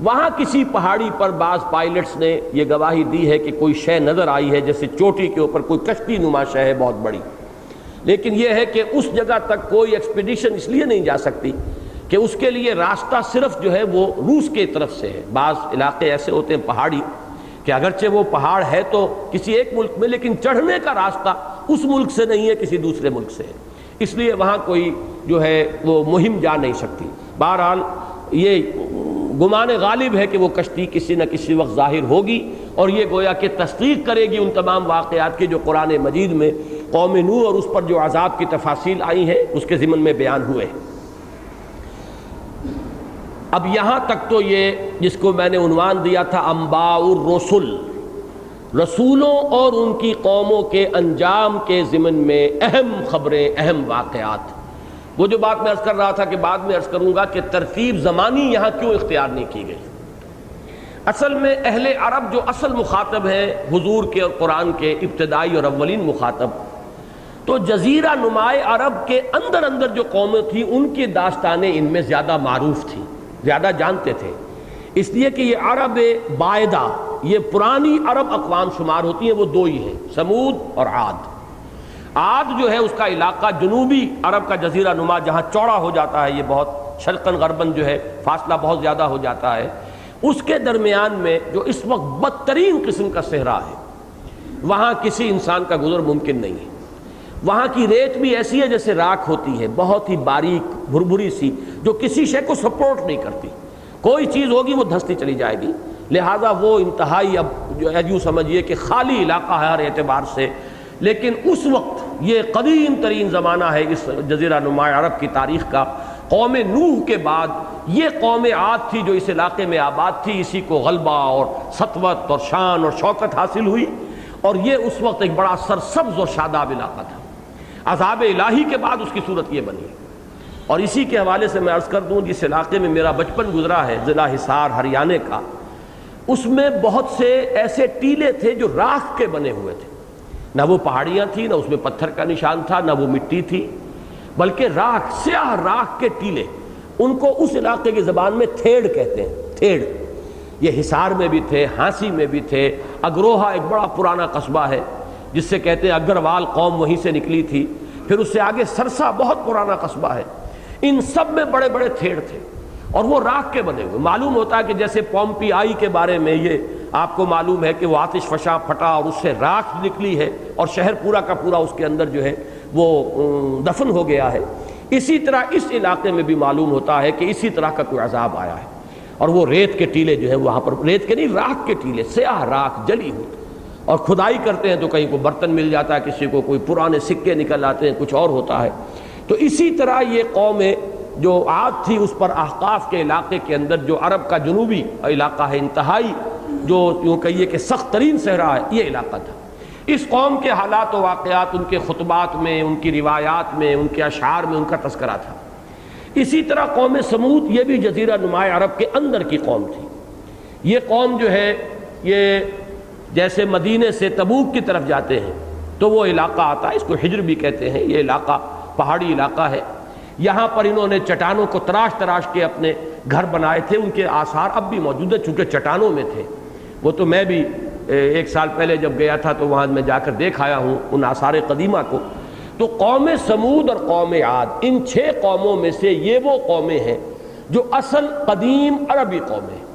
وہاں کسی پہاڑی پر بعض پائلٹس نے یہ گواہی دی ہے کہ کوئی شے نظر آئی ہے، جیسے چوٹی کے اوپر کوئی کشتی نما شے ہے بہت بڑی، لیکن یہ ہے کہ اس جگہ تک کوئی ایکسپیڈیشن اس لیے نہیں جا سکتی کہ اس کے لیے راستہ صرف جو ہے وہ روس کے طرف سے ہے۔ بعض علاقے ایسے ہوتے ہیں پہاڑی کہ اگرچہ وہ پہاڑ ہے تو کسی ایک ملک میں، لیکن چڑھنے کا راستہ اس ملک سے نہیں ہے، کسی دوسرے ملک سے ہے، اس لیے وہاں کوئی جو ہے وہ مہم جا نہیں سکتی۔ بہرحال یہ گمان غالب ہے کہ وہ کشتی کسی نہ کسی وقت ظاہر ہوگی، اور یہ گویا کہ تصدیق کرے گی ان تمام واقعات کی جو قرآن مجید میں قوم نوح اور اس پر جو عذاب کی تفاصیل آئی ہیں اس کے ضمن میں بیان ہوئے ہیں۔ اب یہاں تک تو یہ جس کو میں نے عنوان دیا تھا انباء الرسل، رسولوں اور ان کی قوموں کے انجام کے ضمن میں اہم خبریں، اہم واقعات، وہ جو بات میں عرض کر رہا تھا کہ بعد میں عرض کروں گا کہ ترتیب زمانی یہاں کیوں اختیار نہیں کی گئی۔ اصل میں اہل عرب جو اصل مخاطب ہیں حضور کے اور قرآن کے ابتدائی اور اولین مخاطب، تو جزیرہ نمائے عرب کے اندر اندر جو قومیں تھیں ان کی داستانیں ان میں زیادہ معروف تھیں، زیادہ جانتے تھے، اس لیے کہ یہ عرب بائدہ، یہ پرانی عرب اقوام شمار ہوتی ہیں، وہ دو ہی ہیں، سمود اور عاد۔ عاد جو ہے اس کا علاقہ جنوبی عرب کا جزیرہ نما جہاں چوڑا ہو جاتا ہے، یہ بہت شرقاً غرباً جو ہے فاصلہ بہت زیادہ ہو جاتا ہے، اس کے درمیان میں جو اس وقت بدترین قسم کا صحرا ہے، وہاں کسی انسان کا گزر ممکن نہیں ہے۔ وہاں کی ریت بھی ایسی ہے جیسے راکھ ہوتی ہے، بہت ہی باریک بھربھری سی، جو کسی شے کو سپورٹ نہیں کرتی، کوئی چیز ہوگی وہ دھنستی چلی جائے گی۔ لہذا وہ انتہائی اب یوں سمجھیے کہ خالی علاقہ ہے ہر اعتبار سے، لیکن اس وقت یہ قدیم ترین زمانہ ہے اس جزیرہ نما عرب کی تاریخ کا۔ قوم نوح کے بعد یہ قوم عاد تھی جو اس علاقے میں آباد تھی، اسی کو غلبہ اور سطوت اور شان اور شوکت حاصل ہوئی، اور یہ اس وقت ایک بڑا سرسبز اور شاداب علاقہ تھا۔ عذاب الہی کے بعد اس کی صورت یہ بنی۔ اور اسی کے حوالے سے میں عرض کر دوں، جس علاقے میں میرا بچپن گزرا ہے، ضلع حصار ہریانہ کا، اس میں بہت سے ایسے ٹیلے تھے جو راکھ کے بنے ہوئے تھے، نہ وہ پہاڑیاں تھیں، نہ اس میں پتھر کا نشان تھا، نہ وہ مٹی تھی، بلکہ راکھ، سیاہ راکھ کے ٹیلے۔ ان کو اس علاقے کی زبان میں تھیڑ کہتے ہیں، تھیڑ۔ یہ حصار میں بھی تھے، ہانسی میں بھی تھے، اگروہا ایک بڑا پرانا قصبہ ہے جس سے کہتے ہیں اگروال قوم وہیں سے نکلی تھی، پھر اس سے آگے سرسا بہت پرانا قصبہ ہے، ان سب میں بڑے بڑے تھیڑ تھے اور وہ راکھ کے بنے ہوئے۔ معلوم ہوتا ہے کہ جیسے پومپی آئی کے بارے میں یہ آپ کو معلوم ہے کہ وہ آتش فشاں پھٹا اور اس سے راکھ نکلی ہے اور شہر پورا کا پورا اس کے اندر جو ہے وہ دفن ہو گیا ہے، اسی طرح اس علاقے میں بھی معلوم ہوتا ہے کہ اسی طرح کا کوئی عذاب آیا ہے۔ اور وہ ریت کے ٹیلے جو ہے وہاں پر، ریت کے نہیں، راکھ کے ٹیلے، سیاہ راکھ جلی ہوئی، اور کھدائی کرتے ہیں تو کہیں کو برتن مل جاتا ہے، کسی کو کوئی پرانے سکے نکل آتے ہیں، کچھ اور ہوتا ہے۔ تو اسی طرح یہ قوم جو عاد تھی، اس پر احقاف کے علاقے کے اندر جو عرب کا جنوبی علاقہ ہے، انتہائی جو یوں کہیے کہ سخت ترین صحرا ہے، یہ علاقہ تھا۔ اس قوم کے حالات و واقعات ان کے خطبات میں، ان کی روایات میں، ان کے اشعار میں ان کا تذکرہ تھا۔ اسی طرح قوم سمود، یہ بھی جزیرہ نما عرب کے اندر کی قوم تھی۔ یہ قوم جو ہے، یہ جیسے مدینے سے تبوک کی طرف جاتے ہیں تو وہ علاقہ آتا ہے، اس کو حجر بھی کہتے ہیں، یہ علاقہ پہاڑی علاقہ ہے۔ یہاں پر انہوں نے چٹانوں کو تراش تراش کے اپنے گھر بنائے تھے، ان کے آثار اب بھی موجود ہیں چونکہ چٹانوں میں تھے۔ وہ تو میں بھی ایک سال پہلے جب گیا تھا تو وہاں میں جا کر دیکھ آیا ہوں ان آثار قدیمہ کو۔ تو قوم سمود اور قوم عاد، ان 6 قوموں میں سے یہ وہ قومیں ہیں جو اصل قدیم عربی قومیں ہیں۔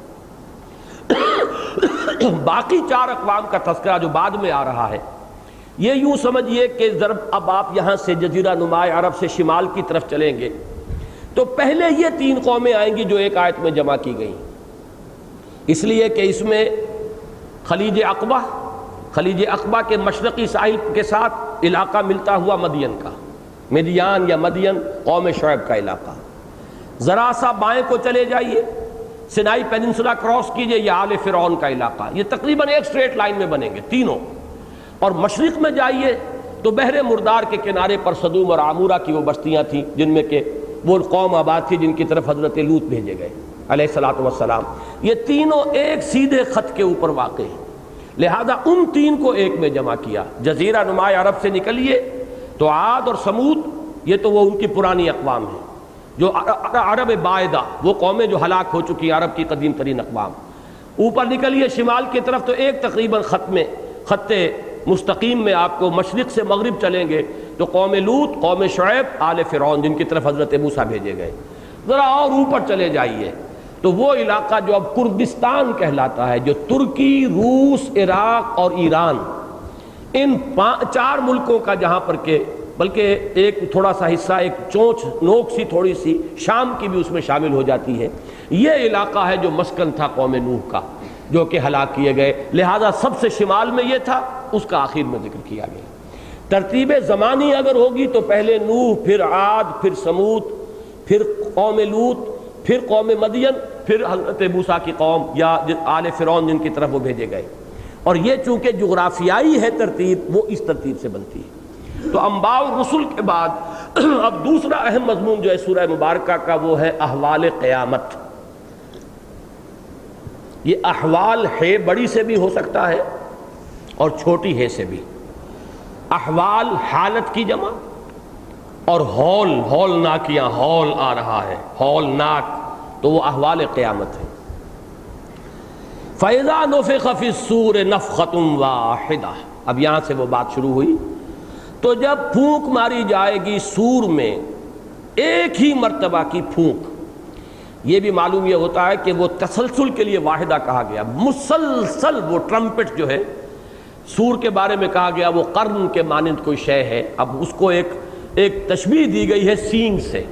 باقی 4 اقوام کا تذکرہ جو بعد میں آ رہا ہے، یہ یوں سمجھیے کہ ضرب اب آپ یہاں سے جزیرہ نما عرب سے شمال کی طرف چلیں گے تو پہلے یہ 3 قومیں آئیں گی جو ایک آیت میں جمع کی گئیں، اس لیے کہ اس میں خلیج عقبہ کے مشرقی ساحل کے ساتھ علاقہ ملتا ہوا مدین کا، مدیان یا مدین قوم شعیب کا علاقہ۔ ذرا سا بائیں کو چلے جائیے، سینائی پیننسولا کراس کیجئے، یہ آل فرعون کا علاقہ، یہ تقریباً ایک سٹریٹ لائن میں بنیں گے تینوں۔ اور مشرق میں جائیے تو بحر مردار کے کنارے پر صدوم اور عامورہ کی وہ بستیاں تھیں جن میں کہ وہ قوم آباد تھی جن کی طرف حضرت لوط بھیجے گئے علیہ الصلوۃ والسلام۔ یہ تینوں ایک سیدھے خط کے اوپر واقع ہیں، لہذا ان 3 کو ایک میں جمع کیا۔ جزیرہ نما عرب سے نکلیے تو عاد اور سمود، یہ تو وہ ان کی پرانی اقوام ہیں جو عرب باعدہ، وہ قومیں جو ہلاک ہو چکی عرب کی قدیم ترین اقوام۔ اوپر نکلیے شمال کی طرف تو ایک تقریباً خط مستقیم میں آپ کو مشرق سے مغرب چلیں گے تو قوم لوط، قوم شعیب، آل فرعون جن کی طرف حضرت موسیٰ بھیجے گئے۔ ذرا اور اوپر چلے جائیے تو وہ علاقہ جو اب کردستان کہلاتا ہے، جو ترکی، روس، عراق اور ایران، ان 4 ملکوں کا، جہاں پر کہ بلکہ ایک تھوڑا سا حصہ، ایک چونچ نوک سی تھوڑی سی شام کی بھی اس میں شامل ہو جاتی ہے، یہ علاقہ ہے جو مسکن تھا قوم نوح کا، جو کہ ہلاک کیے گئے۔ لہذا سب سے شمال میں یہ تھا، اس کا آخر میں ذکر کیا گیا۔ ترتیب زمانی اگر ہوگی تو پہلے نوح، پھر عاد، پھر سمود، پھر قوم لوط، پھر قوم مدین، پھر حضرت موسیٰ کی قوم یا آل فرعون جن کی طرف وہ بھیجے گئے۔ اور یہ چونکہ جغرافیائی ہے ترتیب، وہ اس ترتیب سے بنتی ہے۔ تو انباء الرسل کے بعد اب دوسرا اہم مضمون جو ہے سورہ مبارکہ کا، وہ ہے احوال قیامت۔ یہ احوال ہے بڑی سے بھی ہو سکتا ہے اور چھوٹی ہے سے بھی۔ احوال حالت کی جمع، اور ہولناکیاں، ہول آ رہا ہے، ہولناک، تو وہ احوال قیامت ہے۔ فَإِذَا نُفِخَ فِي الصُّورِ نَفْخَةٌ وَاحِدَةٌ، اب یہاں سے وہ بات شروع ہوئی۔ تو جب پھونک ماری جائے گی سور میں، ایک ہی مرتبہ کی پھونک، یہ بھی معلوم یہ ہوتا ہے کہ وہ تسلسل کے لیے واحدہ کہا گیا، مسلسل وہ ٹرمپٹ جو ہے سور کے بارے میں کہا گیا وہ قرن کے مانند کوئی شے ہے. اب اس کو ایک تشبیہ دی گئی ہے سینگ سے.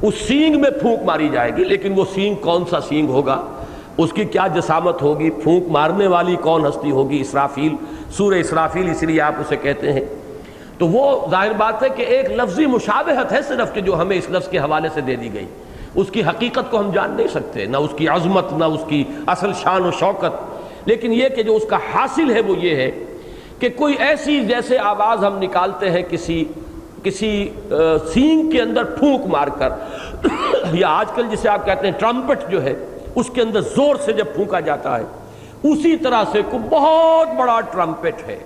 اس سینگ میں پھونک ماری جائے گی، لیکن وہ سینگ کون سا سینگ ہوگا، اس کی کیا جسامت ہوگی، پھونک مارنے والی کون ہستی ہوگی؟ اسرافیل، سورہ اسرافیل اس لیے آپ اسے کہتے ہیں. تو وہ ظاہر بات ہے کہ ایک لفظی مشابہت ہے صرف کہ جو ہمیں اس لفظ کے حوالے سے دے دی گئی. اس کی حقیقت کو ہم جان نہیں سکتے، نہ اس کی عظمت، نہ اس کی اصل شان و شوکت. لیکن یہ کہ جو اس کا حاصل ہے وہ یہ ہے کہ کوئی ایسی جیسے آواز ہم نکالتے ہیں کسی سینگ کے اندر پھونک مار کر، یا آج کل جسے آپ کہتے ہیں ٹرمپٹ جو ہے، اس کے اندر زور سے جب پھونکا جاتا ہے، اسی طرح سے کوئی بہت بڑا ٹرمپٹ ہے،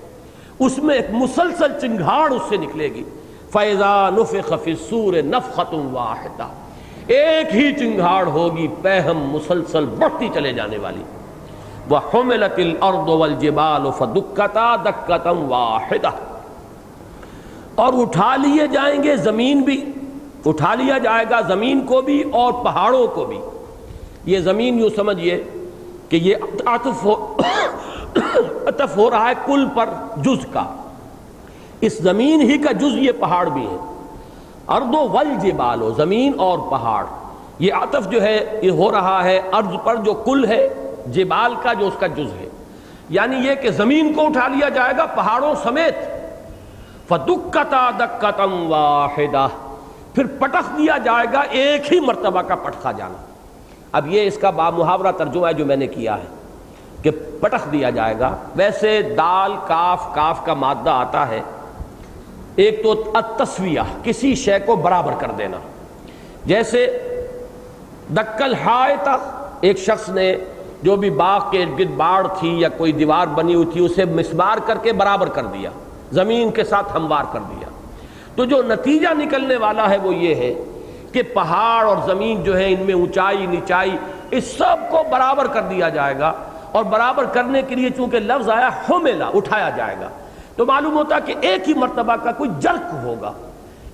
اس میں ایک مسلسل چنگھاڑ اس سے نکلے گی. فَإِذَا نُفِخَ فِي الصُّورِ نَفْخَةٌ وَاحِدَةٌ، ایک ہی چنگھاڑ ہوگی پہم مسلسل بڑھتی چلے جانے والی. وَحُمِلَتِ الْأَرْضُ وَالْجِبَالُ فَدُكَّتَا دَكَّةً وَاحِدَةً، اور اٹھا لیے جائیں گے، زمین بھی اٹھا لیا جائے گا، زمین کو بھی اور پہاڑوں کو بھی. یہ زمین یوں سمجھیے کہ یہ عطف ہو رہا ہے کل پر جز کا. اس زمین ہی کا جز یہ پہاڑ بھی ہے. ارض والجبال، زمین اور پہاڑ، یہ عطف جو ہے یہ ہو رہا ہے ارض پر جو کل ہے، جبال کا جو اس کا جز ہے. یعنی یہ کہ زمین کو اٹھا لیا جائے گا پہاڑوں سمیت. فَدُكَّتَا دَكَّةً وَاحِدَةً، پھر پٹخ دیا جائے گا ایک ہی مرتبہ کا پٹخا جانا. اب یہ اس کا بامحاورہ ترجمہ ہے جو میں نے کیا ہے کہ پٹخ دیا جائے گا. ویسے دال کاف کا مادہ آتا ہے، ایک تو التسویہ، کسی شے کو برابر کر دینا. جیسے دکل حائطہ، ایک شخص نے جو بھی باغ کے ارد گرد باڑ تھی یا کوئی دیوار بنی ہوئی تھی اسے مسمار کر کے برابر کر دیا، زمین کے ساتھ ہموار کر دیا. تو جو نتیجہ نکلنے والا ہے وہ یہ ہے کہ پہاڑ اور زمین جو ہے ان میں اونچائی نیچائی اس سب کو برابر کر دیا جائے گا. اور برابر کرنے کے لیے چونکہ لفظ آیا حملا، اٹھایا جائے گا، تو معلوم ہوتا کہ ایک ہی مرتبہ کا کوئی جرک ہوگا.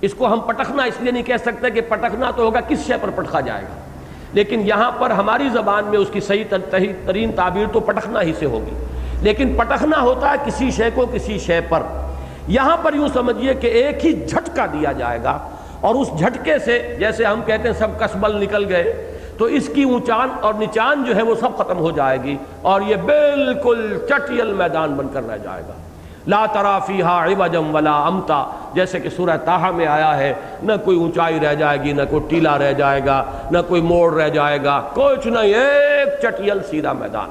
اس کو ہم پٹخنا اس لیے نہیں کہہ سکتے کہ پٹخنا تو ہوگا کس شے پر پٹخا جائے گا، لیکن یہاں پر ہماری زبان میں اس کی صحیح ترین تعبیر تو پٹخنا ہی سے ہوگی. لیکن پٹخنا ہوتا ہے کسی شے کو کسی شے پر. یہاں پر یوں سمجھیے کہ ایک ہی جھٹکا دیا جائے گا، اور اس جھٹکے سے جیسے ہم کہتے ہیں سب کسبل نکل گئے، تو اس کی اونچان اور نچان جو ہے وہ سب ختم ہو جائے گی، اور یہ بالکل چٹیل میدان بن کر رہ جائے گا. لا تری فیہا عوجا ولا امتا، جیسے کہ سورہ طٰہٰ میں آیا ہے، نہ کوئی اونچائی رہ جائے گی، نہ کوئی ٹیلا رہ جائے گا، نہ کوئی موڑ رہ جائے گا، کچھ نہیں، ایک چٹیل سیدھا میدان.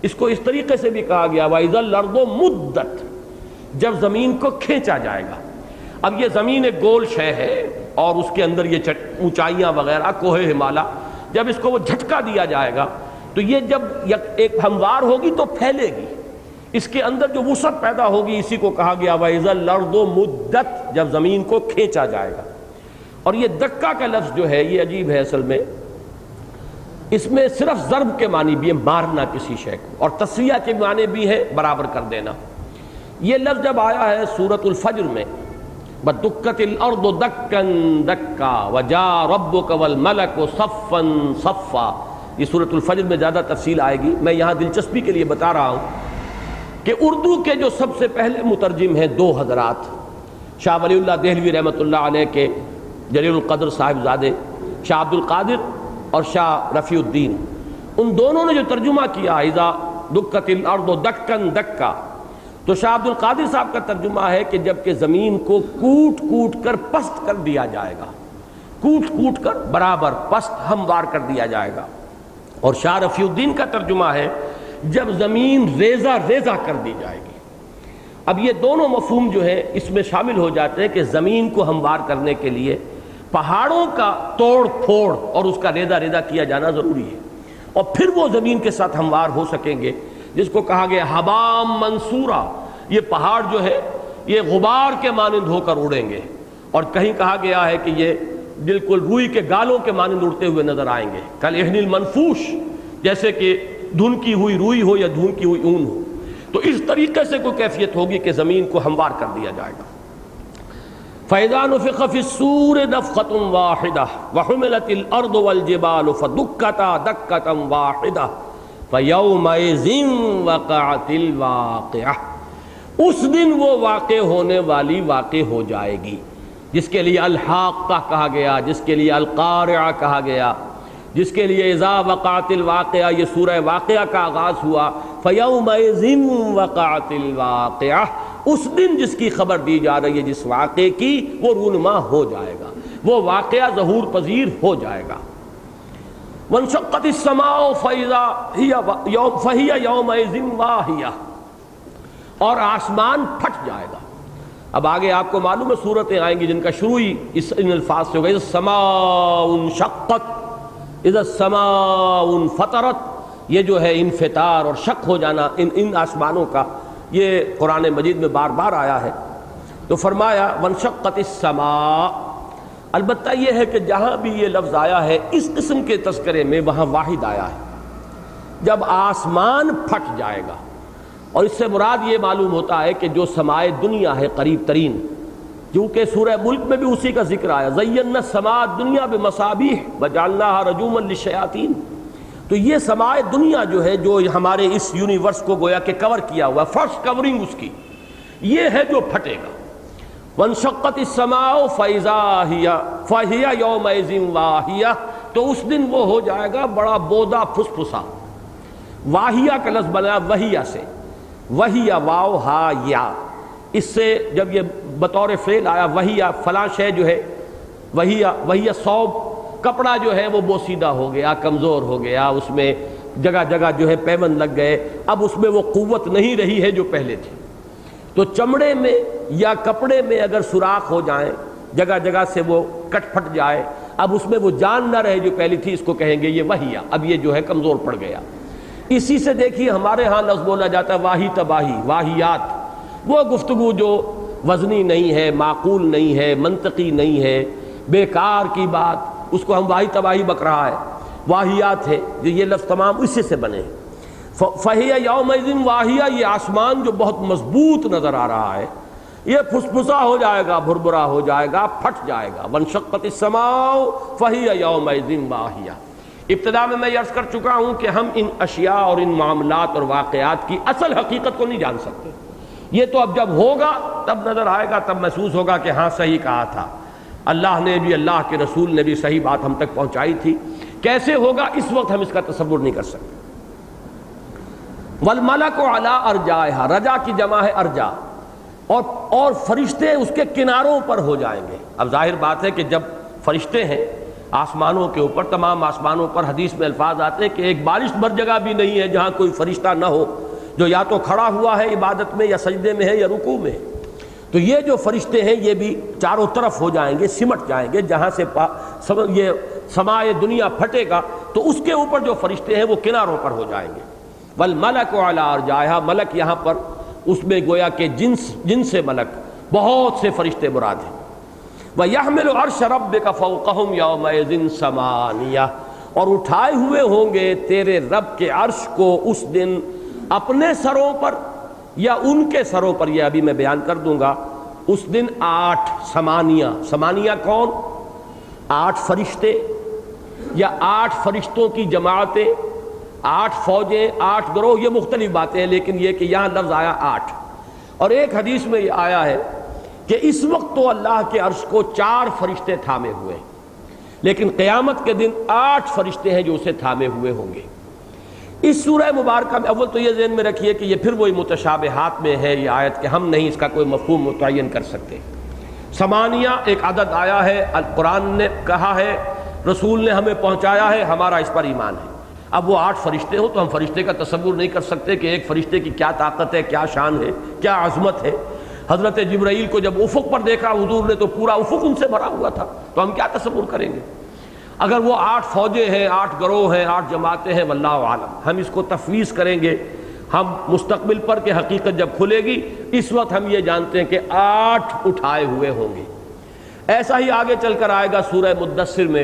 اس کو اس طریقے سے بھی کہا گیا وَإِذَا الْأَرْضُ مُدَّتْ، جب زمین کو کھینچا جائے گا. اب یہ زمین ایک گول شے ہے اور اس کے اندر یہ اونچائیاں وغیرہ، کوہ ہمالا، جب اس کو وہ جھٹکا دیا جائے گا تو یہ جب ایک ہموار ہوگی تو پھیلے گی، اس کے اندر جو وسعت پیدا ہوگی، اسی کو کہا گیا وَإِذَا الْأَرْضُ مُدَّتْ، جب زمین کو کھینچا جائے گا. اور یہ دکا کا لفظ جو ہے یہ عجیب ہے، اصل میں اس میں صرف ضرب کے معنی بھی ہے، مارنا کسی شے کو، اور تسویہ کے معنی بھی ہے برابر کر دینا. یہ لفظ جب آیا ہے سورۃ الفجر میں، وَدُكَّتِ الْأَرْضُ دَكًّا دَكًّا وَجَاءَ رَبُّكَ وَالْمَلَكُ صَفًّا صَفًّا، یہ سورۃ الفجر میں زیادہ تفصیل آئے گی. میں یہاں دلچسپی کے لیے بتا رہا ہوں کہ اردو کے جو سب سے پہلے مترجم ہیں دو حضرات، شاہ ولی اللہ دہلوی رحمۃ اللہ علیہ کے جلیل القدر صاحبزادے شاہ عبد القادر اور شاہ رفیع الدین، ان دونوں نے جو ترجمہ کیا اذا دکت الارض دکن دکا، تو شاہ عبد القادر صاحب کا ترجمہ ہے کہ جب کہ زمین کو کوٹ کوٹ کر پست کر دیا جائے گا، کوٹ کوٹ کر برابر پست ہموار کر دیا جائے گا. اور شاہ رفیع الدین کا ترجمہ ہے جب زمین ریزہ ریزہ کر دی جائے گی. اب یہ دونوں مفہوم جو ہے اس میں شامل ہو جاتے ہیں کہ زمین کو ہموار کرنے کے لیے پہاڑوں کا توڑ پھوڑ اور اس کا ریزہ ریزہ کیا جانا ضروری ہے، اور پھر وہ زمین کے ساتھ ہموار ہو سکیں گے، جس کو کہا گیا حبام منصورہ. یہ پہاڑ جو ہے یہ غبار کے مانند ہو کر اڑیں گے، اور کہیں کہا گیا ہے کہ یہ بالکل روئی کے گالوں کے مانند اڑتے ہوئے نظر آئیں گے، کالعہن المنفوش، جیسے کہ دھنکی ہوئی روئی ہو یا دھنکی ہوئی اون ہو. تو اس طریقے سے کوئی کیفیت ہوگی کہ زمین کو ہموار کر دیا جائے گا. فَإِذَا نُفِخَ فِي الصُّورِ نَفْخَةٌ وَاحِدَةٌ وَحُمِلَتِ الْأَرْضُ وَالْجِبَالُ فَدُكَّتَا دَكَّةً وَاحِدَةً فَيَوْمَئِذٍ وَقَعَتِ الْوَاقِعَةُ. اس دن وہ واقع ہونے والی واقع ہو جائے گی، جس کے لیے الحاقہ کہا گیا، جس کے لیے القارعہ کہا گیا، جس کے لیے اذا وقعت الواقعہ یہ سورہ واقعہ کا آغاز ہوا، فیومئذ وقعت الواقعہ، اس دن جس کی خبر دی جا رہی ہے، جس واقعے کی، وہ رونما ہو جائے گا، وہ واقعہ ظہور پذیر ہو جائے گا۔ وانشقت السماء فہی یومئذ واہیہ، اور آسمان پھٹ جائے گا۔ اب آگے آپ کو معلوم ہے صورتیں آئیں گی جن کا شروع ہی ان الفاظ سے ہوگا، اذا السماء انشقت، اذا السماء انفطرت، یہ جو ہے انفطار اور شق ہو جانا ان آسمانوں کا، یہ قرآن مجید میں بار بار آیا ہے۔ تو فرمایا وانشقت السماء، البتہ یہ ہے کہ جہاں بھی یہ لفظ آیا ہے اس قسم کے تذکرے میں وہاں واحد آیا ہے، جب آسمان پھٹ جائے گا، اور اس سے مراد یہ معلوم ہوتا ہے کہ جو سمائے دنیا ہے قریب ترین، کیونکہ سورہ ملک میں بھی اسی کا ذکر آیا، زینا السماء الدنیا بمصابیح وجعلناها رجوما للشیاطین، تو یہ سمائے دنیا جو ہے، جو ہمارے اس یونیورس کو گویا کہ کور کیا ہوا، فرسٹ کورنگ اس کی، یہ ہے جو پھٹے گا۔ وانشقت السماء فہی یومئذ واہیہ، تو اس دن وہ ہو جائے گا بڑا بودا پھسپھسا۔ واہیہ کا لفظ بنا وہیہ سے، وہیہ واو ہا یا، اس سے جب یہ بطور فعل آیا وہیہ فلاں شے جو ہے، وہیہ صوب، کپڑا جو ہے وہ بوسیدہ ہو گیا، کمزور ہو گیا، اس میں جگہ جگہ جو ہے پیون لگ گئے، اب اس میں وہ قوت نہیں رہی ہے جو پہلے تھی۔ تو چمڑے میں یا کپڑے میں اگر سوراخ ہو جائیں، جگہ جگہ سے وہ کٹ پھٹ جائے، اب اس میں وہ جان نہ رہے جو پہلی تھی، اس کو کہیں گے یہ وہیہ، اب یہ جو ہے کمزور پڑ گیا۔ اسی سے دیکھیے ہمارے ہاں لفظ بولا جاتا ہے واہی تباہی، واہیات، وہ گفتگو جو وزنی نہیں ہے، معقول نہیں ہے، منطقی نہیں ہے، بیکار کی بات، اس کو ہم واہی تباہی بک رہا ہے، واہیات ہے، یہ لفظ تمام اسی سے بنے ہیں۔ فہی یومئذ واہیہ، یہ آسمان جو بہت مضبوط نظر آ رہا ہے، یہ پھسپھسا ہو جائے گا، بھربھرا ہو جائے گا، پھٹ جائے گا۔ وانشقت السماء فہی یومئذ واہیہ۔ ابتدا میں یہ عرض کر چکا ہوں کہ ہم ان اشیاء اور ان معاملات اور واقعات کی اصل حقیقت کو نہیں جان سکتے، یہ تو اب جب ہوگا تب نظر آئے گا، تب محسوس ہوگا کہ ہاں صحیح کہا تھا، اللہ نے بھی، اللہ کے رسول نے بھی صحیح بات ہم تک پہنچائی تھی۔ کیسے ہوگا اس وقت ہم اس کا تصور نہیں کر سکتے۔ والملک علی ارجائها، رجا کی جمع ہے ارجا، اور فرشتے اس کے کناروں پر ہو جائیں گے۔ اب ظاہر بات ہے کہ جب فرشتے ہیں آسمانوں کے اوپر، تمام آسمانوں پر، حدیث میں الفاظ آتے ہیں کہ ایک بارش بھر جگہ بھی نہیں ہے جہاں کوئی فرشتہ نہ ہو، جو یا تو کھڑا ہوا ہے عبادت میں، یا سجدے میں ہے، یا رکوع میں۔ تو یہ جو فرشتے ہیں یہ بھی چاروں طرف ہو جائیں گے، سمٹ جائیں گے، جہاں سے یہ سمائے دنیا پھٹے گا تو اس کے اوپر جو فرشتے ہیں وہ کناروں پر ہو جائیں گے۔ والملک علی ارجائها، ملک یہاں پر اس میں گویا کہ جنس ملک، بہت سے فرشتے مراد ہیں۔ وَيَحْمِلُ عَرْشَ رَبِّكَ فَوْقَهُمْ يَوْمَئِذٍ ثَمَانِيَةٌ، اور اٹھائے ہوئے ہوں گے تیرے رب کے عرش کو اس دن اپنے سروں پر یا ان کے سروں پر، یہ ابھی میں بیان کر دوں گا۔ اس دن 8 ثمانیہ، ثمانیہ کون؟ 8 فرشتے یا 8 فرشتوں کی جماعتیں، 8 فوجیں، 8 گروہ، یہ مختلف باتیں ہیں، لیکن یہ کہ یہاں لفظ آیا 8۔ اور ایک حدیث میں یہ آیا ہے کہ اس وقت تو اللہ کے عرش کو 4 فرشتے تھامے ہوئے ہیں، لیکن قیامت کے دن 8 فرشتے ہیں جو اسے تھامے ہوئے ہوں گے۔ اس سورہ مبارکہ میں اول تو یہ ذہن میں رکھیے کہ یہ پھر وہی متشابہات میں ہے یہ آیت کہ ہم نہیں اس کا کوئی مفہوم متعین کر سکتے۔ ثمانیہ ایک عدد آیا ہے، قرآن نے کہا ہے، رسول نے ہمیں پہنچایا ہے، ہمارا اس پر ایمان ہے۔ اب وہ 8 فرشتے ہوں تو ہم فرشتے کا تصور نہیں کر سکتے کہ ایک فرشتے کی کیا طاقت ہے، کیا شان ہے، کیا عظمت ہے۔ حضرت جبرائیل کو جب افق پر دیکھا حضور نے تو پورا افق ان سے بھرا ہوا تھا، تو ہم کیا تصور کریں گے؟ اگر وہ 8 فوجیں ہیں، 8 گروہ ہیں، 8 جماعتیں ہیں، واللہ عالم، ہم اس کو تفویض کریں گے ہم مستقبل پر کہ حقیقت جب کھلے گی، اس وقت ہم یہ جانتے ہیں کہ 8 اٹھائے ہوئے ہوں گے۔ ایسا ہی آگے چل کر آئے گا سورہ مدثر میں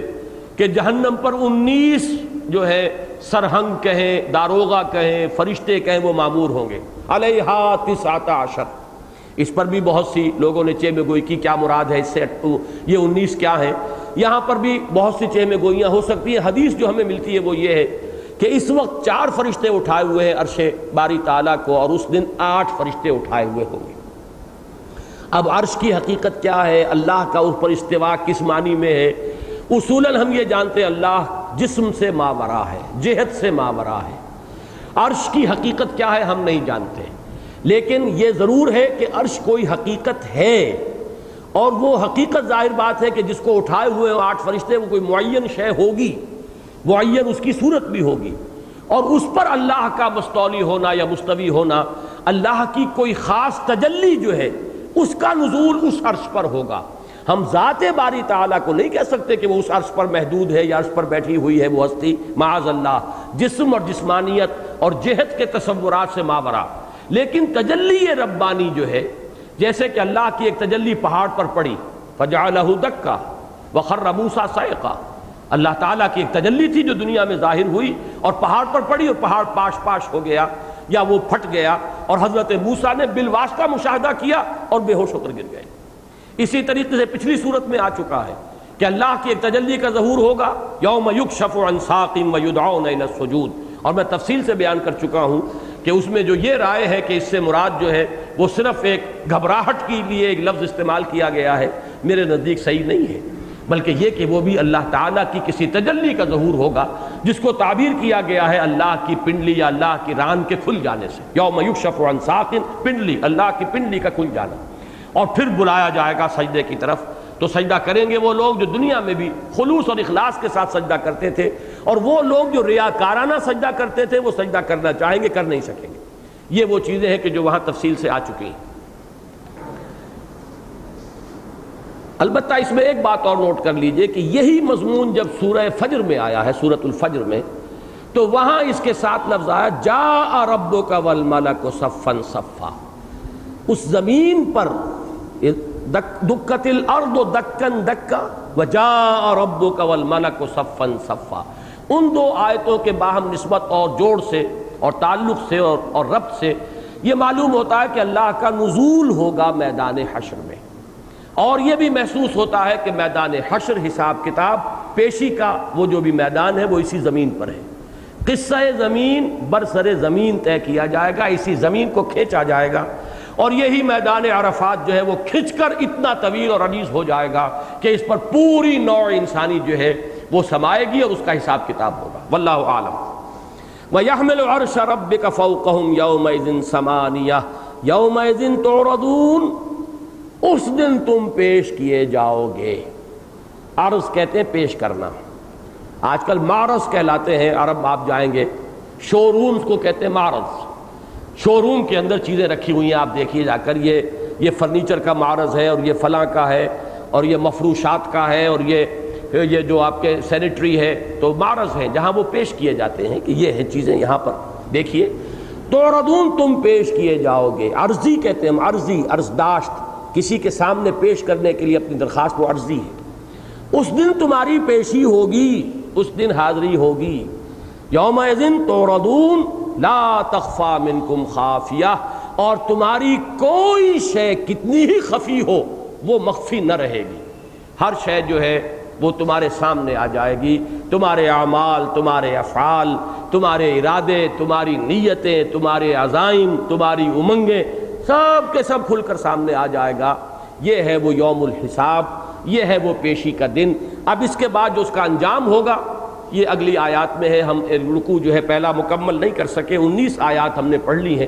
کہ جہنم پر 19 جو ہے سرہنگ کہیں، داروغہ کہیں، فرشتے کہیں، وہ معمور ہوں گے۔ علیہا 19، اس پر بھی بہت سی لوگوں نے چہ میں گوئی کی، کیا مراد ہے اس سے، یہ 19 کیا ہیں؟ یہاں پر بھی بہت سی چہ میں گوئیاں ہو سکتی ہیں۔ حدیث جو ہمیں ملتی ہے وہ یہ ہے کہ اس وقت 4 فرشتے اٹھائے ہوئے ہیں عرش باری تعالیٰ کو، اور اس دن 8 فرشتے اٹھائے ہوئے ہوں گے۔ اب عرش کی حقیقت کیا ہے، اللہ کا اس پر استوا کس معنی میں ہے؟ اصولاً ہم یہ جانتے ہیں اللہ جسم سے ماورا ہے، جہت سے ماورا ہے۔ عرش کی حقیقت کیا ہے ہم نہیں جانتے، لیکن یہ ضرور ہے کہ عرش کوئی حقیقت ہے، اور وہ حقیقت ظاہر بات ہے کہ جس کو اٹھائے ہوئے 8 فرشتے وہ کوئی معین شے ہوگی، معین اس کی صورت بھی ہوگی، اور اس پر اللہ کا مستولی ہونا یا مستوی ہونا، اللہ کی کوئی خاص تجلی جو ہے اس کا نزول اس عرش پر ہوگا۔ ہم ذات باری تعالیٰ کو نہیں کہہ سکتے کہ وہ اس عرش پر محدود ہے یا عرش پر بیٹھی ہوئی ہے وہ ہستی، معاذ اللہ، جسم اور جسمانیت اور جہت کے تصورات سے ماورا۔ لیکن تجلی ربانی جو ہے، جیسے کہ اللہ کی ایک تجلی پہاڑ پر پڑی، فجعلہ دکا وخر موسیٰ صعقا، اللہ تعالیٰ کی ایک تجلی تھی جو دنیا میں ظاہر ہوئی اور پہاڑ پر پڑی اور پہاڑ پاش پاش ہو گیا یا وہ پھٹ گیا، اور حضرت موسیٰ نے بالواسطہ مشاہدہ کیا اور بے ہوش ہو کر گر گئے۔ اسی طریقے سے پچھلی صورت میں آ چکا ہے کہ اللہ کی ایک تجلی کا ظہور ہوگا، یوم یکشف عن ساق ویدعون الی السجود، اور میں تفصیل سے بیان کر چکا ہوں کہ اس میں جو یہ رائے ہے کہ اس سے مراد جو ہے وہ صرف ایک گھبراہٹ کے لیے ایک لفظ استعمال کیا گیا ہے، میرے نزدیک صحیح نہیں ہے، بلکہ یہ کہ وہ بھی اللہ تعالیٰ کی کسی تجلی کا ظہور ہوگا جس کو تعبیر کیا گیا ہے اللہ کی پنڈلی یا اللہ کی ران کے کھل جانے سے۔ یوم یکشف عن ساق، پنڈلی، اللہ کی پنڈلی کا کھل جانا، اور پھر بلایا جائے گا سجدے کی طرف، تو سجدہ کریں گے وہ لوگ جو دنیا میں بھی خلوص اور اخلاص کے ساتھ سجدہ کرتے تھے، اور وہ لوگ جو ریاکارانہ سجدہ کرتے تھے وہ سجدہ کرنا چاہیں گے، کر نہیں سکیں گے۔ یہ وہ چیزیں ہیں کہ جو وہاں تفصیل سے آ چکی ہیں۔ البتہ اس میں ایک بات اور نوٹ کر لیجئے کہ یہی مضمون جب سورہ فجر میں آیا ہے، سورۃ الفجر میں، تو وہاں اس کے ساتھ لفظ آیا جاء ربک والملک صفا صفا، اس زمین پر دکت الارض دکن دکا وجاء ربک والملک صفا صفا، ان دو آیتوں کے باہم نسبت اور جوڑ سے اور تعلق سے اور ربط سے یہ معلوم ہوتا ہے کہ اللہ کا نزول ہوگا میدان حشر میں، اور یہ بھی محسوس ہوتا ہے کہ میدان حشر، حساب کتاب پیشی کا وہ جو بھی میدان ہے وہ اسی زمین پر ہے۔ قصہ زمین برسر زمین طے کیا جائے گا، اسی زمین کو کھینچا جائے گا، اور یہی میدان عرفات جو ہے وہ کھنچ کر اتنا طویل اور عریض ہو جائے گا کہ اس پر پوری نوع انسانی جو ہے وہ سمائے گی اور اس کا حساب کتاب ہوگا۔ واللہ عالم۔ وَيَحْمِلُ عَرْشَ رَبِّكَ فَوْقَهُمْ يَوْمَئِذٍ ثَمَانِيَةٌ يَوْمَئِذٍ تُعْرَضُونَ، اس دن تم پیش کیے جاؤ گے۔ عرض کہتے ہیں پیش کرنا، آج کل معرض کہلاتے ہیں، عرب آپ جائیں گے شو رومز کو کہتے ہیں معرض، شو روم کے اندر چیزیں رکھی ہوئی ہیں، آپ دیکھیے جا کر یہ فرنیچر کا معرض ہے، اور یہ فلاں کا ہے، اور یہ مفروشات کا ہے، اور یہ جو آپ کے سینیٹری ہے، تو معرض ہیں جہاں وہ پیش کیے جاتے ہیں کہ یہ ہیں چیزیں یہاں پر دیکھیے۔ تعرضون، تم پیش کیے جاؤ گے۔ عرضی کہتے ہیں، عرضی، عرضداشت، کسی کے سامنے پیش کرنے کے لیے اپنی درخواست، وہ عرضی ہے۔ اس دن تمہاری پیشی ہوگی، اس دن حاضری ہوگی۔ یومئذ تعرضون لا تخفی منکم خافیہ، اور تمہاری کوئی شے کتنی ہی خفی ہو وہ مخفی نہ رہے گی، ہر شے جو ہے وہ تمہارے سامنے آ جائے گی، تمہارے اعمال، تمہارے افعال، تمہارے ارادے، تمہاری نیتیں، تمہارے عزائم، تمہاری امنگیں، سب کے سب کھل کر سامنے آ جائے گا۔ یہ ہے وہ یوم الحساب، یہ ہے وہ پیشی کا دن۔ اب اس کے بعد جو اس کا انجام ہوگا یہ اگلی آیات میں ہے، ہم رکوع جو ہے پہلا مکمل نہیں کر سکے، 19 آیات ہم نے پڑھ لی ہیں،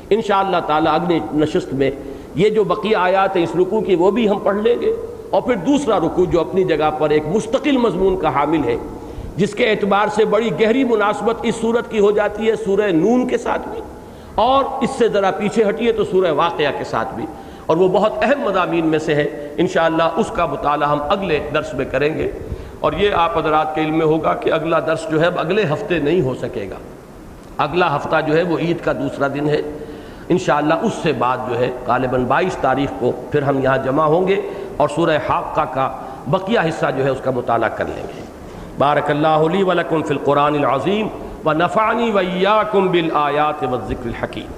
انشاءاللہ تعالی اگلی نشست میں یہ جو بقیہ آیات ہیں اس رکوع کی وہ بھی ہم پڑھ لیں گے، اور پھر دوسرا رکوع جو اپنی جگہ پر ایک مستقل مضمون کا حامل ہے، جس کے اعتبار سے بڑی گہری مناسبت اس سورت کی ہو جاتی ہے سورہ نون کے ساتھ بھی، اور اس سے ذرا پیچھے ہٹیے تو سورہ واقعہ کے ساتھ بھی، اور وہ بہت اہم مضامین میں سے ہے۔ انشاءاللہ اس کا مطالعہ ہم اگلے درس میں کریں گے، اور یہ آپ حضرات کے علم میں ہوگا کہ اگلا درس جو ہے اب اگلے ہفتے نہیں ہو سکے گا، اگلا ہفتہ جو ہے وہ عید کا دوسرا دن ہے۔ انشاءاللہ اس سے بعد جو ہے غالباً 22 تاریخ کو پھر ہم یہاں جمع ہوں گے اور سورہ حاقہ کا بقیہ حصہ جو ہے اس کا مطالعہ کر لیں گے۔ بارک اللہ لی ولکم فی القرآن العظیم ونفعنی وإیاکم بالآیات والذکر الحکیم۔